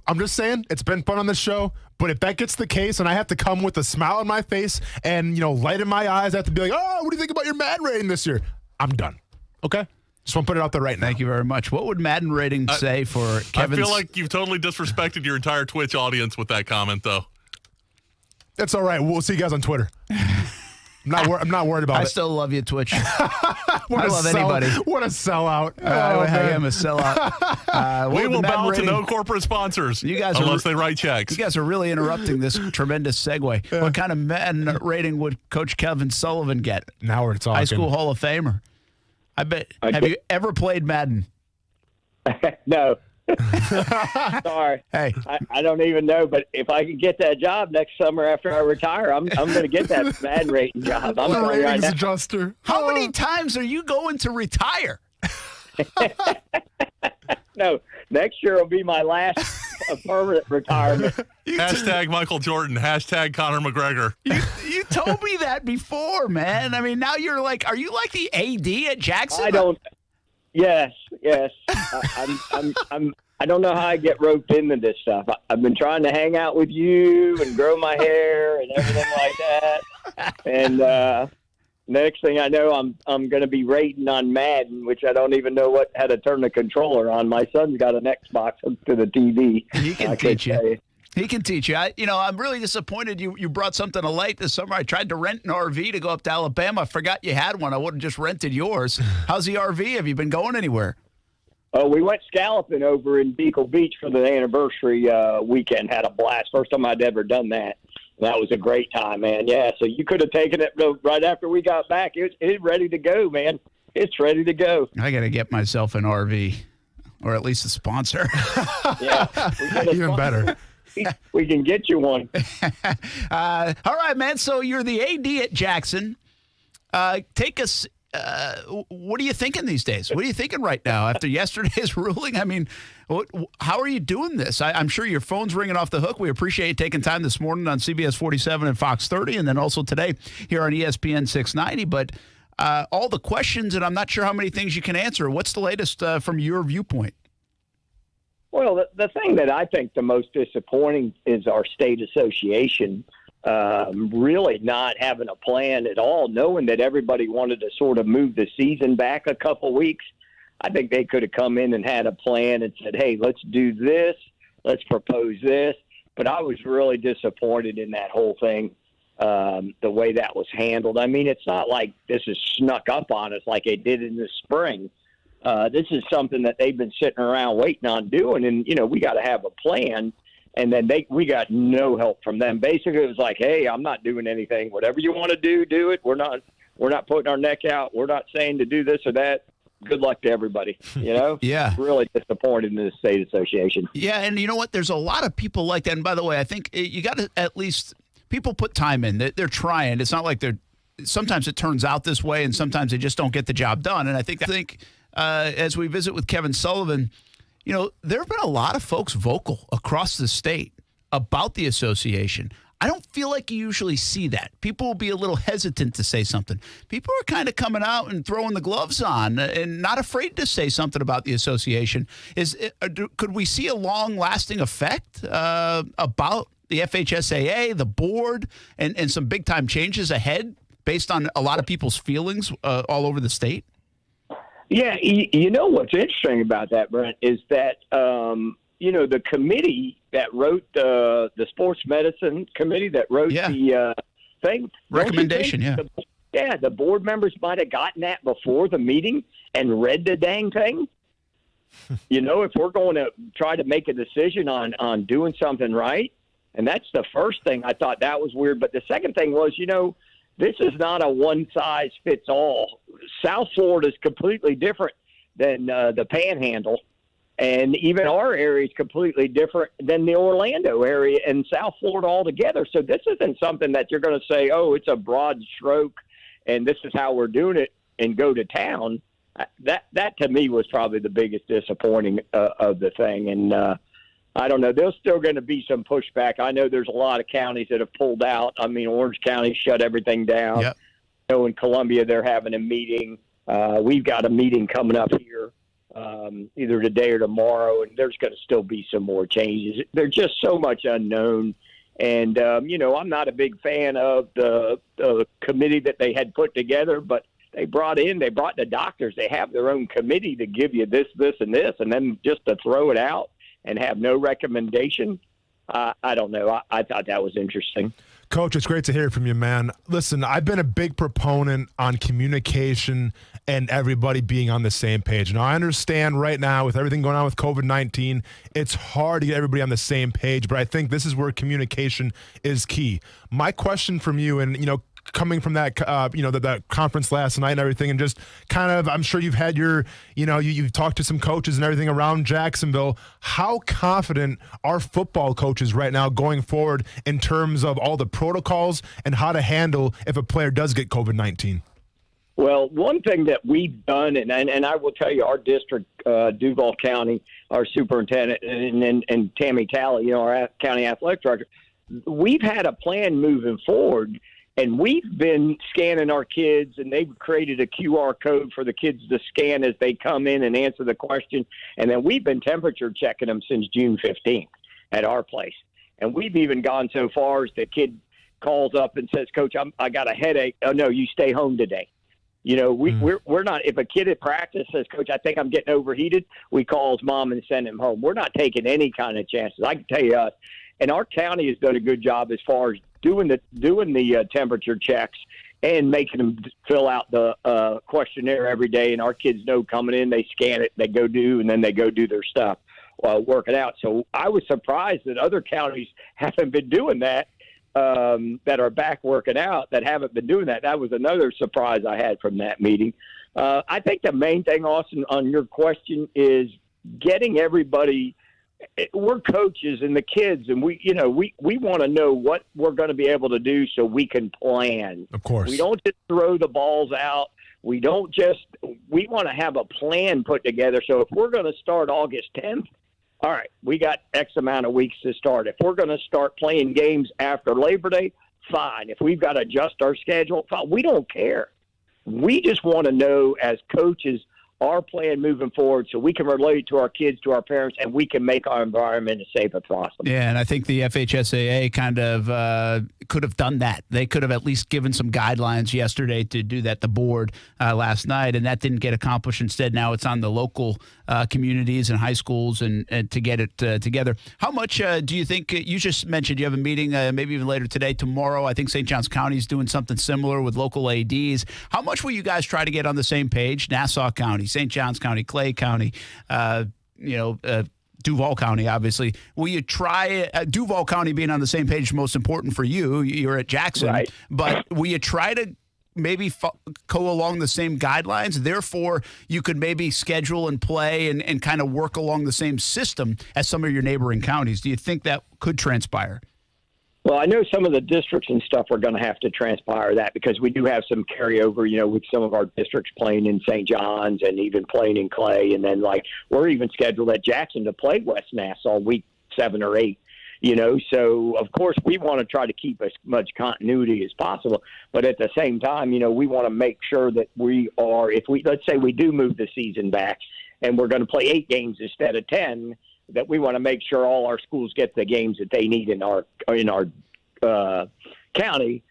I'm just saying, it's been fun on this show, but if that gets the case and I have to come with a smile on my face and, light in my eyes, I have to be like, oh, what do you think about your Madden rating this year? I'm done. Okay? Just want to put it out there right now. Thank you very much. What would Madden rating say for Kevin's? I feel like you've totally disrespected your entire Twitch audience with that comment, though. That's all right. We'll see you guys on Twitter. I'm not worried about it. I still love you, Twitch. I love anybody. What a sellout. I am a sellout. We will bow to no corporate sponsors unless they write checks. You guys are really interrupting this tremendous segue. Yeah. What kind of Madden rating would Coach Kevin Sullivan get? Now we're talking. High School Hall of Famer. I bet. Have you ever played Madden? No. Sorry. Hey. I don't even know, but if I can get that job next summer after I retire, I'm going to get that Madden rating job. I'm a ratings adjuster. How many times are you going to retire? No, next year will be my last permanent retirement. Hashtag Michael Jordan. Hashtag Conor McGregor. You told me that before, man. I mean, now you're like, are you like the AD at Jackson? I don't. Yes. I don't know how I get roped into this stuff. I've been trying to hang out with you and grow my hair and everything like that. And next thing I know, I'm going to be rating on Madden, which I don't even know how to turn the controller on. My son's got an Xbox hooked to the TV. He can teach you. He can teach you. I'm really disappointed you brought something to light this summer. I tried to rent an RV to go up to Alabama. I forgot you had one. I would have just rented yours. How's the RV? Have you been going anywhere? Oh, we went scalloping over in Beagle Beach for the anniversary weekend. Had a blast. First time I'd ever done that. That was a great time, man. Yeah, so you could have taken it right after we got back. It's ready to go, man. It's ready to go. I got to get myself an RV, or at least a sponsor. Yeah, even better. We can get you one. All right, man. So you're the AD at Jackson. Take us. What are you thinking these days? What are you thinking right now after yesterday's ruling? I mean, how are you doing this? I'm sure your phone's ringing off the hook. We appreciate you taking time this morning on CBS 47 and Fox 30, and then also today here on ESPN 690. But all the questions, and I'm not sure how many things you can answer. What's the latest from your viewpoint? Well, the thing that I think the most disappointing is our state association really not having a plan at all, knowing that everybody wanted to sort of move the season back a couple weeks. I think they could have come in and had a plan and said, hey, let's do this, let's propose this. But I was really disappointed in that whole thing, the way that was handled. I mean, it's not like this is snuck up on us like it did in the spring. This is something that they've been sitting around waiting on doing, and, we got to have a plan. And then we got no help from them. Basically, it was like, hey, I'm not doing anything. Whatever you want to do it. We're not putting our neck out. We're not saying to do this or that. Good luck to everybody, Yeah. Really disappointed in the state association. Yeah, and you know what? There's a lot of people like that. And by the way, I think you got to at least – people put time in. They're trying. It's not like they're – sometimes it turns out this way, and sometimes they just don't get the job done. And I think as we visit with Kevin Sullivan – there have been a lot of folks vocal across the state about the association. I don't feel like you usually see that. People will be a little hesitant to say something. People are kind of coming out and throwing the gloves on and not afraid to say something about the association. Could we see a long-lasting effect about the FHSAA, the board, and some big-time changes ahead based on a lot of people's feelings all over the state? Yeah, what's interesting about that, Brent, is that, the committee that wrote the sports medicine committee that wrote the thing. Recommendation, Yeah, the board members might have gotten that before the meeting and read the dang thing. If we're going to try to make a decision on doing something right, and that's the first thing. I thought that was weird. But the second thing was, this is not a one-size-fits-all. South Florida is completely different than the Panhandle, and even our area is completely different than the Orlando area and South Florida altogether. So this isn't something that you're going to say, oh, it's a broad stroke, and this is how we're doing it, and go to town. That to me was probably the biggest disappointing of the thing. And I don't know. There's still going to be some pushback. I know there's a lot of counties that have pulled out. I mean, Orange County shut everything down. Yep. In Columbia, they're having a meeting. We've got a meeting coming up here either today or tomorrow, and there's going to still be some more changes. There's just so much unknown. And, I'm not a big fan of the committee that they had put together, but they brought the doctors. They have their own committee to give you this, and this, and then just to throw it out and have no recommendation. I don't know. I thought that was interesting. Coach, it's great to hear from you, man. Listen, I've been a big proponent on communication and everybody being on the same page. Now, I understand right now with everything going on with COVID-19, it's hard to get everybody on the same page, but I think this is where communication is key. My question from you, and, coming from that, that conference last night and everything, and just kind of, I'm sure you've had you've talked to some coaches and everything around Jacksonville. How confident are football coaches right now going forward in terms of all the protocols and how to handle if a player does get COVID-19? Well, one thing that we've done, and I will tell you, our district, Duval County, our superintendent, and Tammy Talley, our county athletic director, we've had a plan moving forward. And we've been scanning our kids, and they've created a QR code for the kids to scan as they come in and answer the question. And then we've been temperature checking them since June 15th at our place. And we've even gone so far as the kid calls up and says, Coach, I got a headache. Oh, no, you stay home today. We're not – if a kid at practice says, Coach, I think I'm getting overheated, we call his mom and send him home. We're not taking any kind of chances. I can tell you us. And our county has done a good job as far as doing the temperature checks and making them fill out the questionnaire every day. And our kids know coming in, they scan it, they go do, and then they go do their stuff while working out. So I was surprised that other counties haven't been doing that, that are back working out, that haven't been doing that. That was another surprise I had from that meeting. I think the main thing, Austin, on your question is getting everybody – we're coaches and the kids, and we want to know what we're going to be able to do so we can plan. Of course. We don't just throw the balls out. We want to have a plan put together. So if we're going to start August 10th, all right, we got X amount of weeks to start. If we're going to start playing games after Labor Day, fine. If we've got to adjust our schedule, fine. We don't care. We just want to know as coaches our plan moving forward so we can relate to our kids, to our parents, and we can make our environment as safe as possible. Yeah, and I think the FHSAA kind of could have done that. They could have at least given some guidelines yesterday to do that, the board, last night, and that didn't get accomplished. Instead, now it's on the local communities and high schools and to get it together. How much do you think, you just mentioned you have a meeting maybe even later today, tomorrow. I think St. Johns County is doing something similar with local ADs. How much will you guys try to get on the same page? Nassau County, St. Johns County, Clay County, Duval County, obviously. Will you try, Duval County being on the same page is most important for you. You're at Jackson. Right. But will you try to maybe go along the same guidelines? Therefore, you could maybe schedule and play and kind of work along the same system as some of your neighboring counties. Do you think that could transpire? Well, I know some of the districts and stuff are going to have to transpire that because we do have some carryover, with some of our districts playing in St. John's and even playing in Clay. And then, we're even scheduled at Jackson to play West Nassau week 7 or 8, So, of course, we want to try to keep as much continuity as possible. But at the same time, we want to make sure that we are, let's say we do move the season back and we're going to play 8 games instead of 10, that we want to make sure all our schools get the games that they need in our county.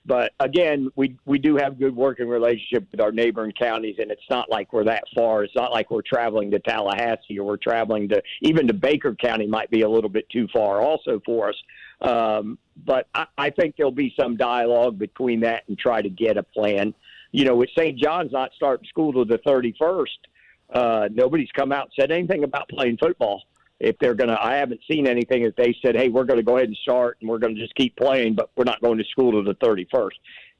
But again, we do have good working relationship with our neighboring counties, and it's not like we're that far. It's not like we're traveling to Tallahassee or we're traveling to even to Baker County might be a little bit too far also for us. But I think there'll be some dialogue between that and try to get a plan. With St. John's not starting school till the 31st, nobody's come out and said anything about playing football. If they're going to, I haven't seen anything that they said, hey, we're going to go ahead and start and we're going to just keep playing, but we're not going to school till the 31st.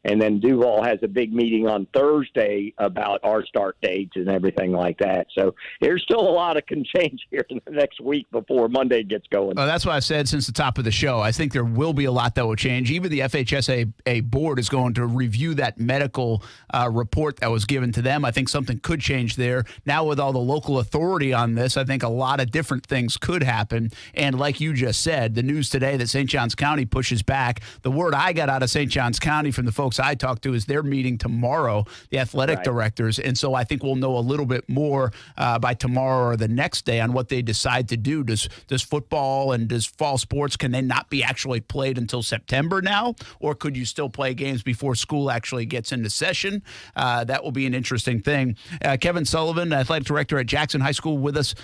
And then Duval has a big meeting on Thursday about our start dates and everything like that. So there's still a lot that can change here in the next week before Monday gets going. That's what I said since the top of the show. I think there will be a lot that will change. Even the FHSAA board is going to review that medical report that was given to them. I think something could change there. Now with all the local authority on this, I think a lot of different things could happen. And like you just said, the news today that St. Johns County pushes back, the word I got out of St. Johns County from the folks I talked to is they're meeting tomorrow, the athletic directors. And so I think we'll know a little bit more by tomorrow or the next day on what they decide to do. Does football and does fall sports, can they not be actually played until September now? Or could you still play games before school actually gets into session? That will be an interesting thing. Kevin Sullivan, athletic director at Jackson High School, with us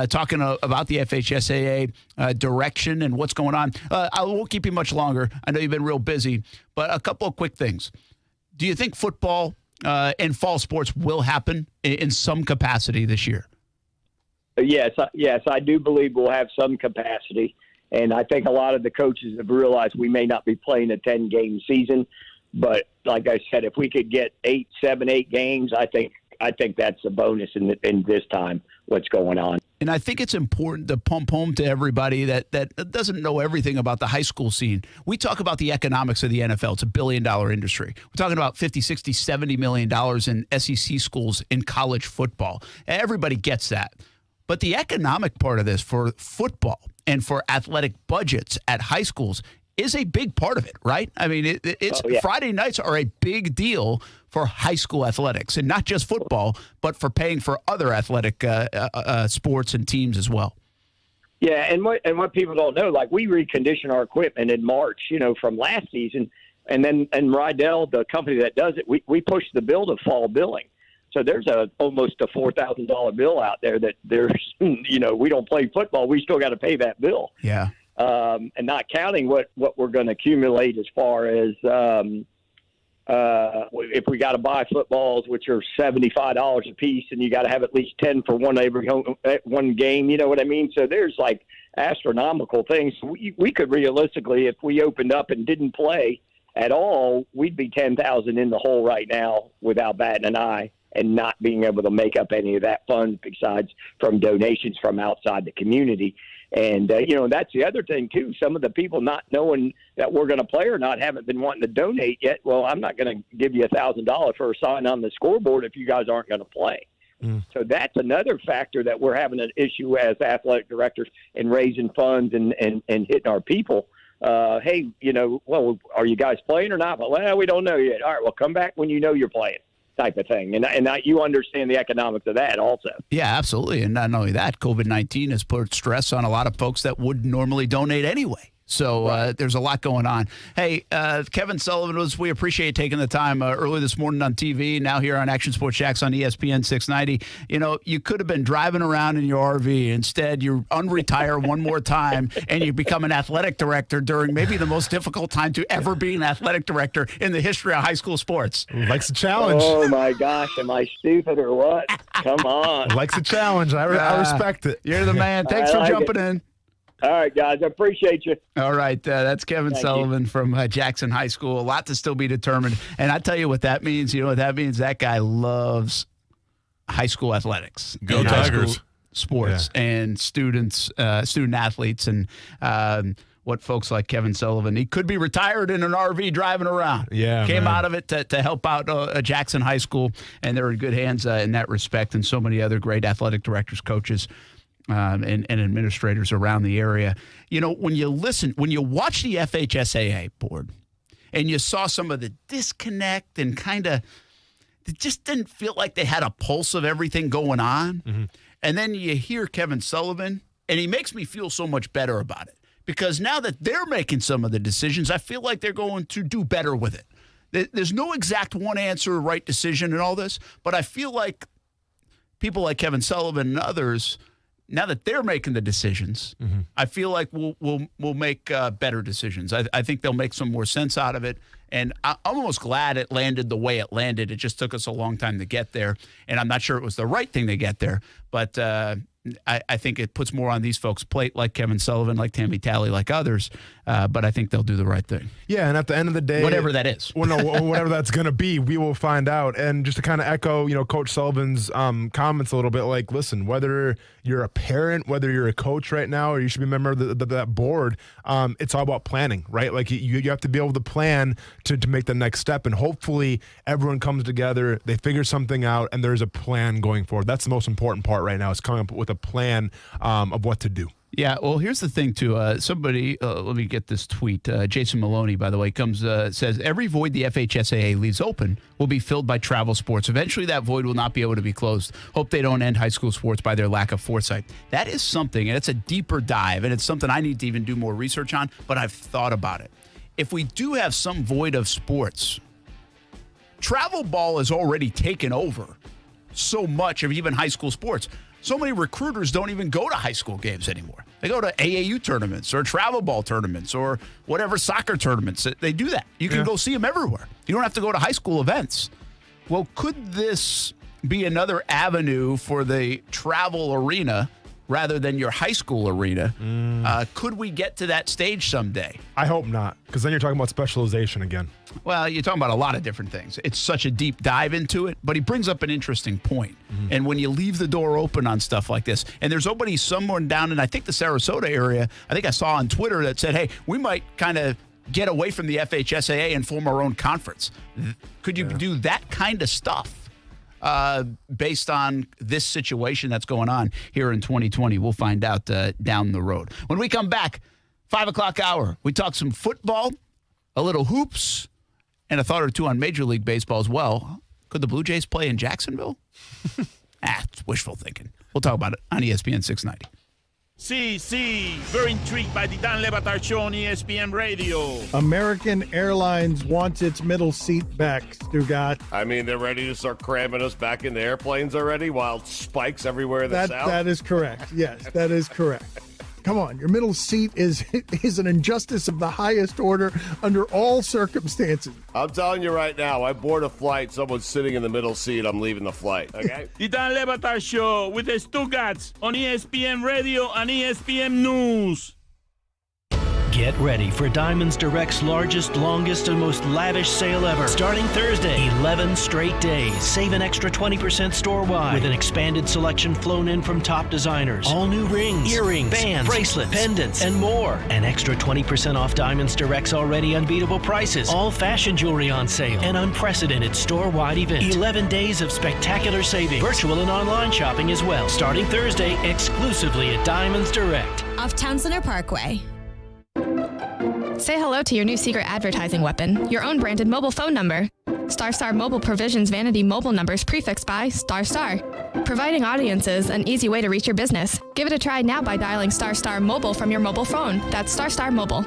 talking about the FHSAA direction and what's going on. I won't keep you much longer. I know you've been real busy, but a couple of quick things. Do you think football and fall sports will happen in some capacity this year? Yes, I do believe we'll have some capacity. And I think a lot of the coaches have realized we may not be playing a 10-game season. But like I said, if we could get 8 games, I think that's a bonus in this time, what's going on. And I think it's important to pump home to everybody that doesn't know everything about the high school scene. We talk about the economics of the NFL. It's a $1 billion industry. We're talking about $50, $60, $70 million in SEC schools in college football. Everybody gets that. But the economic part of this for football and for athletic budgets at high schools is a big part of it, right? I mean, Friday nights are a big deal for high school athletics, and not just football, but for paying for other athletic sports and teams as well. Yeah, and what people don't know, like we recondition our equipment in March, from last season, and Rydell, the company that does it, we push the bill to fall billing. So there's almost a $4,000 bill out there that there's, we don't play football, we still got to pay that bill. Yeah. And not counting what we're going to accumulate as far as if we got to buy footballs, which are $75 a piece, and you got to have at least 10 for one game. You know what I mean? So there's like astronomical things. We could realistically, if we opened up and didn't play at all, we'd be 10,000 in the hole right now without batting an eye, and not being able to make up any of that funds besides from donations from outside the community. And, that's the other thing, too. Some of the people not knowing that we're going to play or not haven't been wanting to donate yet. Well, I'm not going to give you $1,000 for a sign on the scoreboard if you guys aren't going to play. So that's another factor that we're having an issue as athletic directors in raising funds and hitting our people. Hey, well, are you guys playing or not? Well, we don't know yet. All right, well, come back when you know you're playing. Type of thing. And you understand the economics of that also. Yeah, absolutely. And not only that, COVID-19 has put stress on a lot of folks that would normally donate anyway. So there's a lot going on. Hey, Kevin Sullivan, we appreciate you taking the time early this morning on TV, now here on Action Sports Jacks on ESPN 690. You could have been driving around in your RV. Instead, you unretire one more time, and you become an athletic director during maybe the most difficult time to ever be an athletic director in the history of high school sports. Likes a challenge. Oh, my gosh. Am I stupid or what? Come on. Likes a challenge. I respect it. You're the man. Thanks for jumping in. All right, guys. I appreciate you. All right. That's Kevin Sullivan from Jackson High School. A lot to still be determined. And I tell you what that means. You know what that means? That guy loves high school athletics. Go Tigers. Sports and student athletes and what folks like Kevin Sullivan. He could be retired in an RV driving around. Yeah, Came out of it to help out Jackson High School, and they're in good hands in that respect, and so many other great athletic directors, coaches, and administrators around the area. When you watch the FHSAA board and you saw some of the disconnect and kind of, it just didn't feel like they had a pulse of everything going on. Mm-hmm. And then you hear Kevin Sullivan, and he makes me feel so much better about it, because now that they're making some of the decisions, I feel like they're going to do better with it. There's no exact one answer, right decision in all this, but I feel like people like Kevin Sullivan and others now that they're making the decisions, I feel like we'll make better decisions. I think they'll make some more sense out of it. And I'm almost glad it landed the way it landed. It just took us a long time to get there. And I'm not sure it was the right thing to get there. But I think it puts more on these folks' plate, like Kevin Sullivan, like Tammy Talley, like others. But I think they'll do the right thing. Yeah, and at the end of the day, whatever that is, whatever that's going to be, we will find out. And just to kind of echo, Coach Sullivan's comments a little bit, like, listen, whether you're a parent, whether you're a coach right now, or you should be a member of that board, it's all about planning, right? Like you have to be able to plan to make the next step, and hopefully everyone comes together, they figure something out, and there's a plan going forward. That's the most important part right now, is coming up with a plan of what to do. Yeah, well, here's the thing, too. Somebody, let me get this tweet. Jason Maloney, by the way, says, every void the FHSAA leaves open will be filled by travel sports. Eventually, that void will not be able to be closed. Hope they don't end high school sports by their lack of foresight. That is something, and it's a deeper dive, and it's something I need to even do more research on, but I've thought about it. If we do have some void of sports, travel ball has already taken over so much of even high school sports. So many recruiters don't even go to high school games anymore. They go to AAU tournaments or travel ball tournaments or whatever soccer tournaments. They do that. You can go see them everywhere. You don't have to go to high school events. Well, could this be another avenue for the travel arena rather than your high school arena? Could we get to that stage someday? I hope not, because then you're talking about specialization again. Well, you're talking about a lot of different things. It's such a deep dive into it, but he brings up an interesting point. And when you leave the door open on stuff like this, and there's nobody someone down in, I think, the Sarasota area, I think I saw on Twitter that said, hey, we might kind of get away from the FHSAA and form our own conference. Could you do that kind of stuff based on this situation that's going on here in 2020? We'll find out down the road. When we come back, 5 o'clock hour, we talk some football, a little hoops, and a thought or two on Major League Baseball as well. Could the Blue Jays play in Jacksonville? It's wishful thinking. We'll talk about it on ESPN 690. See, very intrigued by the Dan Le Batard Show on ESPN Radio. American Airlines wants its middle seat back, Stugat. I mean, they're ready to start cramming us back in the airplanes already, while spikes everywhere in the South? That is correct. Yes, that is correct. Come on, your middle seat is an injustice of the highest order under all circumstances. I'm telling you right now, I board a flight, someone's sitting in the middle seat, I'm leaving the flight, okay? The Dan Le Batard Show with the Stugats on ESPN Radio and ESPN News. Get ready for Diamonds Direct's largest, longest, and most lavish sale ever. Starting Thursday, 11 straight days. Save an extra 20% store-wide with an expanded selection flown in from top designers. All new rings, earrings, bands, bracelets, pendants, and more. An extra 20% off Diamonds Direct's already unbeatable prices. All fashion jewelry on sale. An unprecedented store-wide event. 11 days of spectacular savings. Virtual and online shopping as well. Starting Thursday, exclusively at Diamonds Direct. Off Town Center Parkway. Say hello to your new secret advertising weapon, your own branded mobile phone number. Star Mobile provisions vanity mobile numbers prefixed by Star, providing audiences an easy way to reach your business. Give it a try now by dialing Star Mobile from your mobile phone. That's Star Mobile.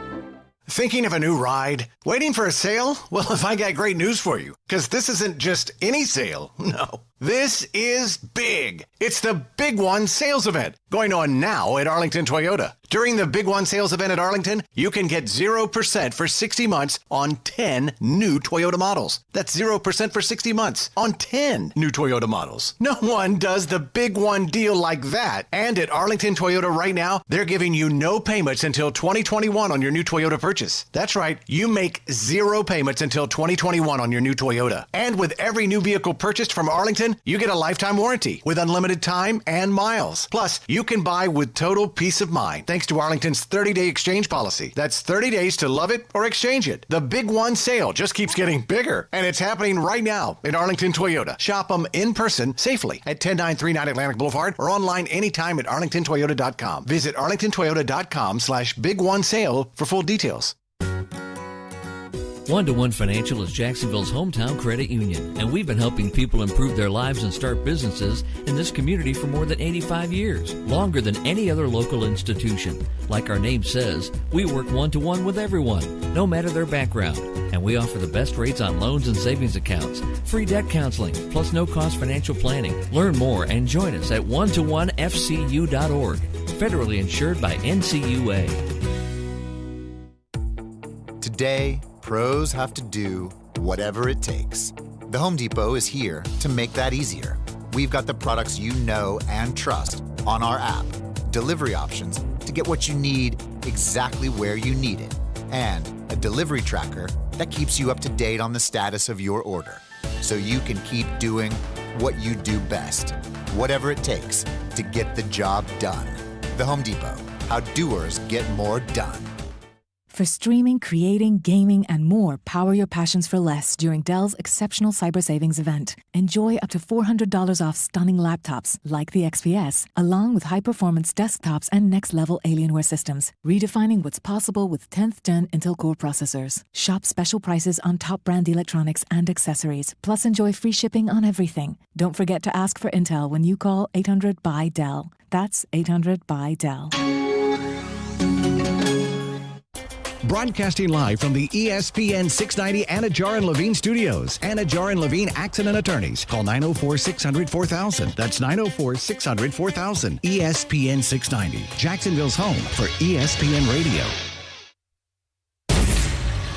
Thinking of a new ride? Waiting for a sale? Well, if I got great news for you, because this isn't just any sale. No. This is big. It's the Big One sales event going on now at Arlington Toyota. During the Big One sales event at Arlington, you can get 0% for 60 months on 10 new Toyota models. That's 0% for 60 months on 10 new Toyota models. No one does the Big One deal like that. And at Arlington Toyota right now, they're giving you no payments until 2021 on your new Toyota purchase. That's right. You make 0 payments until 2021 on your new Toyota. And with every new vehicle purchased from Arlington, you get a lifetime warranty with unlimited time and miles. Plus, you can buy with total peace of mind thanks to Arlington's 30-day exchange policy. That's 30 days to love it or exchange it. The Big One sale just keeps getting bigger, and it's happening right now at Arlington Toyota. Shop them in person safely at 10939 Atlantic Boulevard or online anytime at arlingtontoyota.com. Visit arlingtontoyota.com/Big One sale for full details. One-to-One Financial is Jacksonville's hometown credit union, and we've been helping people improve their lives and start businesses in this community for more than 85 years, longer than any other local institution. Like our name says, we work one-to-one with everyone, no matter their background, and we offer the best rates on loans and savings accounts, free debt counseling, plus no-cost financial planning. Learn more and join us at one-to-one-fcu.org, federally insured by NCUA. Today, pros have to do whatever it takes. The Home Depot is here to make that easier. We've got the products you know and trust on our app, delivery options to get what you need exactly where you need it, and a delivery tracker that keeps you up to date on the status of your order, so you can keep doing what you do best, whatever it takes to get the job done. The Home Depot, how doers get more done. For streaming, creating, gaming, and more, power your passions for less during Dell's exceptional cyber savings event. Enjoy up to $400 off stunning laptops like the XPS, along with high-performance desktops and next-level Alienware systems, redefining what's possible with 10th-gen Intel Core processors. Shop special prices on top-brand electronics and accessories, plus enjoy free shipping on everything. Don't forget to ask for Intel when you call 800-BUY-DELL. That's 800-BUY-DELL. Broadcasting live from the ESPN 690 Anajar and Levine studios. Anajar and Levine Accident Attorneys. Call 904-600-4000. That's 904-600-4000. ESPN 690. Jacksonville's home for ESPN Radio.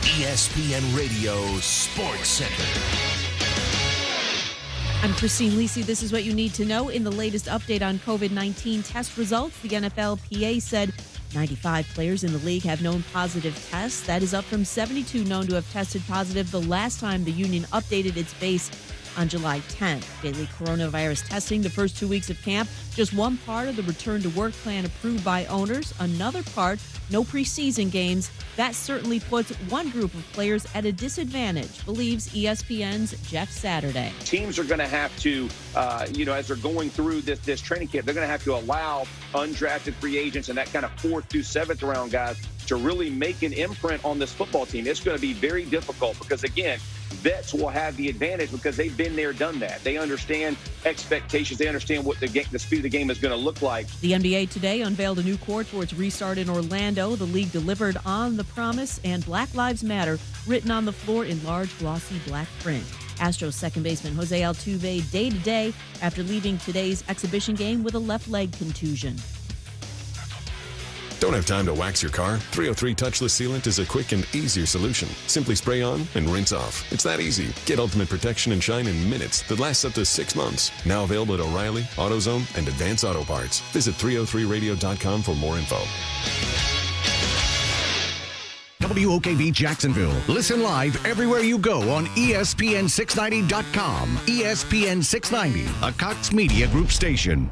ESPN Radio Sports Center. I'm Christine Lisi. This is what you need to know in the latest update on COVID-19 test results. The NFLPA said 95 players in the league have known positive tests. That is up from 72 known to have tested positive the last time the union updated its base on July 10th. Daily coronavirus testing the first 2 weeks of camp, just one part of the return to work plan approved by owners. Another part, no preseason games. That certainly puts one group of players at a disadvantage, believes ESPN's Jeff Saturday. Teams are going to have to, as they're going through this training camp, they're going to have to allow undrafted free agents and that kind of 4th through 7th round guys to really make an imprint on this football team. It's going to be very difficult because, again, vets will have the advantage because they've been there, done that. They understand expectations. They understand what the speed of the game is going to look like. The NBA today unveiled a new court for its restart in Orlando. The league delivered on the promise, and Black Lives Matter written on the floor in large, glossy black print. Astros second baseman Jose Altuve day-to-day after leaving today's exhibition game with a left leg contusion. Don't have time to wax your car? 303 Touchless Sealant is a quick and easier solution. Simply spray on and rinse off. It's that easy. Get ultimate protection and shine in minutes that lasts up to 6 months. Now available at O'Reilly, AutoZone, and Advance Auto Parts. Visit 303radio.com for more info. WOKV Jacksonville. Listen live everywhere you go on ESPN690.com. ESPN 690, a Cox Media Group station.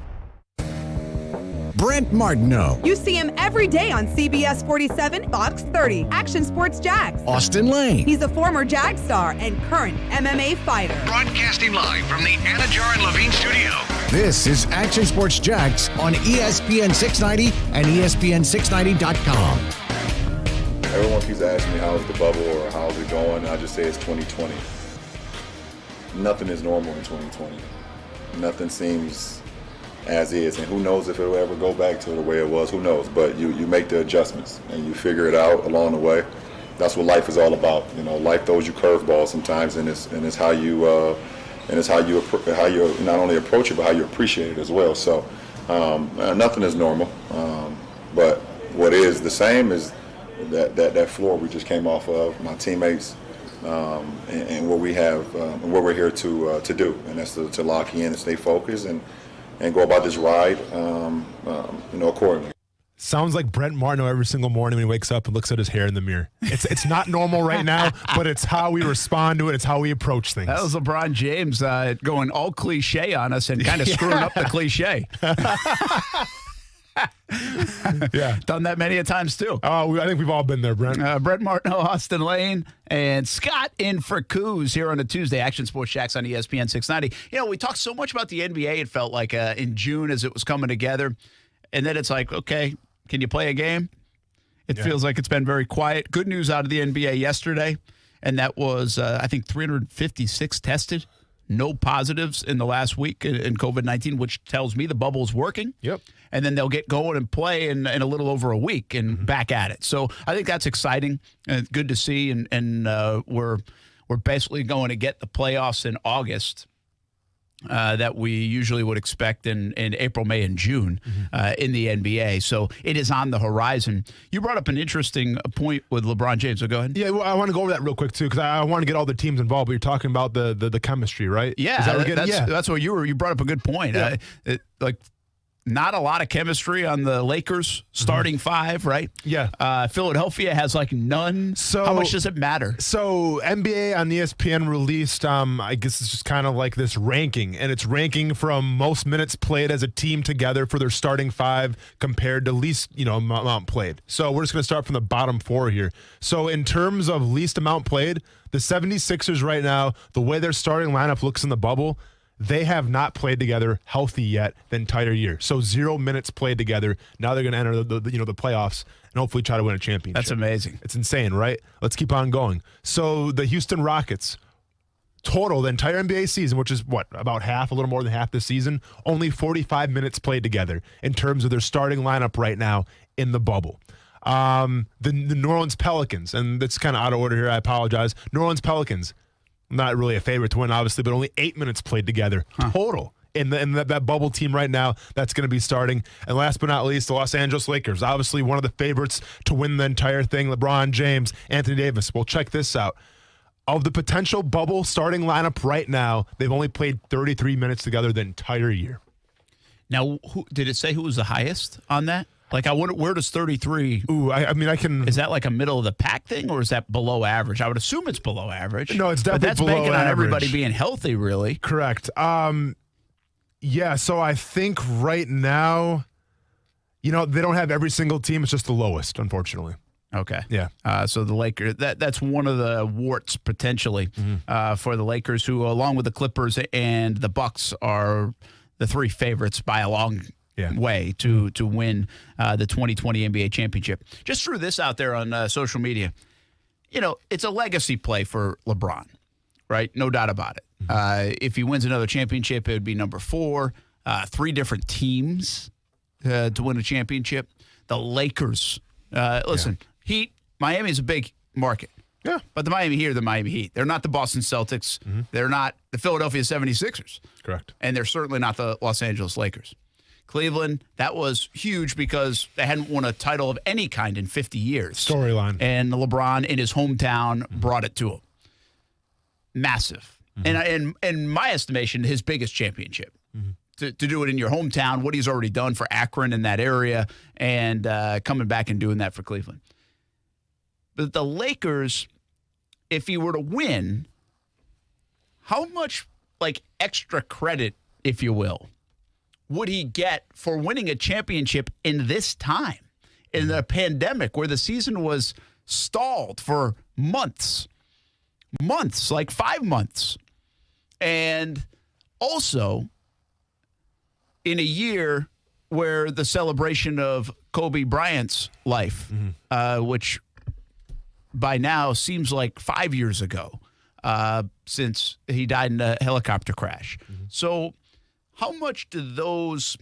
Brent Martineau. You see him every day on CBS 47, Fox 30, Action Sports Jags. Austin Lane. He's a former Jag star and current MMA fighter. Broadcasting live from the Anajar and Levine studio. This is Action Sports Jags on ESPN 690 and ESPN690.com. Everyone keeps asking me how's the bubble or how's it going, and I just say it's 2020. Nothing is normal in 2020. Nothing seems as is, and who knows if it'll ever go back to the way it was, who knows, but you make the adjustments and you figure it out along the way. That's what life is all about. Life throws you curveballs sometimes, and it's how you not only approach it, but how you appreciate it as well. So nothing is normal, but what is the same is that floor we just came off of, my teammates, and what we have, and what we're here to do, and that's to lock in and stay focused and go about this ride, accordingly. Sounds like Brent Martineau every single morning when he wakes up and looks at his hair in the mirror. It's not normal right now, but it's how we respond to it. It's how we approach things. That was LeBron James going all cliche on us and kind of screwing up the cliche. Yeah, done that many a times too. Oh, I think we've all been there, Brent. Brent Martineau, Austin Lane, and Scott in for Coos here on a Tuesday. Action Sports Jacks on ESPN 690. We talked so much about the NBA. It felt like in June as it was coming together, and then it's like, okay, can you play a game? It feels like it's been very quiet. Good news out of the NBA yesterday. and that was, I think, 356 tested. No positives in the last week in COVID-19, which tells me the bubble is working. Yep. And then they'll get going and play in a little over a week and back at it. So I think that's exciting and good to see. And we're basically going to get the playoffs in August that we usually would expect in April, May, and June in the NBA. So it is on the horizon. You brought up an interesting point with LeBron James. So go ahead. Yeah, well, I want to go over that real quick, too, because I want to get all the teams involved. But you're talking about the chemistry, right? Yeah, that's what you brought up a good point. Yeah. Not a lot of chemistry on the Lakers starting five, right? Yeah. Philadelphia has none. So how much does it matter? So NBA on ESPN released, I guess it's just kind of like this ranking, and it's ranking from most minutes played as a team together for their starting five compared to least amount played. So we're just going to start from the bottom four here. So in terms of least amount played, the 76ers right now, the way their starting lineup looks in the bubble, they have not played together healthy yet the entire year. So 0 minutes played together. Now they're going to enter the playoffs and hopefully try to win a championship. That's amazing. It's insane, right? Let's keep on going. So the Houston Rockets, total, the entire NBA season, which is about half, a little more than half the season, only 45 minutes played together in terms of their starting lineup right now in the bubble. The New Orleans Pelicans, and that's kind of out of order here, I apologize. New Orleans Pelicans, not really a favorite to win, obviously, but only 8 minutes played together total in that bubble team right now that's going to be starting. And last but not least, the Los Angeles Lakers, obviously one of the favorites to win the entire thing. LeBron James, Anthony Davis. Well, check this out. Of the potential bubble starting lineup right now, they've only played 33 minutes together the entire year. Now, did it say who was the highest on that? Where does 33? Ooh, I mean, I can. Is that like a middle of the pack thing, or is that below average? I would assume it's below average. No, it's definitely below average. But that's banking on everybody being healthy, really. Correct. Yeah. So I think right now, they don't have every single team. It's just the lowest, unfortunately. Okay. Yeah. So the Lakers, that's one of the warts potentially for the Lakers, who, along with the Clippers and the Bucks, are the three favorites by a long way to win the 2020 NBA championship. Just threw this out there on social media. It's a legacy play for LeBron, right? No doubt about it. If he wins another championship, it would be number 4. 3 different teams to win a championship. The Lakers, listen, Heat, Miami is a big market. Yeah. But the Miami Heat are the Miami Heat. They're not the Boston Celtics. They're not the Philadelphia 76ers. Correct. And they're certainly not the Los Angeles Lakers. Cleveland, that was huge because they hadn't won a title of any kind in 50 years. Storyline. And LeBron in his hometown brought it to him. Massive. And in my estimation, his biggest championship. To do it in your hometown, what he's already done for Akron in that area, and coming back and doing that for Cleveland. But the Lakers, if he were to win, how much extra credit, if you will, would he get for winning a championship in this time, in the pandemic where the season was stalled for months, like 5 months, and also in a year where the celebration of Kobe Bryant's life, which by now seems like 5 years ago, since he died in a helicopter crash. So how much do those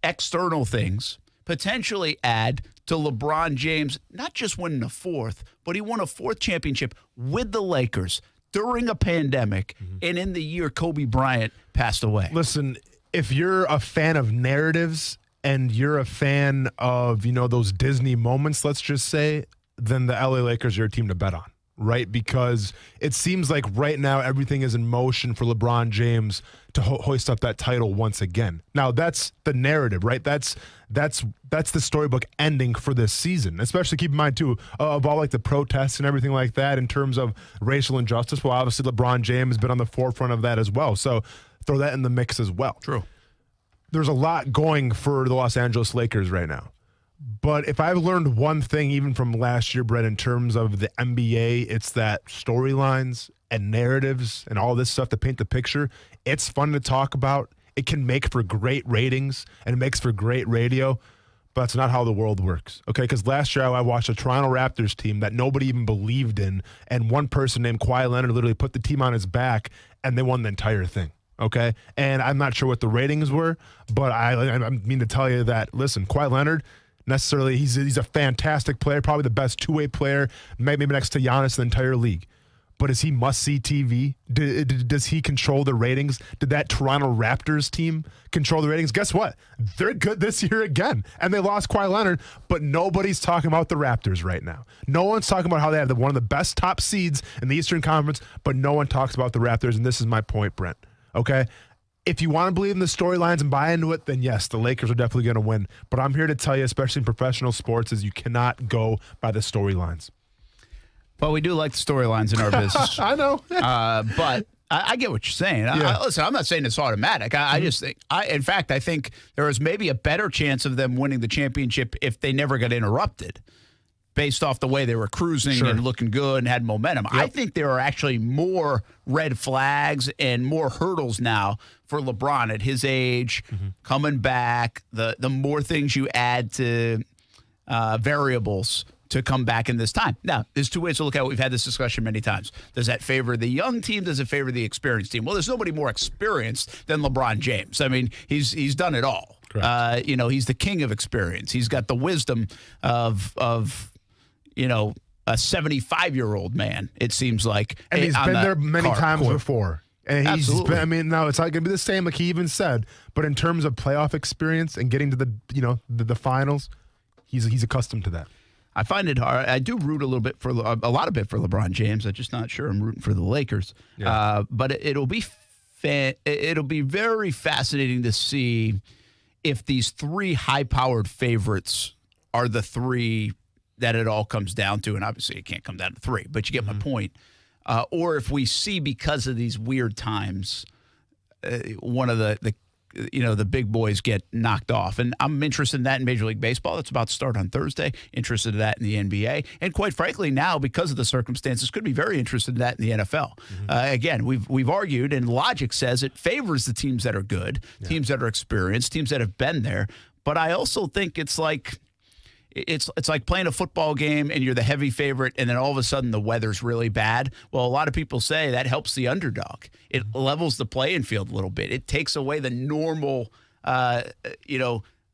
external things potentially add to LeBron James not just winning a 4th, but he won a 4th championship with the Lakers during a pandemic and in the year Kobe Bryant passed away? Listen, if you're a fan of narratives and you're a fan of, those Disney moments, let's just say, then the LA Lakers are a team to bet on, right? Because it seems like right now everything is in motion for LeBron James to hoist up that title once again. Now, that's the narrative, right? That's the storybook ending for this season, especially keep in mind, too, of all the protests and everything like that in terms of racial injustice. Well, obviously, LeBron James has been on the forefront of that as well. So throw that in the mix as well. True. There's a lot going for the Los Angeles Lakers right now. But if I've learned one thing, even from last year, Brett, in terms of the NBA, it's that storylines and narratives and all this stuff to paint the picture, it's fun to talk about. It can make for great ratings and it makes for great radio. but that's not how the world works, okay? Because last year I watched a Toronto Raptors team that nobody even believed in, and one person named Kawhi Leonard literally put the team on his back, and they won the entire thing, okay? And I'm not sure what the ratings were, but I mean to tell you that, listen, Kawhi Leonard, necessarily, he's a fantastic player, probably the best two-way player, maybe next to Giannis in the entire league. But is he must-see TV? Does he control the ratings? Did that Toronto Raptors team control the ratings? Guess what? They're good this year again. And they lost Kawhi Leonard, but nobody's talking about the Raptors right now. No one's talking about how they have one of the best top seeds in the Eastern Conference, but no one talks about the Raptors, and this is my point, Brent. Okay? If you want to believe in the storylines and buy into it, then yes, the Lakers are definitely going to win. But I'm here to tell you, especially in professional sports, is you cannot go by the storylines. Well, we do like the storylines in our business. I know. But I get what you're saying. Yeah. Listen, I'm not saying it's automatic. I just think, in fact, I think there is maybe a better chance of them winning the championship if they never got interrupted based off the way they were cruising and looking good and had momentum. Yep. I think there are actually more red flags and more hurdles now for LeBron at his age, coming back, the more things you add to variables to come back in this time. Now, there's two ways to look at it. We've had this discussion many times. Does that favor the young team? Does it favor the experienced team? Well, there's nobody more experienced than LeBron James. I mean, he's done it all. He's the king of experience. He's got the wisdom of a 75-year-old man, it seems like. And he's been there many times before. And he's Absolutely. been, I mean, now it's not going to be the same, like he even said, but in terms of playoff experience and getting to the finals, he's accustomed to that. I find it hard. I do root a lot of it for LeBron James. I'm just not sure I'm rooting for the Lakers. Yeah. But it'll be very fascinating to see if these three high-powered favorites are the three that it all comes down to. And obviously it can't come down to three, but you get my point. Or if we see, because of these weird times, one of the big boys get knocked off. And I'm interested in that in Major League Baseball. That's about to start on Thursday. Interested in that in the NBA. And quite frankly, now, because of the circumstances, could be very interested in that in the NFL. Again, we've argued, and logic says it favors the teams that are good, teams that are experienced, teams that have been there. But I also think it's like playing a football game and you're the heavy favorite, and then all of a sudden the weather's really bad. Well, a lot of people say that helps the underdog. It levels the playing field a little bit. It takes away the normal,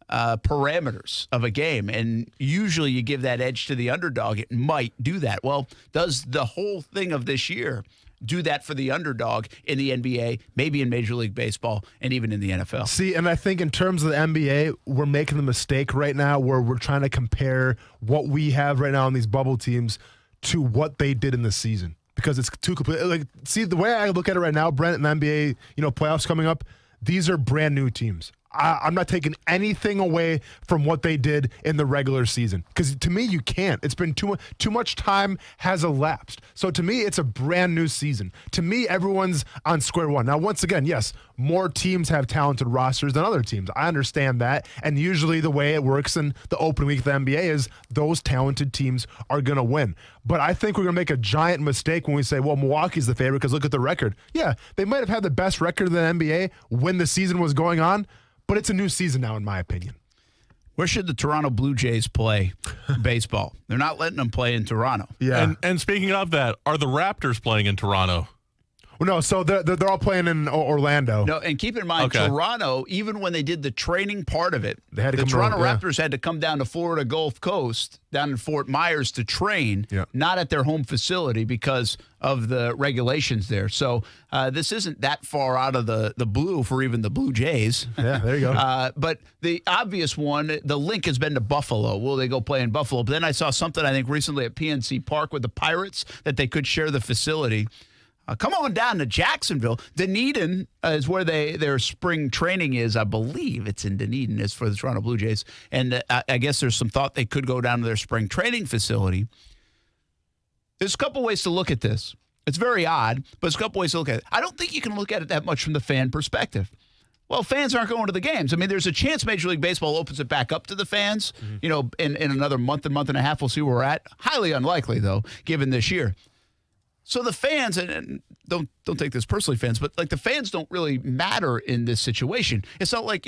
parameters of a game, and usually you give that edge to the underdog. It might do that. Well, does the whole thing of this year do that for the underdog in the NBA, maybe in Major League Baseball, and even in the NFL? See, and I think in terms of the NBA, we're making the mistake right now where we're trying to compare what we have right now on these bubble teams to what they did in the season, because it's too complete. Like, see, the way I look at it right now, Brent, in the NBA, playoffs coming up, these are brand new teams. I'm not taking anything away from what they did in the regular season, because to me, you can't. It's been too much time has elapsed. So to me, it's a brand new season. To me, everyone's on square one. Now, once again, yes, more teams have talented rosters than other teams. I understand that. And usually the way it works in the open week of the NBA is those talented teams are going to win. But I think we're going to make a giant mistake when we say, well, Milwaukee's the favorite because look at the record. Yeah, they might have had the best record in the NBA when the season was going on, but it's a new season now, in my opinion. Where should the Toronto Blue Jays play baseball? They're not letting them play in Toronto. Yeah. And speaking of that, are the Raptors playing in Toronto? Well, no, so they're all playing in Orlando. No, and keep in mind, Toronto, even when they did the training part of it, they had to the Toronto Raptors had to come down to Florida Gulf Coast, down in Fort Myers to train, not at their home facility because of the regulations there. So this isn't that far out of the blue for even the Blue Jays. Yeah, there you go. But the obvious one, the link has been to Buffalo. Will they go play in Buffalo? But then I saw something, I think, recently at PNC Park with the Pirates that they could share the facility. Come on down to Jacksonville. Dunedin is where their spring training is. I believe it's in Dunedin. It's for the Toronto Blue Jays. And I guess there's some thought they could go down to their spring training facility. There's a couple ways to look at this. It's very odd, but there's a couple ways to look at it. I don't think you can look at it that much from the fan perspective. Well, fans aren't going to the games. I mean, there's a chance Major League Baseball opens it back up to the fans. In another month and a half, we'll see where we're at. Highly unlikely, though, given this year. So the fans, and don't take this personally, fans, but like the fans don't really matter in this situation. It's not like,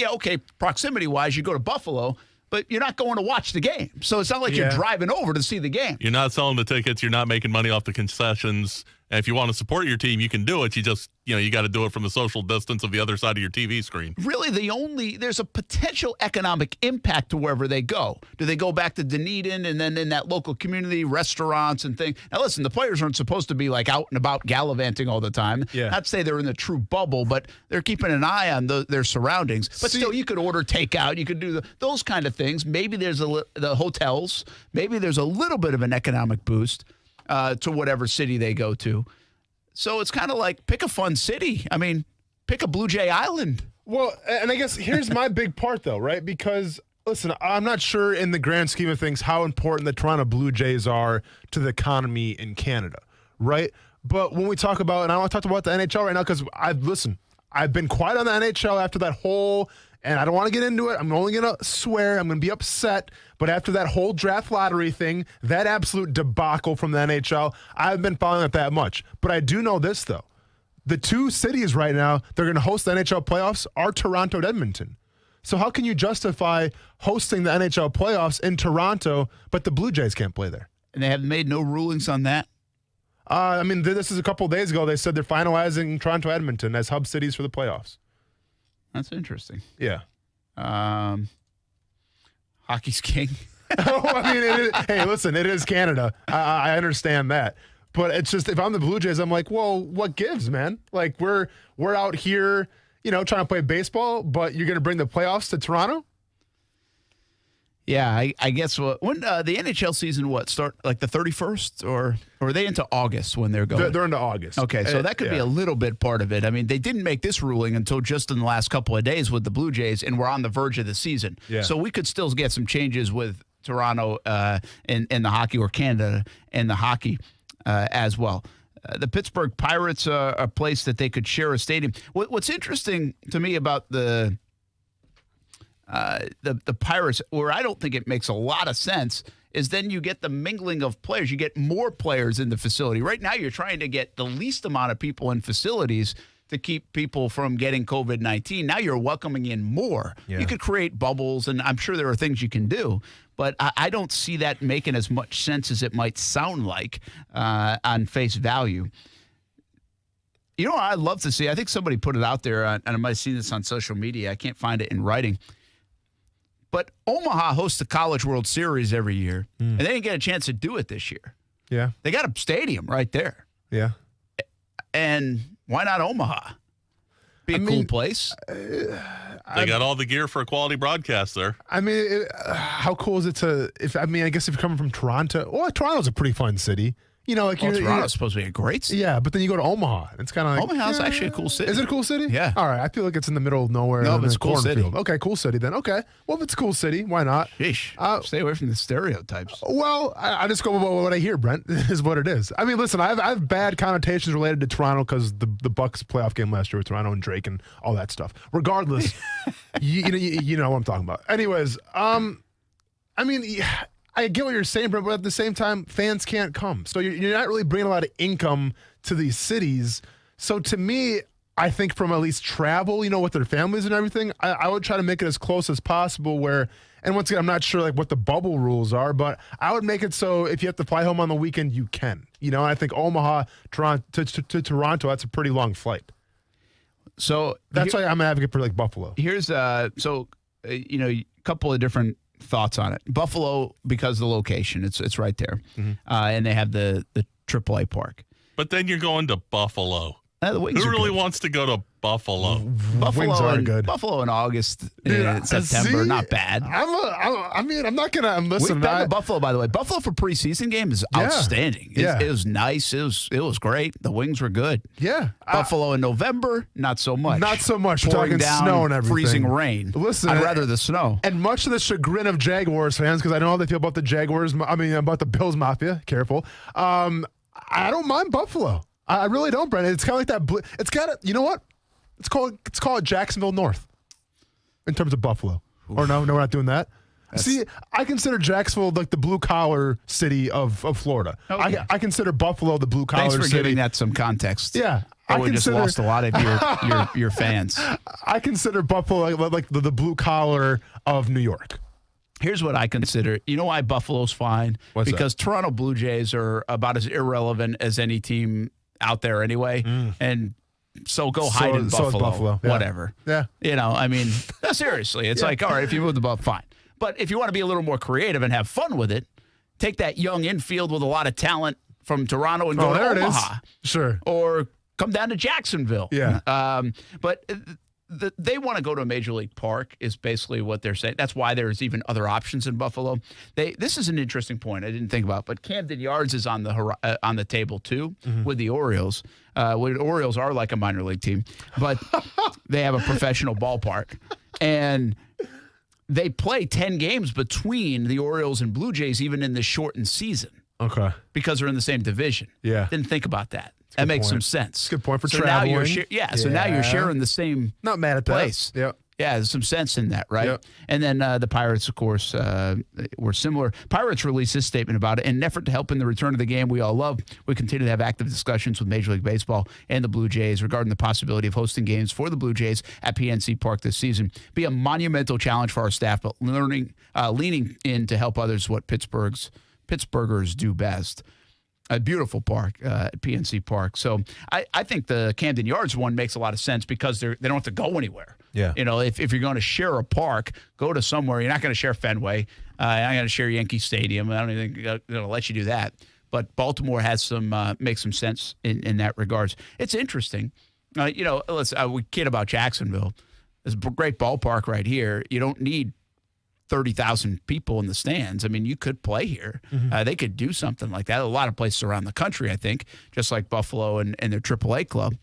proximity-wise, you go to Buffalo. but you're not going to watch the game. So it's not like you're driving over to see the game. You're not selling the tickets. You're not making money off the concessions. And if you want to support your team, you can do it. You just, you got to do it from the social distance of the other side of your TV screen. Really, there's a potential economic impact to wherever they go. Do they go back to Dunedin and then in that local community, restaurants and things? Now, listen, the players aren't supposed to be like out and about gallivanting all the time. Yeah. Not to say they're in the true bubble, but they're keeping an eye on their surroundings. But still, you could order takeout. You could do those kind of things. Maybe there's the hotels. Maybe there's a little bit of an economic boost to whatever city they go to. So it's kind of like pick a fun city. I mean, pick a Blue Jay Island. Well, and I guess here's my big part, though, right? Because, listen, I'm not sure in the grand scheme of things how important the Toronto Blue Jays are to the economy in Canada, right? But when we talk about, and I want to talk about the NHL right now because I've been quiet on the NHL after that whole, and I don't want to get into it. I'm only going to swear. I'm going to be upset. But after that whole draft lottery thing, that absolute debacle from the NHL, I haven't been following it that much. But I do know this, though. The two cities right now they're going to host the NHL playoffs are Toronto and Edmonton. So how can you justify hosting the NHL playoffs in Toronto, but the Blue Jays can't play there? And they have made no rulings on that? This is a couple of days ago. They said they're finalizing Toronto, Edmonton as hub cities for the playoffs. That's interesting. Yeah. Hockey's king. Hey, listen, it is Canada. I understand that. But it's just, if I'm the Blue Jays, I'm like, well, what gives, man? Like, we're out here, trying to play baseball, but you're going to bring the playoffs to Toronto? Yeah, I guess when the NHL season start like the 31st or are they into August when they're going? They're into August. Okay, so that could be a little bit part of it. I mean, they didn't make this ruling until just in the last couple of days with the Blue Jays, and we're on the verge of the season. Yeah. So we could still get some changes with Toronto in the hockey or Canada and the hockey as well. The Pittsburgh Pirates are a place that they could share a stadium. What's interesting to me about the Pirates, where I don't think it makes a lot of sense, is then you get the mingling of players. You get more players in the facility. Right now, you're trying to get the least amount of people in facilities to keep people from getting COVID-19. Now you're welcoming in more. Yeah. You could create bubbles, and I'm sure there are things you can do, but I don't see that making as much sense as it might sound like on face value. You know what I'd love to see? I think somebody put it out there, and I might have seen this on social media. I can't find it in writing. But Omaha hosts the College World Series every year, and they didn't get a chance to do it this year. Yeah. They got a stadium right there. Yeah. And why not Omaha? Be a cool place. They got all the gear for a quality broadcast there. I mean, how cool is it I guess if you're coming from Toronto, Toronto's a pretty fun city. Toronto's supposed to be a great city. Yeah, but then you go to Omaha. It's kind of like Omaha's actually a cool city. Is it a cool city? Yeah. All right. I feel like it's in the middle of nowhere. No, but it's a cool city. Okay, cool city then. Okay. Well, if it's a cool city, why not? Sheesh. Stay away from the stereotypes. Well, I just go with what I hear, Brent, is what it is. I mean, listen, I have bad connotations related to Toronto because the Bucks playoff game last year with Toronto and Drake and all that stuff. Regardless, you know what I'm talking about. Anyways, I get what you're saying, Brent, but at the same time, fans can't come. So you're not really bringing a lot of income to these cities. So to me, I think from at least travel, with their families and everything, I would try to make it as close as possible where, and once again, I'm not sure what the bubble rules are, but I would make it so if you have to fly home on the weekend, you can. I think Omaha, Toronto, to Toronto, that's a pretty long flight. So that's why I'm an advocate for Buffalo. Here's a couple of different thoughts on it. Buffalo, because of the location, it's right there, and they have the AAA park. But then you're going to Buffalo. The wings Who are really good. wants to go to Buffalo? Wings are good. Buffalo in August, September, not bad. I'm not gonna listen. We've been to Buffalo, by the way. Buffalo for preseason game is outstanding. It was nice. It was great. The wings were good. Yeah. Buffalo in November, not so much. Not so much. We're Pouring talking down, snow and everything. freezing rain. Listen, I'd rather the snow. And much to the chagrin of Jaguars fans, because I know how they feel about the Jaguars. About the Bills Mafia. Careful. I don't mind Buffalo. I really don't, Brandon. It's kind of like that. It's got you know what? It's called Jacksonville North in terms of Buffalo. Oof. Or no, we're not doing that. See, I consider Jacksonville like the blue collar city of Florida. Okay. I consider Buffalo the blue collar city. Thanks for giving that some context. Yeah. We just lost a lot of your fans. I consider Buffalo like the blue collar of New York. Here's what I consider. You know why Buffalo's fine? Because Toronto Blue Jays are about as irrelevant as any team out there anyway. And so go hide in Buffalo. So is Buffalo. Yeah. Whatever. Yeah. You know, I mean, seriously. It's like, all right, if you move the ball, fine. But if you want to be a little more creative and have fun with it, take that young infield with a lot of talent from Toronto and go to Omaha. Sure. Or come down to Jacksonville. Yeah. But they want to go to a major league park is basically what they're saying. That's why there's even other options in Buffalo. This is an interesting point I didn't think about, but Camden Yards is on the table too with the Orioles. The Orioles are like a minor league team, but they have a professional ballpark. And they play 10 games between the Orioles and Blue Jays even in the shortened season. Okay. Because they're in the same division. Yeah. Didn't think about that. That makes some sense. Good point for so traveling. Now so now you're sharing the same Not mad at that. place. Yep. Yeah, there's some sense in that, right? Yep. And then the Pirates, of course, were similar. Pirates released this statement about it. In an effort to help in the return of the game we all love, we continue to have active discussions with Major League Baseball and the Blue Jays regarding the possibility of hosting games for the Blue Jays at PNC Park this season. Be a monumental challenge for our staff, but leaning in to help others what Pittsburghers do best. A beautiful park, PNC Park. So I think the Camden Yards one makes a lot of sense because they don't have to go anywhere. Yeah. You know, if you're going to share a park, go to somewhere. You're not going to share Fenway. You're not going to share Yankee Stadium. I don't even think they're going to let you do that. But Baltimore has makes some sense in that regards. It's interesting. You know, we kid about Jacksonville. There's a great ballpark right here. You don't need 30,000 people in the stands. I mean, you could play here. They could do something like that. A lot of places around the country, I think, just like Buffalo and their AAA club.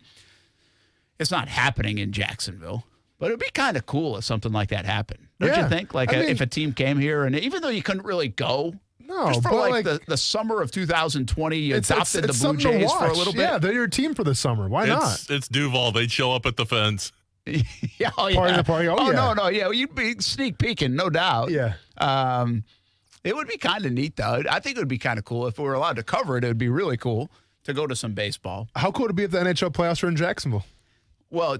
It's not happening in Jacksonville, but it'd be kind of cool if something like that happened. Don't you think? Like if a team came here, and even though you couldn't really go, just for like the summer of 2020, you adopted the Blue Jays for a little bit. Yeah, they're your team for the summer. Why not? It's Duval. They'd show up at the fence. Yeah, Party the party. No, yeah, you'd be sneak peeking, no doubt. Yeah. It would be kind of neat, though. I think it would be kind of cool if we were allowed to cover it. It would be really cool to go to some baseball. How cool would it be if the NHL playoffs were in Jacksonville? Well,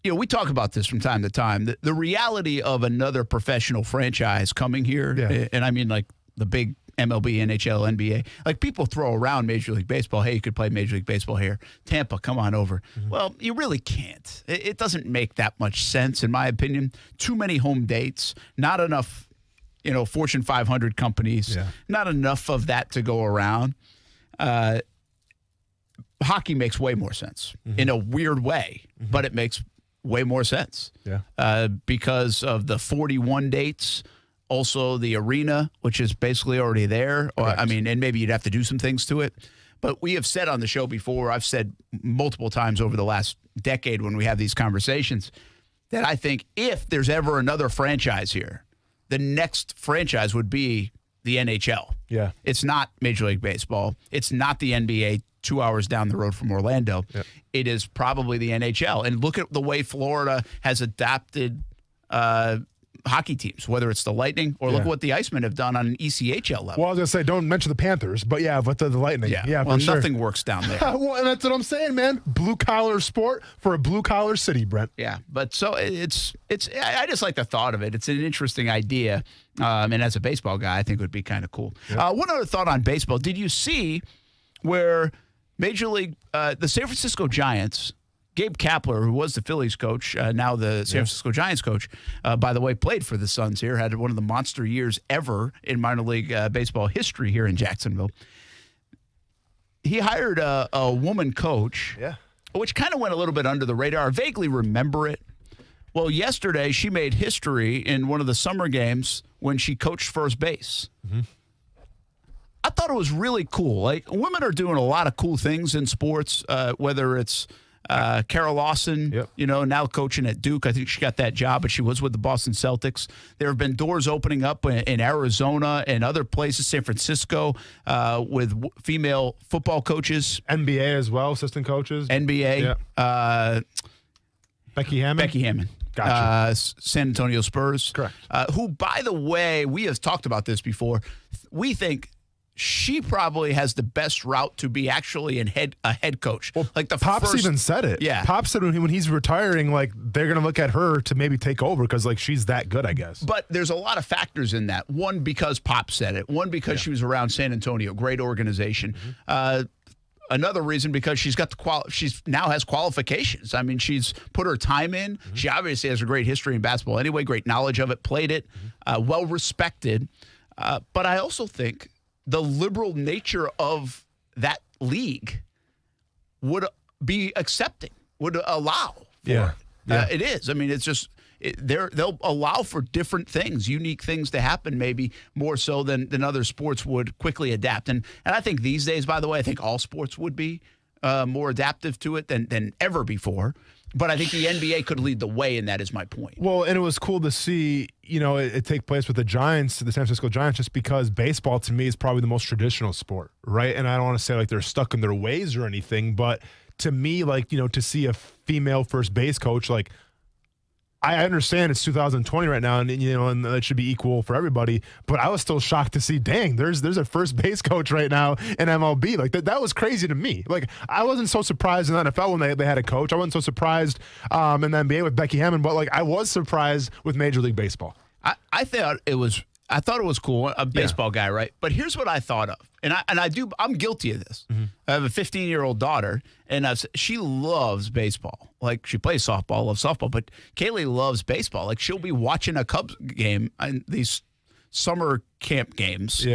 we talk about this from time to time. The reality of another professional franchise coming here, and I mean like the big MLB, NHL, NBA. Like people throw around Major League Baseball. Hey, you could play Major League Baseball here. Tampa, come on over. Well, you really can't. It doesn't make that much sense, in my opinion. Too many home dates. Not enough, Fortune 500 companies. Yeah. Not enough of that to go around. Hockey makes way more sense in a weird way, but it makes way more sense. Yeah. Because of the 41 dates. Also, the arena, which is basically already there. And maybe you'd have to do some things to it. But we have said on the show before, I've said multiple times over the last decade when we have these conversations, that I think if there's ever another franchise here, the next franchise would be the NHL. Yeah. It's not Major League Baseball. It's not the NBA 2 hours down the road from Orlando. Yep. It is probably the NHL. And look at the way Florida has adapted hockey teams, whether it's the Lightning or look at what the Icemen have done on an ECHL level. Well, I was going to say, don't mention the Panthers, but the Lightning. Yeah, well, for sure. nothing works down there. Well, and that's what I'm saying, man. Blue-collar sport for a blue-collar city, Brent. Yeah, but so it's. I just like the thought of it. It's an interesting idea, and as a baseball guy, I think it would be kind of cool. Yep. One other thought on baseball. Did you see where Major League, the San Francisco Giants, Gabe Kapler, who was the Phillies coach, now the San Francisco Giants coach, by the way, played for the Suns here, had one of the monster years ever in minor league baseball history here in Jacksonville. He hired a woman coach, which kind of went a little bit under the radar. I vaguely remember it. Well, yesterday she made history in one of the summer games when she coached first base. I thought it was really cool. Like, women are doing a lot of cool things in sports, whether it's Carol Lawson, now coaching at Duke. I think she got that job, but she was with the Boston Celtics. There have been doors opening up in Arizona and other places, San Francisco, with female football coaches. NBA as well, assistant coaches. NBA. Yeah. Becky Hammond. Gotcha. San Antonio Spurs. Correct. Who, by the way, we have talked about this before. We think she probably has the best route to be actually a head coach. Well, like the Pops first, even said it. Yeah. Pops said when he's retiring, like, they're going to look at her to maybe take over because, like, she's that good, I guess. But there's a lot of factors in that. One, because Pops said it. One, because she was around San Antonio, great organization. Another reason because she's got she's now has qualifications. I mean, she's put her time in. She obviously has a great history in basketball anyway, great knowledge of it, played it, well respected. But I also think the liberal nature of that league would be accepting, would allow for it. It is. I mean, it's just they'll allow for different things, unique things to happen, maybe more so than other sports would quickly adapt. And I think these days, by the way, I think all sports would be more adaptive to it than ever before. But I think the NBA could lead the way, and that is my point. Well, and it was cool to see, it take place with the Giants, the San Francisco Giants, just because baseball to me is probably the most traditional sport, right? And I don't want to say like they're stuck in their ways or anything, but to me, like, to see a female first base coach, like, I understand it's 2020 right now, and and that should be equal for everybody. But I was still shocked to see, dang, there's a first base coach right now in MLB. Like that was crazy to me. Like I wasn't so surprised in the NFL when they had a coach. I wasn't so surprised in the NBA with Becky Hammond, but like I was surprised with Major League Baseball. I thought it was cool. A baseball guy, right? But here's what I thought of, I'm guilty of this. I have a 15-year-old daughter, and she loves baseball. Like she plays softball, loves softball, but Kaylee loves baseball. Like she'll be watching a Cubs game and these summer camp games,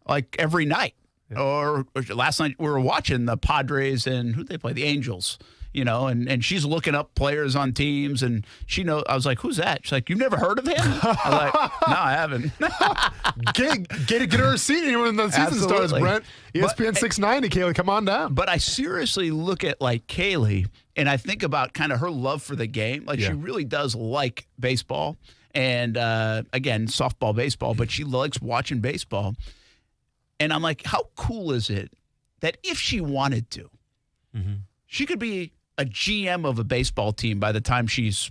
like every night. Or last night we were watching the Padres and who they play, the Angels. And she's looking up players on teams, and she knows. I was like, "Who's that?" She's like, "You've never heard of him?" I was like, "No, I haven't." get her a seat when the season starts, Brent. ESPN690, Kaylee, come on down. But I seriously look at like Kaylee, and I think about kind of her love for the game. Like she really does like baseball, and again, softball, baseball, but she likes watching baseball. And I'm like, how cool is it that if she wanted to, she could be a GM of a baseball team by the time she's,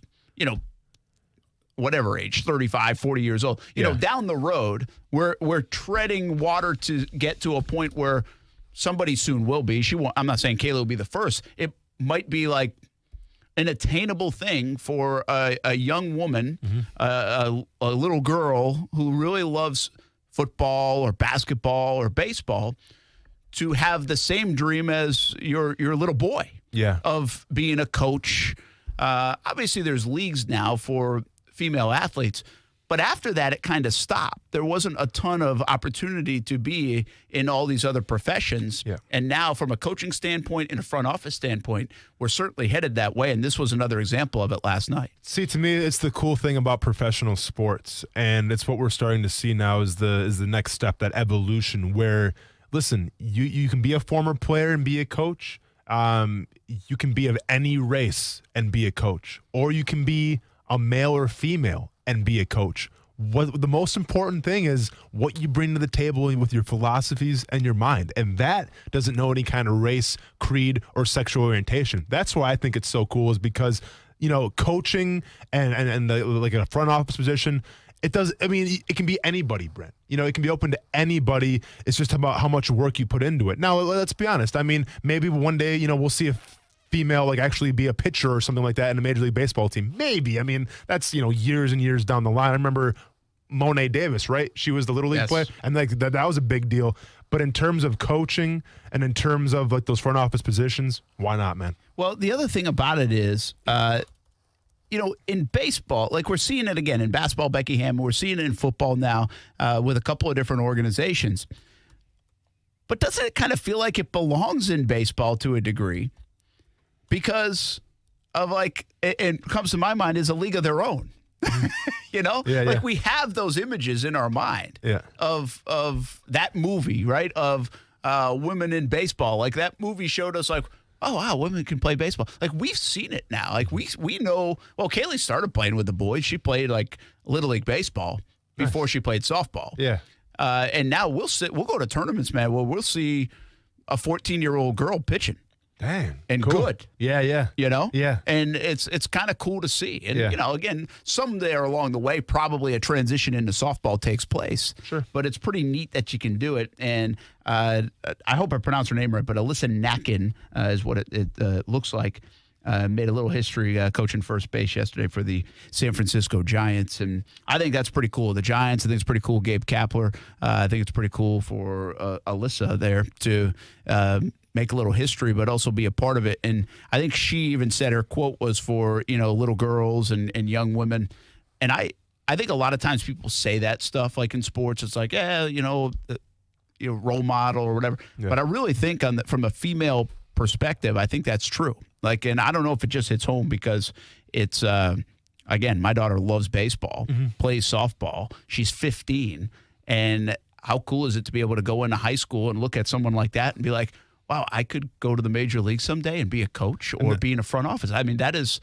whatever age, 35, 40 years old. Down the road, we're treading water to get to a point where somebody soon will be. I'm not saying Kayla will be the first. It might be like an attainable thing for a young woman, a little girl who really loves football or basketball or baseball to have the same dream as your little boy of being a coach. Obviously, there's leagues now for female athletes, but after that, it kind of stopped. There wasn't a ton of opportunity to be in all these other professions. And now, from a coaching standpoint and a front office standpoint, we're certainly headed that way, and this was another example of it last night. See, to me, it's the cool thing about professional sports, and it's what we're starting to see now is the next step, that evolution where – listen, you can be a former player and be a coach. You can be of any race and be a coach. Or you can be a male or female and be a coach. What the most important thing is what you bring to the table with your philosophies and your mind. And that doesn't know any kind of race, creed, or sexual orientation. That's why I think it's so cool, is because, coaching and like a front office position, it can be anybody, Brent. It can be open to anybody. It's just about how much work you put into it. Now, let's be honest. I mean, maybe one day, we'll see a female like actually be a pitcher or something like that in a Major League Baseball team. Maybe. I mean, that's, years and years down the line. I remember Monet Davis, right? She was the Little League player, and like that was a big deal. But in terms of coaching and in terms of like those front office positions, why not, man? Well, the other thing about it is, in baseball, like we're seeing it again in basketball, Becky Hammond, we're seeing it in football now with a couple of different organizations. But doesn't it kind of feel like it belongs in baseball to a degree? Because of it comes to my mind is a league of their own. We have those images in our mind of that movie, right? Of women in baseball. Like that movie showed us like, oh, wow, women can play baseball. Like, we've seen it now. Like, we know. Well, Kaylee started playing with the boys. She played, like, Little League Baseball before she played softball. And now we'll go to tournaments, man, where we'll see a 14-year-old girl pitching. Dang. And cool. good. Yeah. You know? Yeah. And it's kind of cool to see. And, Yeah. you know, again, somewhere along the way, probably a transition into softball takes place. Sure. But it's pretty neat that you can do it. And I hope I pronounced her name right, but Alyssa Nacken is what it looks like. Made a little history coaching first base yesterday for the San Francisco Giants. And I think that's pretty cool. The Giants, I think it's pretty cool. Gabe Kapler, I think it's pretty cool for Alyssa there to make a little history, but also be a part of it. And I think she even said her quote was for, you know, little girls and young women. And I think a lot of times people say that stuff like in sports. It's like, role model or whatever. Yeah. But I really think from a female perspective, I think that's true. Like, and I don't know if it just hits home because it's, again, my daughter loves baseball, plays softball. She's 15. And how cool is it to be able to go into high school and look at someone like that and be like, wow, I could go to the major league someday and be a coach or be in a front office. I mean, that is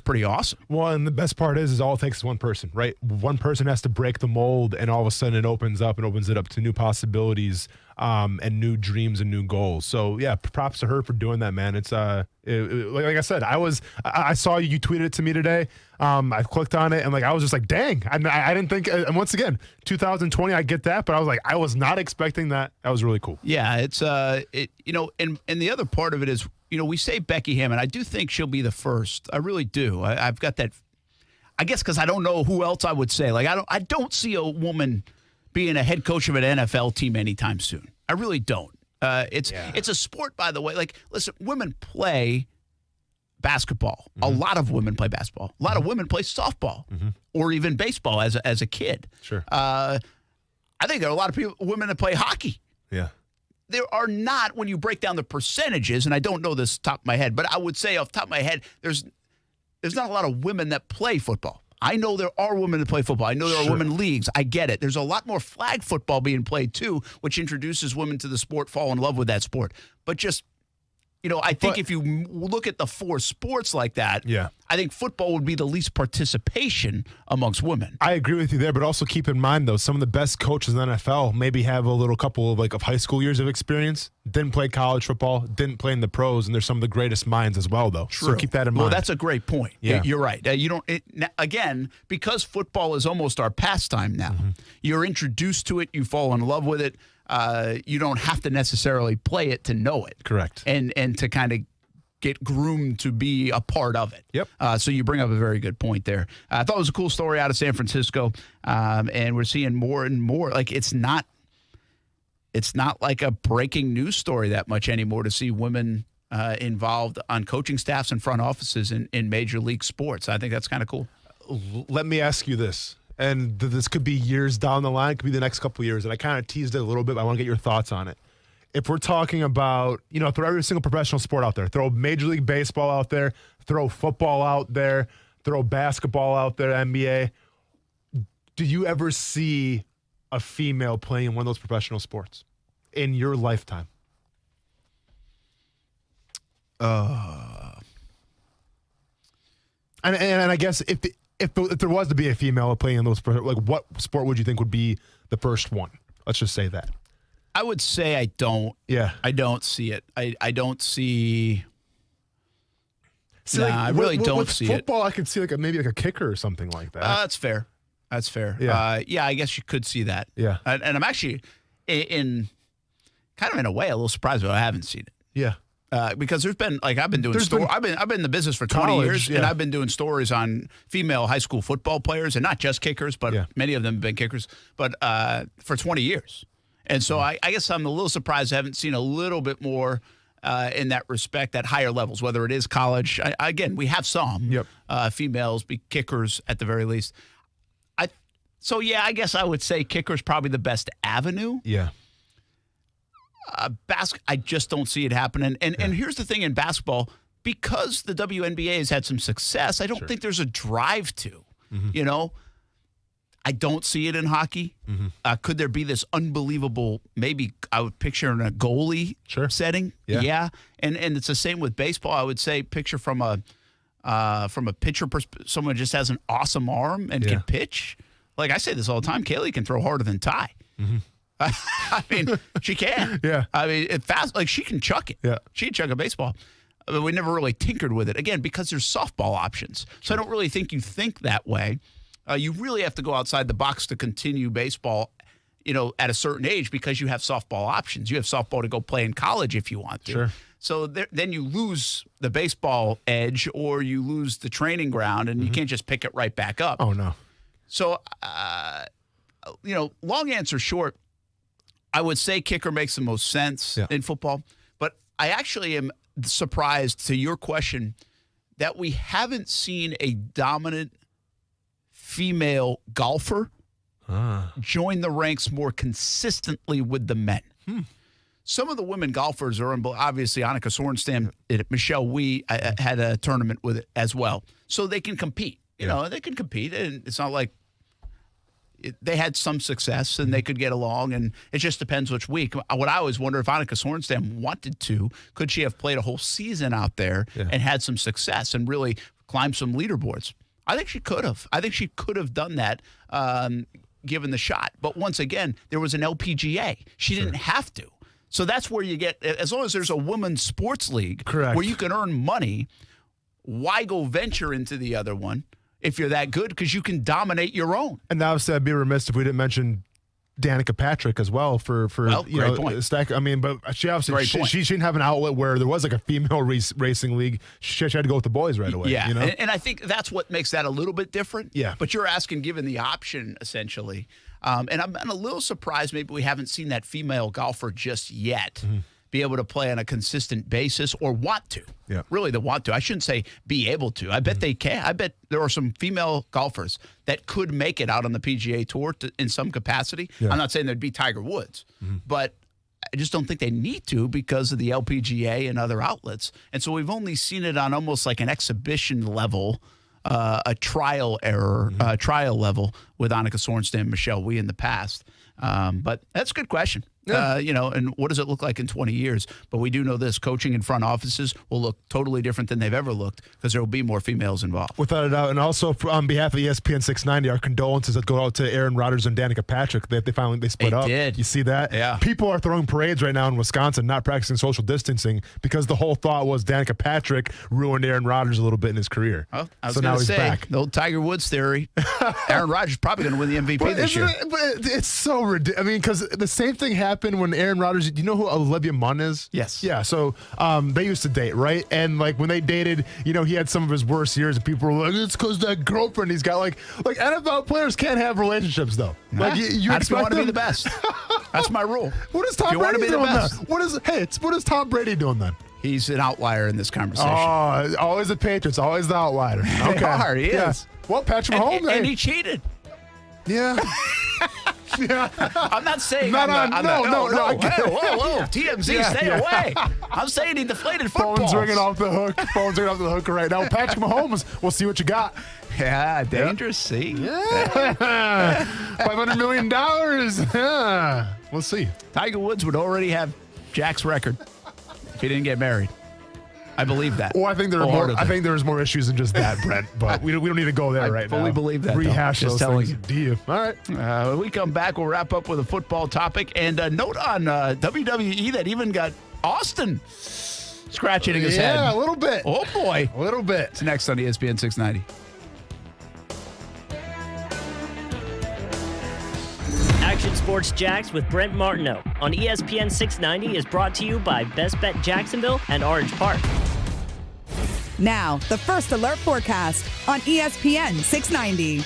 pretty awesome. Well, and the best part is all it takes is one person, right? One person has to break the mold, and all of a sudden it opens it up to new possibilities and new dreams and new goals. So, yeah, props to her for doing that, man. It's like I said, I saw you tweeted it to me today. I clicked on it, and I was just like, dang. I didn't think, and once again, 2020, I get that, but I was like, I was not expecting that. That was really cool. Yeah, it's, and the other part of it is, you know, we say Becky Hammon. I do think she'll be the first. I really do. I've got that. I guess because I don't know who else I would say. Like I don't see a woman being a head coach of an NFL team anytime soon. I really don't. It's a sport, by the way. Like, listen, women play basketball. A lot of women play basketball. A lot of women play softball or even baseball as a kid. Sure. I think there are a lot of women that play hockey. Yeah. There are not, when you break down the percentages, and I don't know this top of my head, but I would say off the top of my head, there's not a lot of women that play football. I know there are women that play football. I know there are women leagues. I get it. There's a lot more flag football being played, too, which introduces women to the sport, fall in love with that sport. But just, you know, I think if you look at the four sports like that, I think football would be the least participation amongst women. I agree with you there, but also keep in mind, though, some of the best coaches in the NFL maybe have a couple of high school years of experience, didn't play college football, didn't play in the pros, and they're some of the greatest minds as well, though. True. So keep that in mind. Well, that's a great point. Yeah. You're right. Again, because football is almost our pastime now, you're introduced to it, you fall in love with it. You don't have to necessarily play it to know it. Correct. And to kind of get groomed to be a part of it. Yep. So you bring up a very good point there. I thought it was a cool story out of San Francisco, and we're seeing more and more. Like it's not like a breaking news story that much anymore to see women involved on coaching staffs and front offices in major league sports. I think that's kind of cool. Let me ask you this. And this could be years down the line, it could be the next couple of years. And I kind of teased it a little bit, but I want to get your thoughts on it. If we're talking about, throw every single professional sport out there, throw Major League Baseball out there, throw football out there, throw basketball out there, NBA, do you ever see a female playing in one of those professional sports in your lifetime? And I guess if there was to be a female playing in those, what sport would you think would be the first one? Let's just say that. I would say I don't. Yeah. I don't see it. I don't see. See, I really don't see football, it. Football, I could see maybe a kicker or something like that. That's fair. That's fair. Yeah. I guess you could see that. Yeah. And I'm actually in a way a little surprised, but I haven't seen it. Yeah. Because there's been I've been doing I've been in the business for 20 years, and I've been doing stories on female high school football players, and not just kickers, but many of them have been kickers, but for 20 years. And so I guess I'm a little surprised I haven't seen a little bit more in that respect at higher levels, whether it is college. Again, we have some females be kickers at the very least. I guess I would say kicker's probably the best avenue. Yeah. I just don't see it happening. And here's the thing in basketball, because the WNBA has had some success, I don't think there's a drive to, I don't see it in hockey. Could there be this unbelievable, maybe I would picture in a goalie setting? Yeah. And it's the same with baseball. I would say picture from a pitcher perspective, someone just has an awesome arm and can pitch. Like I say this all the time, Kaylee can throw harder than Ty. I mean, she can. Yeah. I mean, she can chuck it. Yeah. She can chuck a baseball. But we never really tinkered with it. Again, because there's softball options. So I don't really think you think that way. You really have to go outside the box to continue baseball, at a certain age because you have softball options. You have softball to go play in college if you want to. Sure. So then you lose the baseball edge or you lose the training ground, and you can't just pick it right back up. Oh, no. So, long answer short, I would say kicker makes the most sense in football. But I actually am surprised, to your question, that we haven't seen a dominant female golfer join the ranks more consistently with the men. Some of the women golfers are obviously Annika Sorenstam, Michelle Wie had a tournament with it as well. So they can compete. They can compete, and it's not like they had some success and they could get along, and it just depends which week. What I always wonder, if Annika Sorenstam wanted to, could she have played a whole season out there and had some success and really climbed some leaderboards? I think she could have. I think she could have done that given the shot. But once again, there was an LPGA. She didn't have to. So that's where you get, as long as there's a women's sports league where you can earn money, why go venture into the other one if you're that good? Because you can dominate your own. And obviously, I'd be remiss if we didn't mention Danica Patrick as well for great point. Stack. I mean, but she obviously she didn't have an outlet where there was like a female racing league. She had to go with the boys right away. Yeah, you know? and I think that's what makes that a little bit different. Yeah. But you're asking, given the option, essentially. And I'm a little surprised maybe we haven't seen that female golfer just yet be able to play on a consistent basis or want to. Yeah. Really, they want to. I shouldn't say be able to. I bet they can. I bet there are some female golfers that could make it out on the PGA Tour in some capacity. Yeah. I'm not saying they'd be Tiger Woods, but I just don't think they need to because of the LPGA and other outlets. And so we've only seen it on almost like an exhibition level, a trial level with Annika Sorenstam and Michelle Wie in the past. But that's a good question. Yeah. And what does it look like in 20 years? But we do know this: coaching in front offices will look totally different than they've ever looked because there will be more females involved. Without a doubt. And also, on behalf of ESPN690, our condolences that go out to Aaron Rodgers and Danica Patrick. They split up. Did. You see that? Yeah. People are throwing parades right now in Wisconsin, not practicing social distancing because the whole thought was Danica Patrick ruined Aaron Rodgers a little bit in his career. Well, I was so now going to he's say, back. the old Tiger Woods theory. Aaron Rodgers is probably going to win the MVP this year. But it's so ridiculous. I mean, because the same thing happened when Aaron Rodgers. Do you know who Olivia Munn is? Yes. Yeah. So they used to date, right? And like when they dated, he had some of his worst years, and people were like, "It's because that girlfriend he's got." Like NFL players can't have relationships though. Like you That's expect want to be them- the best. That's my rule. What is Tom You want to Brady be the doing then? best. What is Tom Brady doing then? He's an outlier in this conversation. Oh, always the Patriots, always the outlier. Okay. They are. He is. Well, Patrick Mahomes, and he cheated. yeah. Yeah. I'm not saying No, I'm no, not- no, Whoa, I get it. whoa. TMZ, Yeah, stay yeah. away. I'm saying he deflated footballs. Phone's ringing off the hook. Phone's ringing off the hook right now. Patrick Mahomes, we'll see what you got. Yeah, dangerous. See? Yeah. $500 million. Yeah. We'll see. Tiger Woods would already have Jack's record if he didn't get married. I believe that. Well, I think there's more issues than just that, Brent. But we don't need to go there right now. I fully believe that. Rehash Just those telling things. Do you? All right. When we come back, we'll wrap up with a football topic and a note on WWE that even got Austin scratching his head. Yeah, a little bit. Oh boy, a little bit. It's next on ESPN 690. Action Sports Jax with Brent Martineau on ESPN 690 is brought to you by Best Bet Jacksonville and Orange Park. Now, the First Alert forecast on ESPN 690.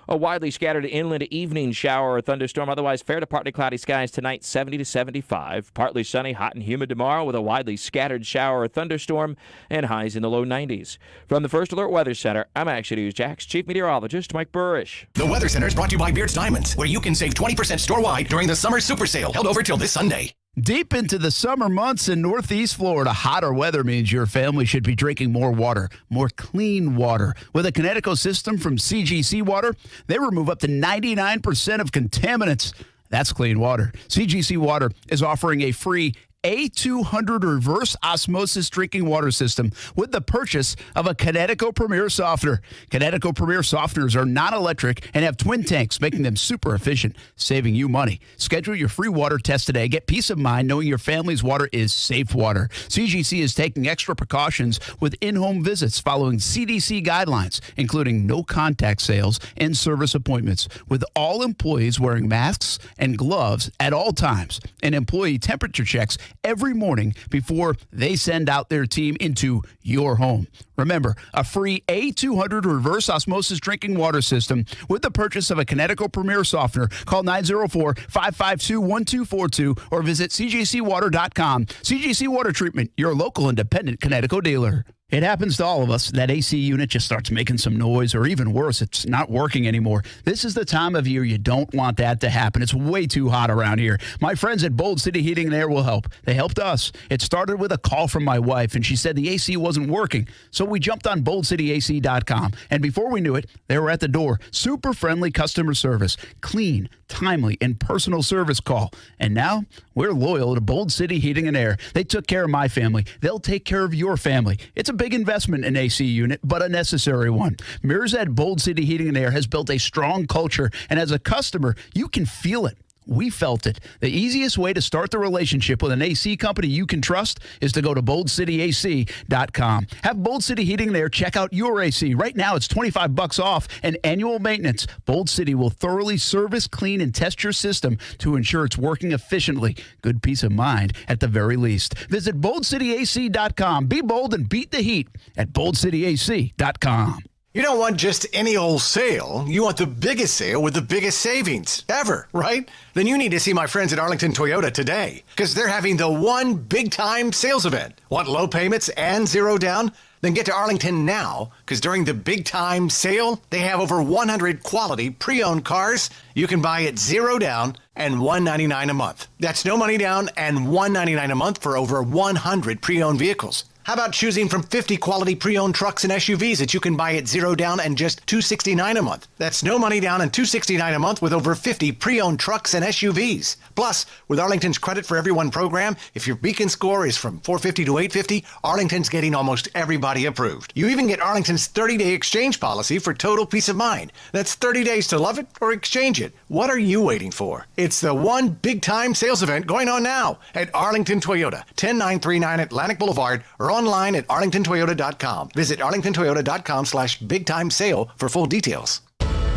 A widely scattered inland evening shower or thunderstorm, otherwise fair to partly cloudy skies tonight, 70 to 75. Partly sunny, hot and humid tomorrow with a widely scattered shower or thunderstorm and highs in the low 90s. From the First Alert Weather Center, I'm Action News Jax Chief Meteorologist Mike Burrish. The Weather Center is brought to you by Beards Diamonds, where you can save 20% store-wide during the summer super sale held over till this Sunday. Deep into the summer months in Northeast Florida, hotter weather means your family should be drinking more water, more clean water. With a Kinetico system from CGC Water, they remove up to 99% of contaminants. That's clean water. CGC Water is offering a free A200 reverse osmosis drinking water system with the purchase of a Connecticut Premier softener. Connecticut Premier softeners are non-electric and have twin tanks, making them super efficient, saving you money. Schedule your free water test today. Get peace of mind knowing your family's water is safe water. CGC is taking extra precautions with in-home visits following CDC guidelines, including no contact sales and service appointments, with all employees wearing masks and gloves at all times, and employee temperature checks every morning before they send out their team into your home. Remember, a free A200 reverse osmosis drinking water system with the purchase of a Connecticut Premier softener. Call 904-552-1242 or visit cjcwater.com. CGC Water Treatment, your local independent Connecticut dealer. It happens to all of us. That AC unit just starts making some noise, or even worse, it's not working anymore. This is the time of year you don't want that to happen. It's way too hot around here. My friends at Bold City Heating and Air will help. They helped us. It started with a call from my wife, and she said the AC wasn't working. So we jumped on boldcityac.com, and before we knew it, they were at the door. Super friendly customer service, clean, timely, and personal service call. And now we're loyal to Bold City Heating and Air. They took care of my family. They'll take care of your family. It's a big investment in AC unit, but a necessary one. Mears at Bold City Heating and Air has built a strong culture, and as a customer, you can feel it. We felt it. The easiest way to start the relationship with an AC company you can trust is to go to boldcityac.com. Have Bold City Heating and Air check out your AC. Right now, it's $25 off and annual maintenance. Bold City will thoroughly service, clean, and test your system to ensure it's working efficiently. Good peace of mind at the very least. Visit boldcityac.com. Be bold and beat the heat at boldcityac.com. You don't want just any old sale. You want the biggest sale with the biggest savings ever, right? Then you need to see my friends at Arlington Toyota today, because they're having the one big-time sales event. Want low payments and zero down? Then get to Arlington now, because during the big-time sale, they have over 100 quality pre-owned cars you can buy at zero down and $199 a month. That's no money down and $199 a month for over 100 pre-owned vehicles. How about choosing from 50 quality pre-owned trucks and SUVs that you can buy at zero down and just $269 a month? That's no money down and $269 a month with over 50 pre-owned trucks and SUVs. Plus, with Arlington's Credit for Everyone program, if your Beacon score is from 450 to 850, Arlington's getting almost everybody approved. You even get Arlington's 30-day exchange policy for total peace of mind. That's 30 days to love it or exchange it. What are you waiting for? It's the one big-time sales event going on now at Arlington Toyota, 10939 Atlantic Boulevard, or online at arlingtontoyota.com. Visit arlingtontoyota.com/big-time-sale for full details.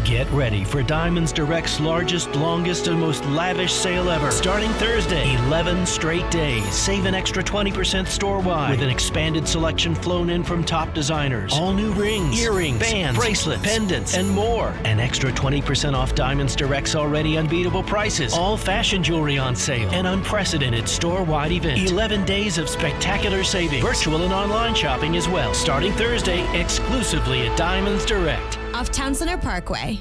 Get ready for Diamonds Direct's largest, longest, and most lavish sale ever. Starting Thursday, 11 straight days. Save an extra 20% store-wide with an expanded selection flown in from top designers. All new rings, earrings, bands, bracelets, pendants, and more. An extra 20% off Diamonds Direct's already unbeatable prices. All fashion jewelry on sale. An unprecedented store-wide event. 11 days of spectacular savings. Virtual and online shopping as well. Starting Thursday, exclusively at Diamonds Direct. Off Town Center Parkway.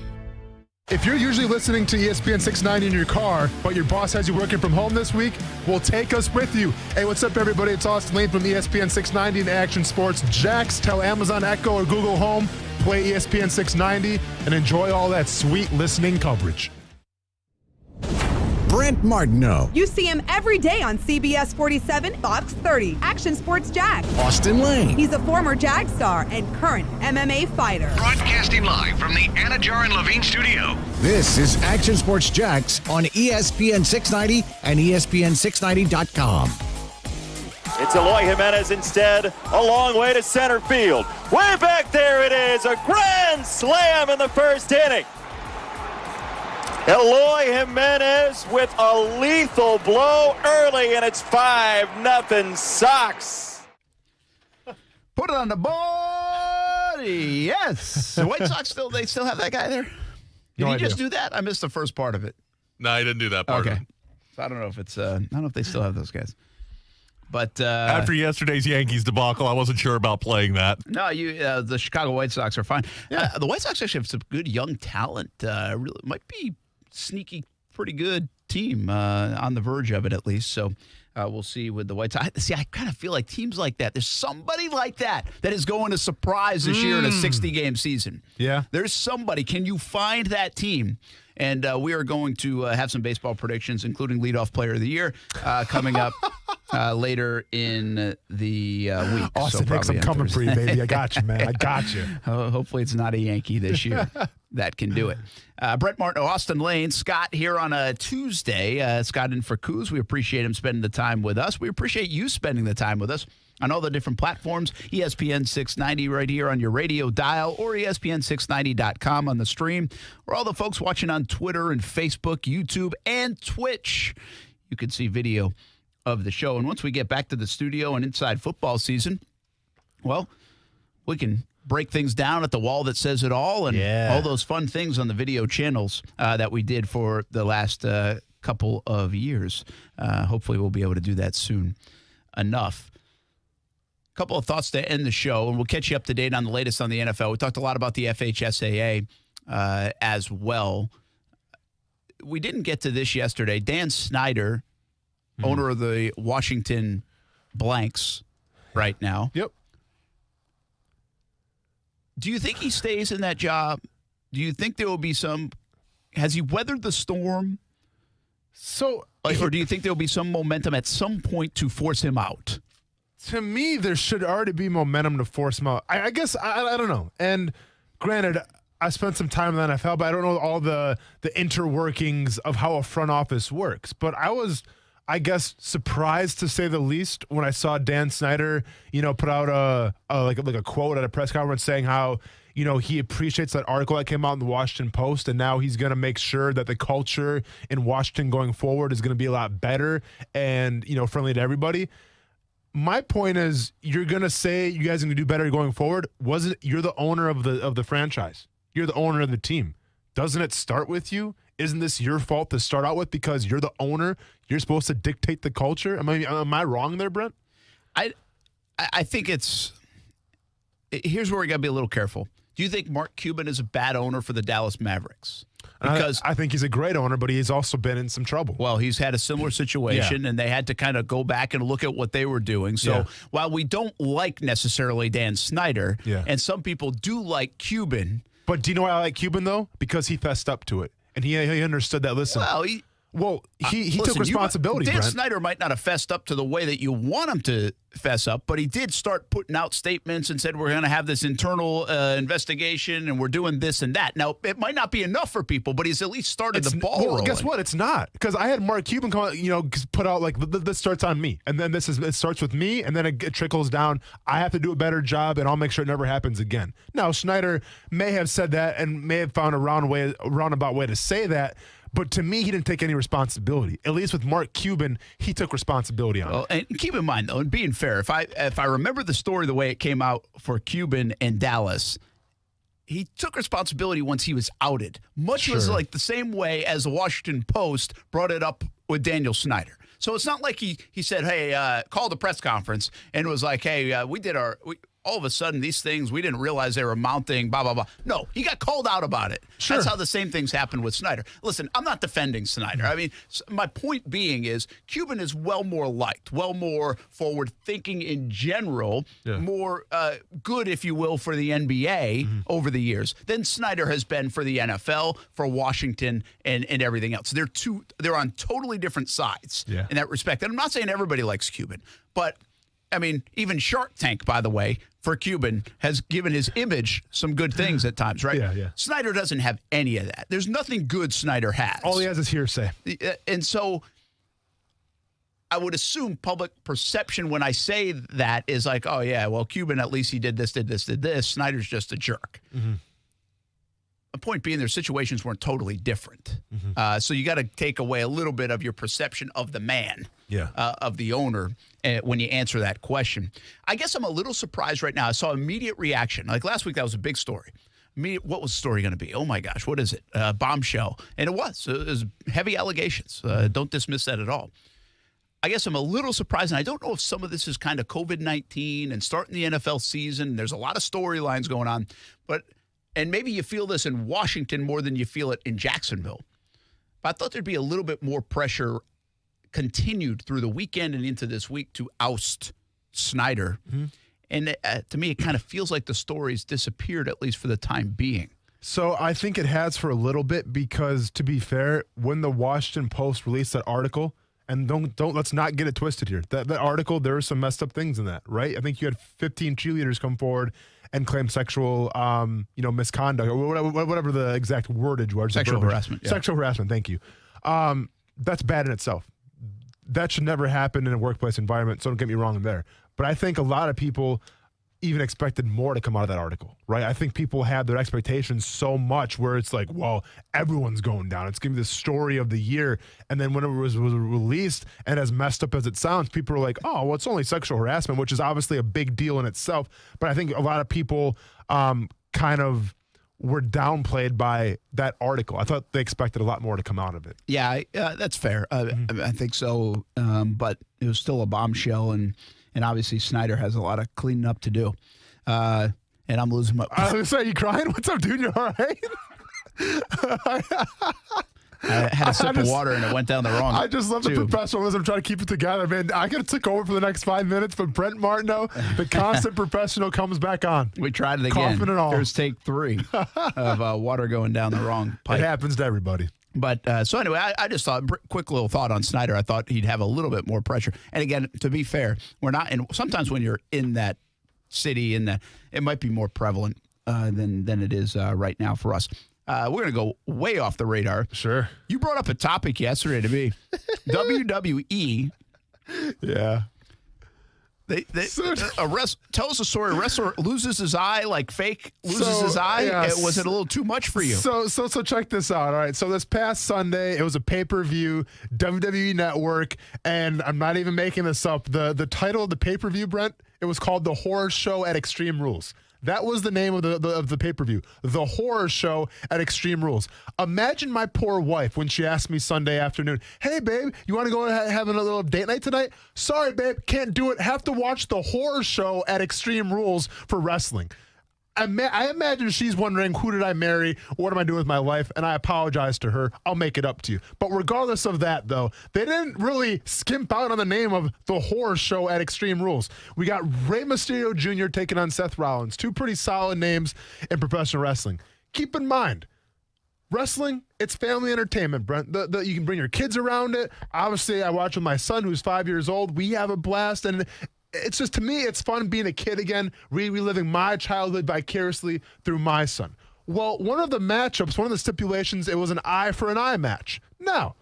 If you're usually listening to ESPN 690 in your car, but your boss has you working from home this week, well, take us with you. Hey, what's up, everybody? It's Austin Lane from ESPN 690 and Action Sports Jax. Tell Amazon Echo or Google Home, play ESPN 690, and enjoy all that sweet listening coverage. Brent Martineau. You see him every day on CBS 47, Fox 30, Action Sports Jax. Austin Lane. He's a former Jag star and current MMA fighter. Broadcasting live from the Anna Jar and Levine studio. This is Action Sports Jax on ESPN 690 and ESPN690.com. It's Eloy Jimenez instead, a long way to center field. Way back there it is, a grand slam in the first inning. Eloy Jimenez with a lethal blow early, and it's 5-0 Sox. Put it on the board. Yes. The White Sox they still have that guy there? Did he just do that? I missed the first part of it. No, he didn't do that part. Okay. So I don't know if it's I don't know if they still have those guys. But after yesterday's Yankees debacle, I wasn't sure about playing that. No, the Chicago White Sox are fine. Yeah, the White Sox actually have some good young talent. Really might be sneaky, pretty good team on the verge of it at least. So we'll see with the White Sox. See, I kind of feel like teams like that, there's somebody like that is going to surprise this year in a 60-game season. Yeah. There's somebody. Can you find that team? And we are going to have some baseball predictions, including leadoff player of the year, coming up later in the week. Austin Hicks, I'm coming for you, baby. I got you, man. I got you. Hopefully it's not a Yankee this year that can do it. Brett Martin, Austin Lane, Scott here on a Tuesday. Scott in for Coos. We appreciate him spending the time with us. We appreciate you spending the time with us on all the different platforms. ESPN690 right here on your radio dial or ESPN690.com on the stream. Or all the folks watching on Twitter and Facebook, YouTube, and Twitch. You can see video of the show. And once we get back to the studio and inside football season, well, we can break things down at the wall that says it all and all those fun things on the video channels that we did for the last couple of years. Hopefully we'll be able to do that soon enough. A couple of thoughts to end the show, and we'll catch you up to date on the latest on the NFL. We talked a lot about the FHSAA as well. We didn't get to this yesterday. Dan Snyder, owner of the Washington Blanks right now. Yep. Do you think he stays in that job? Do you think there will be some – has he weathered the storm? Or do you think there will be some momentum at some point to force him out? To me, there should already be momentum to force him out. I guess, I don't know. And granted, I spent some time in the NFL, but I don't know all the interworkings of how a front office works. But I was, I guess, surprised to say the least when I saw Dan Snyder, put out a quote at a press conference saying how, he appreciates that article that came out in the Washington Post, and now he's going to make sure that the culture in Washington going forward is going to be a lot better and, friendly to everybody. My point is, you're going to say you guys are going to do better going forward. You're the owner of the franchise. You're the owner of the team. Doesn't it start with you? Isn't this your fault to start out with because you're the owner? You're supposed to dictate the culture. Am I wrong there, Brent? I think here's where we got to be a little careful. Do you think Mark Cuban is a bad owner for the Dallas Mavericks? Because I think he's a great owner, but he's also been in some trouble. Well, he's had a similar situation, and they had to kind of go back and look at what they were doing. So while we don't like necessarily Dan Snyder, and some people do like Cuban. But do you know why I like Cuban, though? Because he fessed up to it. And he understood that, listen. Well, he took responsibility, Dan Brent. Snyder might not have fessed up to the way that you want him to fess up, but he did start putting out statements and said, we're going to have this internal investigation and we're doing this and that. Now, it might not be enough for people, but he's at least started the ball rolling. Guess what? It's not. Because I had Mark Cuban come out, put out this starts on me. And then it starts with me, and then it trickles down. I have to do a better job, and I'll make sure it never happens again. Now, Snyder may have said that and may have found a roundabout way to say that. But to me, he didn't take any responsibility. At least with Mark Cuban, he took responsibility on it. And keep in mind, though, and being fair, if I remember the story the way it came out for Cuban and Dallas, he took responsibility once he was outed. Much was like the same way as the Washington Post brought it up with Daniel Snyder. So it's not like he said, hey, call the press conference, and it was like, hey, all of a sudden, these things, we didn't realize they were mounting, blah, blah, blah. No, he got called out about it. Sure. That's how the same things happened with Snyder. Listen, I'm not defending Snyder. I mean, my point being is Cuban is well more liked, well more forward-thinking in general, more good, if you will, for the NBA over the years than Snyder has been for the NFL, for Washington, and everything else. They're on totally different sides in that respect. And I'm not saying everybody likes Cuban, but I mean, even Shark Tank, by the way, for Cuban, has given his image some good things at times, right? Yeah. Snyder doesn't have any of that. There's nothing good Snyder has. All he has is hearsay. And so I would assume public perception when I say that is like, oh, yeah, well, Cuban, at least he did this. Snyder's just a jerk. The point being, their situations weren't totally different. So you got to take away a little bit of your perception of the man, of the owner, when you answer that question. I guess I'm a little surprised right now. I saw immediate reaction. Like last week, that was a big story. What was the story going to be? Oh, my gosh, what is it? Bombshell. And it was. It was heavy allegations. Don't dismiss that at all. I guess I'm a little surprised, and I don't know if some of this is kind of COVID-19 and starting the NFL season. There's a lot of storylines going on, and maybe you feel this in Washington more than you feel it in Jacksonville. But I thought there'd be a little bit more pressure continued through the weekend and into this week to oust Snyder. And to me, it kind of feels like the story's disappeared, at least for the time being. So I think it has for a little bit because, to be fair, when the Washington Post released that article, And don't let's not get it twisted here. That article, there are some messed up things in that, right? I think you had 15 cheerleaders come forward and claim sexual, misconduct or whatever the exact wordage was. Sexual harassment. Yeah. Sexual harassment. Thank you. That's bad in itself. That should never happen in a workplace environment. So don't get me wrong there. But I think a lot of people even expected more to come out of that article, right? I think people had their expectations so much where it's like, well, everyone's going down. It's going to be the story of the year. And then when it was released, and as messed up as it sounds, people were like, oh, well, it's only sexual harassment, which is obviously a big deal in itself. But I think a lot of people kind of were downplayed by that article. I thought they expected a lot more to come out of it. Yeah, that's fair. I think so. But it was still a bombshell, and obviously Snyder has a lot of cleaning up to do. And I'm losing my... I was going to say, you crying? What's up, dude? You all right? I had a sip of water and it went down the wrong I just love tube. the professionalism, trying to keep it together, man. I could have took over for the next 5 minutes, but Brent Martineau, the constant professional, comes back on. We tried it again. Coughing and all. Here's take 3 of water going down the wrong pipe. It happens to everybody. But so anyway, I just thought, quick little thought on Snyder. I thought he'd have a little bit more pressure. And again, to be fair, we're not in. Sometimes when you're in that city, it might be more prevalent than it is right now for us. We're going to go way off the radar. Sure. You brought up a topic yesterday to me. WWE. Yeah. Tell us a story. A wrestler loses his eye, like fake loses his eye. Yeah. Was it a little too much for you? So check this out. All right. So this past Sunday, it was a pay-per-view, WWE Network, and I'm not even making this up. The title of the pay-per-view, Brent, it was called The Horror Show at Extreme Rules. That was the name of the pay-per-view, The Horror Show at Extreme Rules. Imagine my poor wife when she asked me Sunday afternoon, hey, babe, you want to go have a little date night tonight? Sorry, babe, can't do it. Have to watch The Horror Show at Extreme Rules for wrestling. I imagine she's wondering, who did I marry? What am I doing with my life? And I apologize to her. I'll make it up to you. But regardless of that, though, they didn't really skimp out on the name of The Horror Show at Extreme Rules. We got Rey Mysterio Jr. taking on Seth Rollins. 2 pretty solid names in professional wrestling. Keep in mind, wrestling, it's family entertainment, Brent. You can bring your kids around it. Obviously, I watch with my son who's 5 years old. We have a blast, and it's just, to me, it's fun being a kid again, reliving my childhood vicariously through my son. Well, one of the matchups, one of the stipulations, it was an eye for an eye match. Now,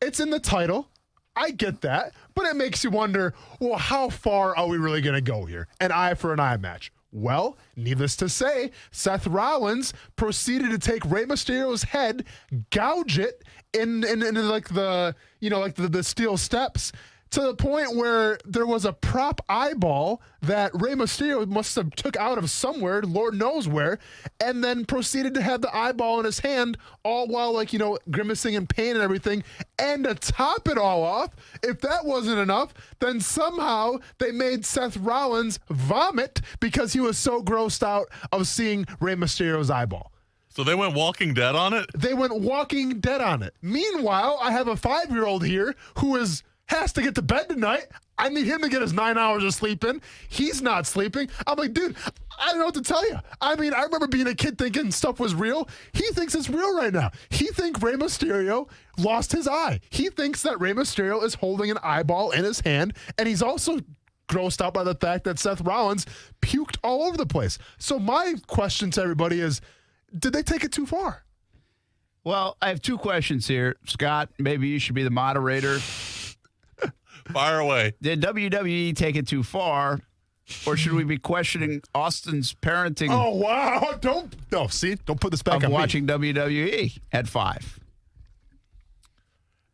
it's in the title. I get that, but it makes you wonder, well, how far are we really going to go here? An eye for an eye match. Well, needless to say, Seth Rollins proceeded to take Rey Mysterio's head, gouge it in like the steel steps, to the point where there was a prop eyeball that Rey Mysterio must have took out of somewhere, Lord knows where, and then proceeded to have the eyeball in his hand, all while, grimacing in pain and everything. And to top it all off, if that wasn't enough, then somehow they made Seth Rollins vomit because he was so grossed out of seeing Rey Mysterio's eyeball. So they went Walking Dead on it? They went Walking Dead on it. Meanwhile, I have a 5-year-old here who has to get to bed tonight. I need him to get his 9 hours of sleep in. He's not sleeping. I'm like, dude, I don't know what to tell you. I mean, I remember being a kid thinking stuff was real. He thinks it's real right now. He thinks Rey Mysterio lost his eye. He thinks that Rey Mysterio is holding an eyeball in his hand, and he's also grossed out by the fact that Seth Rollins puked all over the place. So my question to everybody is, did they take it too far? Well, I have 2 questions here. Scott, maybe you should be the moderator. Fire away. Did WWE take it too far, or should we be questioning Austin's parenting? Oh, wow. Don't put this back on watching WWE at 5.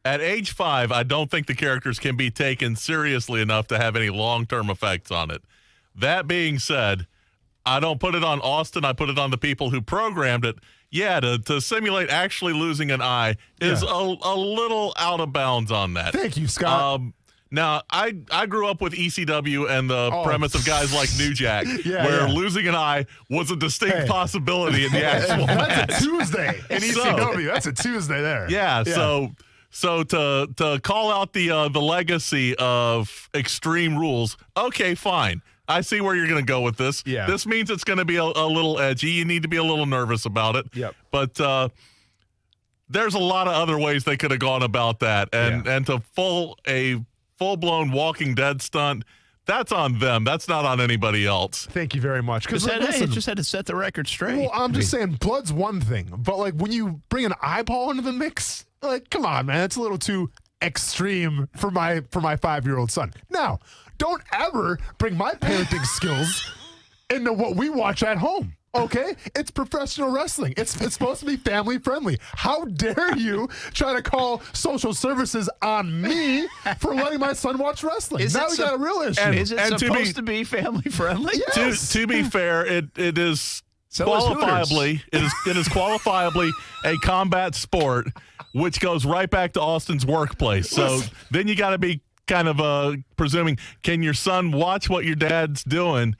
At age 5, I don't think the characters can be taken seriously enough to have any long-term effects on it. That being said, I don't put it on Austin. I put it on the people who programmed it. Yeah, to simulate actually losing an eye is a little out of bounds on that. Thank you, Scott. Now, I grew up with ECW and the premise of guys like New Jack, where losing an eye was a distinct possibility in the actual match. That's a Tuesday in ECW. That's a Tuesday there. Yeah. So to call out the legacy of Extreme Rules, okay, fine. I see where you're going to go with this. Yeah. This means it's going to be a little edgy. You need to be a little nervous about it. Yep. But there's a lot of other ways they could have gone about that. And to a full-blown Walking Dead stunt, that's on them. That's not on anybody else. Thank you very much. Because it just had to set the record straight. Well, I'm just saying, blood's one thing, but like when you bring an eyeball into the mix, like, come on, man, it's a little too extreme for my 5-year-old son. Now, don't ever bring my parenting skills into what we watch at home. Okay, it's professional wrestling. It's supposed to be family friendly. How dare you try to call social services on me for letting my son watch wrestling? Now we got a real issue. Is it supposed to be family friendly? Yes. To be fair, it is qualifiably it is qualifiably a combat sport, which goes right back to Austin's workplace. So then you got to be kind of presuming, can your son watch what your dad's doing?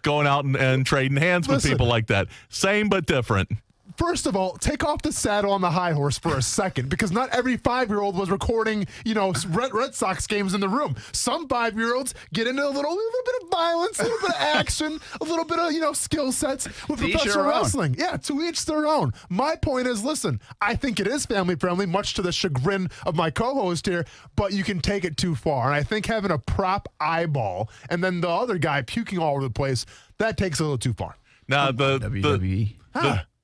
Going out and trading hands with people like that. Same but different. First of all, take off the saddle on the high horse for a second, because not every 5-year-old was recording, Red Sox games in the room. Some 5-year-olds get into a little bit of violence, a little bit of action, a little bit of, skill sets with professional wrestling. Yeah, to each their own. My point is, listen, I think it is family friendly, much to the chagrin of my co-host here, but you can take it too far. And I think having a prop eyeball and then the other guy puking all over the place, that takes a little too far. Now, WWE.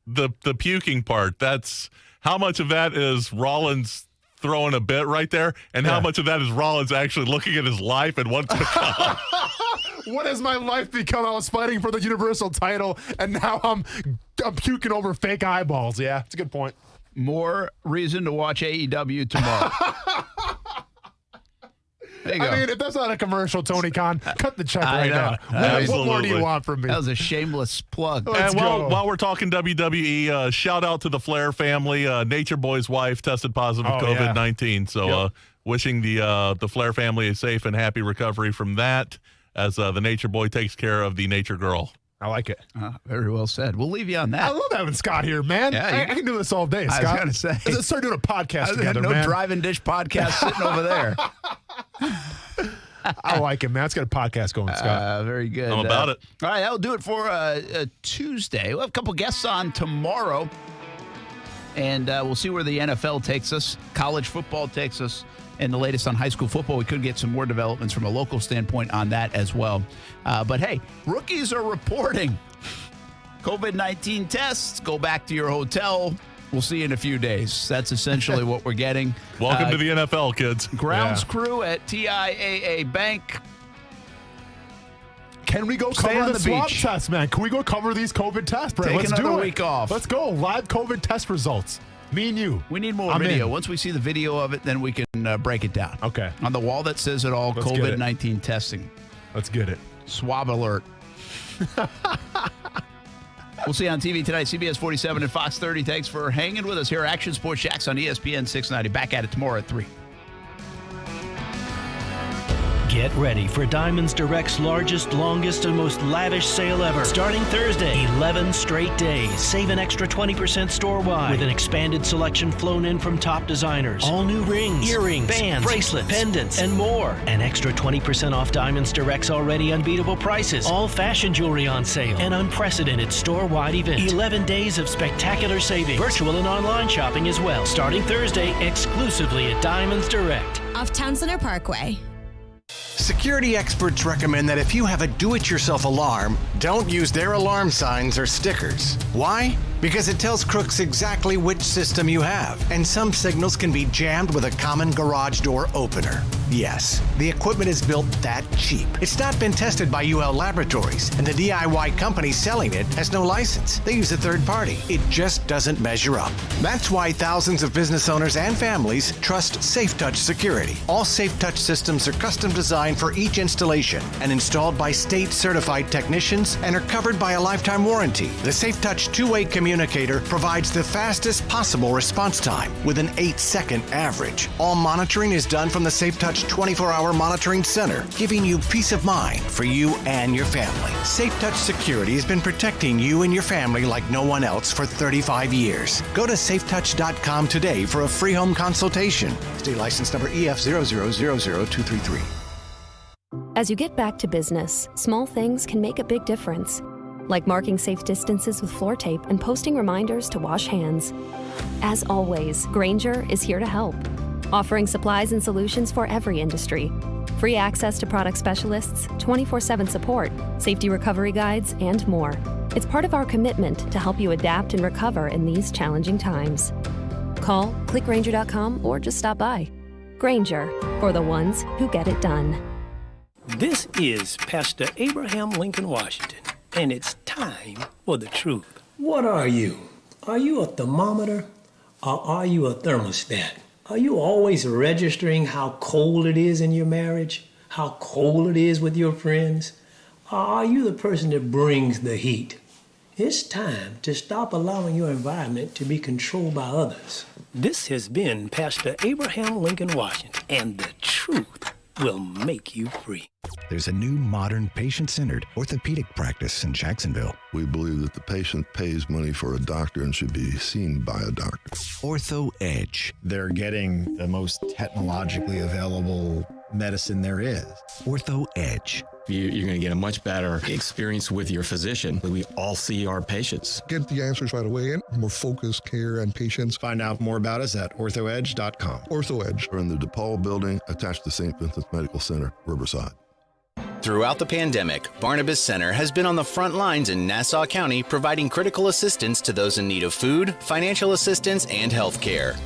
The puking part, that's how much of that is Rollins throwing a bit right there, and how much of that is Rollins actually looking at his life and what's become. What has my life become? I was fighting for the Universal title, and now I'm puking over fake eyeballs. Yeah, it's a good point. More reason to watch AEW tomorrow. There you go. I mean, if that's not a commercial, Tony Khan, cut the check right now. What more do you want from me? That was a shameless plug. And while we're talking WWE, shout out to the Flair family. Nature Boy's wife tested positive for COVID-19. So wishing the Flair family a safe and happy recovery from that, as the Nature Boy takes care of the Nature Girl. I like it. Very well said. We'll leave you on that. I love having Scott here, man. Yeah, I can do this all day, Scott. I was going to say. Let's start doing a podcast together, no man. driving dish podcast sitting over there. I like it, man. Let's get a podcast going, Scott. Very good. I'm about it. All right, that'll do it for Tuesday. We'll have a couple guests on tomorrow, and we'll see where the NFL takes us, college football takes us, and the latest on high school football. We could get some more developments from a local standpoint on that as well. But, hey, rookies are reporting COVID-19 tests. Go back to your hotel. We'll see you in a few days. That's essentially what we're getting. Welcome to the NFL, kids. Grounds crew at TIAA Bank. Can we go cover the swab tests, man? Can we go cover these COVID tests, Brett? Let's do it. Week off. Let's go. Live COVID test results. Me and you. We need more video. Once we see the video of it, then we can break it down. Okay. On the wall that says it all, COVID-19 testing. Let's get it. Swab alert. We'll see you on TV tonight, CBS 47 and Fox 30. Thanks for hanging with us here. Action Sports Jax on ESPN 690. Back at it tomorrow at 3. Get ready for Diamonds Direct's largest, longest, and most lavish sale ever. Starting Thursday, 11 straight days. Save an extra 20% store-wide with an expanded selection flown in from top designers. All new rings, earrings, bands, bracelets, pendants, and more. An extra 20% off Diamonds Direct's already unbeatable prices. All fashion jewelry on sale. An unprecedented store-wide event. 11 days of spectacular savings. Virtual and online shopping as well. Starting Thursday, exclusively at Diamonds Direct. Off Town Center Parkway. Security experts recommend that if you have a do-it-yourself alarm, don't use their alarm signs or stickers. Why? Because it tells crooks exactly which system you have, and some signals can be jammed with a common garage door opener. Yes, the equipment is built that cheap. It's not been tested by UL Laboratories, and the DIY company selling it has no license. They use a third party. It just doesn't measure up. That's why thousands of business owners and families trust SafeTouch Security. All SafeTouch systems are custom designed for each installation and installed by state-certified technicians and are covered by a lifetime warranty. The SafeTouch two-way communicator provides the fastest possible response time with an 8-second average. All monitoring is done from the SafeTouch 24-hour monitoring center, giving you peace of mind for you and your family. SafeTouch Security has been protecting you and your family like no one else for 35 years. Go to safetouch.com today for a free home consultation. State license number EF0000233. As you get back to business, small things can make a big difference. like marking safe distances with floor tape and posting reminders to wash hands. As always, Grainger is here to help, offering supplies and solutions for every industry. Free access to product specialists, 24/7 support, safety recovery guides, and more. It's part of our commitment to help you adapt and recover in these challenging times. Call, click Grainger.com, or just stop by. Grainger, for the ones who get it done. This is Pastor Abraham Lincoln Washington, and it's time for the truth. What are you? Are you a thermometer or are you a thermostat? Are you always registering how cold it is in your marriage? How cold it is with your friends? Or are you the person that brings the heat? It's time to stop allowing your environment to be controlled by others. This has been Pastor Abraham Lincoln Washington, and the truth will make you free. There's a new modern patient-centered orthopedic practice in Jacksonville. We believe that the patient pays money for a doctor and should be seen by a doctor. Ortho Edge. They're getting the most technologically available medicine there is. Ortho Edge. You're going to get a much better experience with your physician. We all see our patients. Get the answers right away and more focused care on patients. Find out more about us at orthoedge.com. Ortho Edge. We're in the DePaul building attached to St. Vincent's Medical Center, Riverside. Throughout the pandemic, Barnabas Center has been on the front lines in Nassau County providing critical assistance to those in need of food, financial assistance, and health care.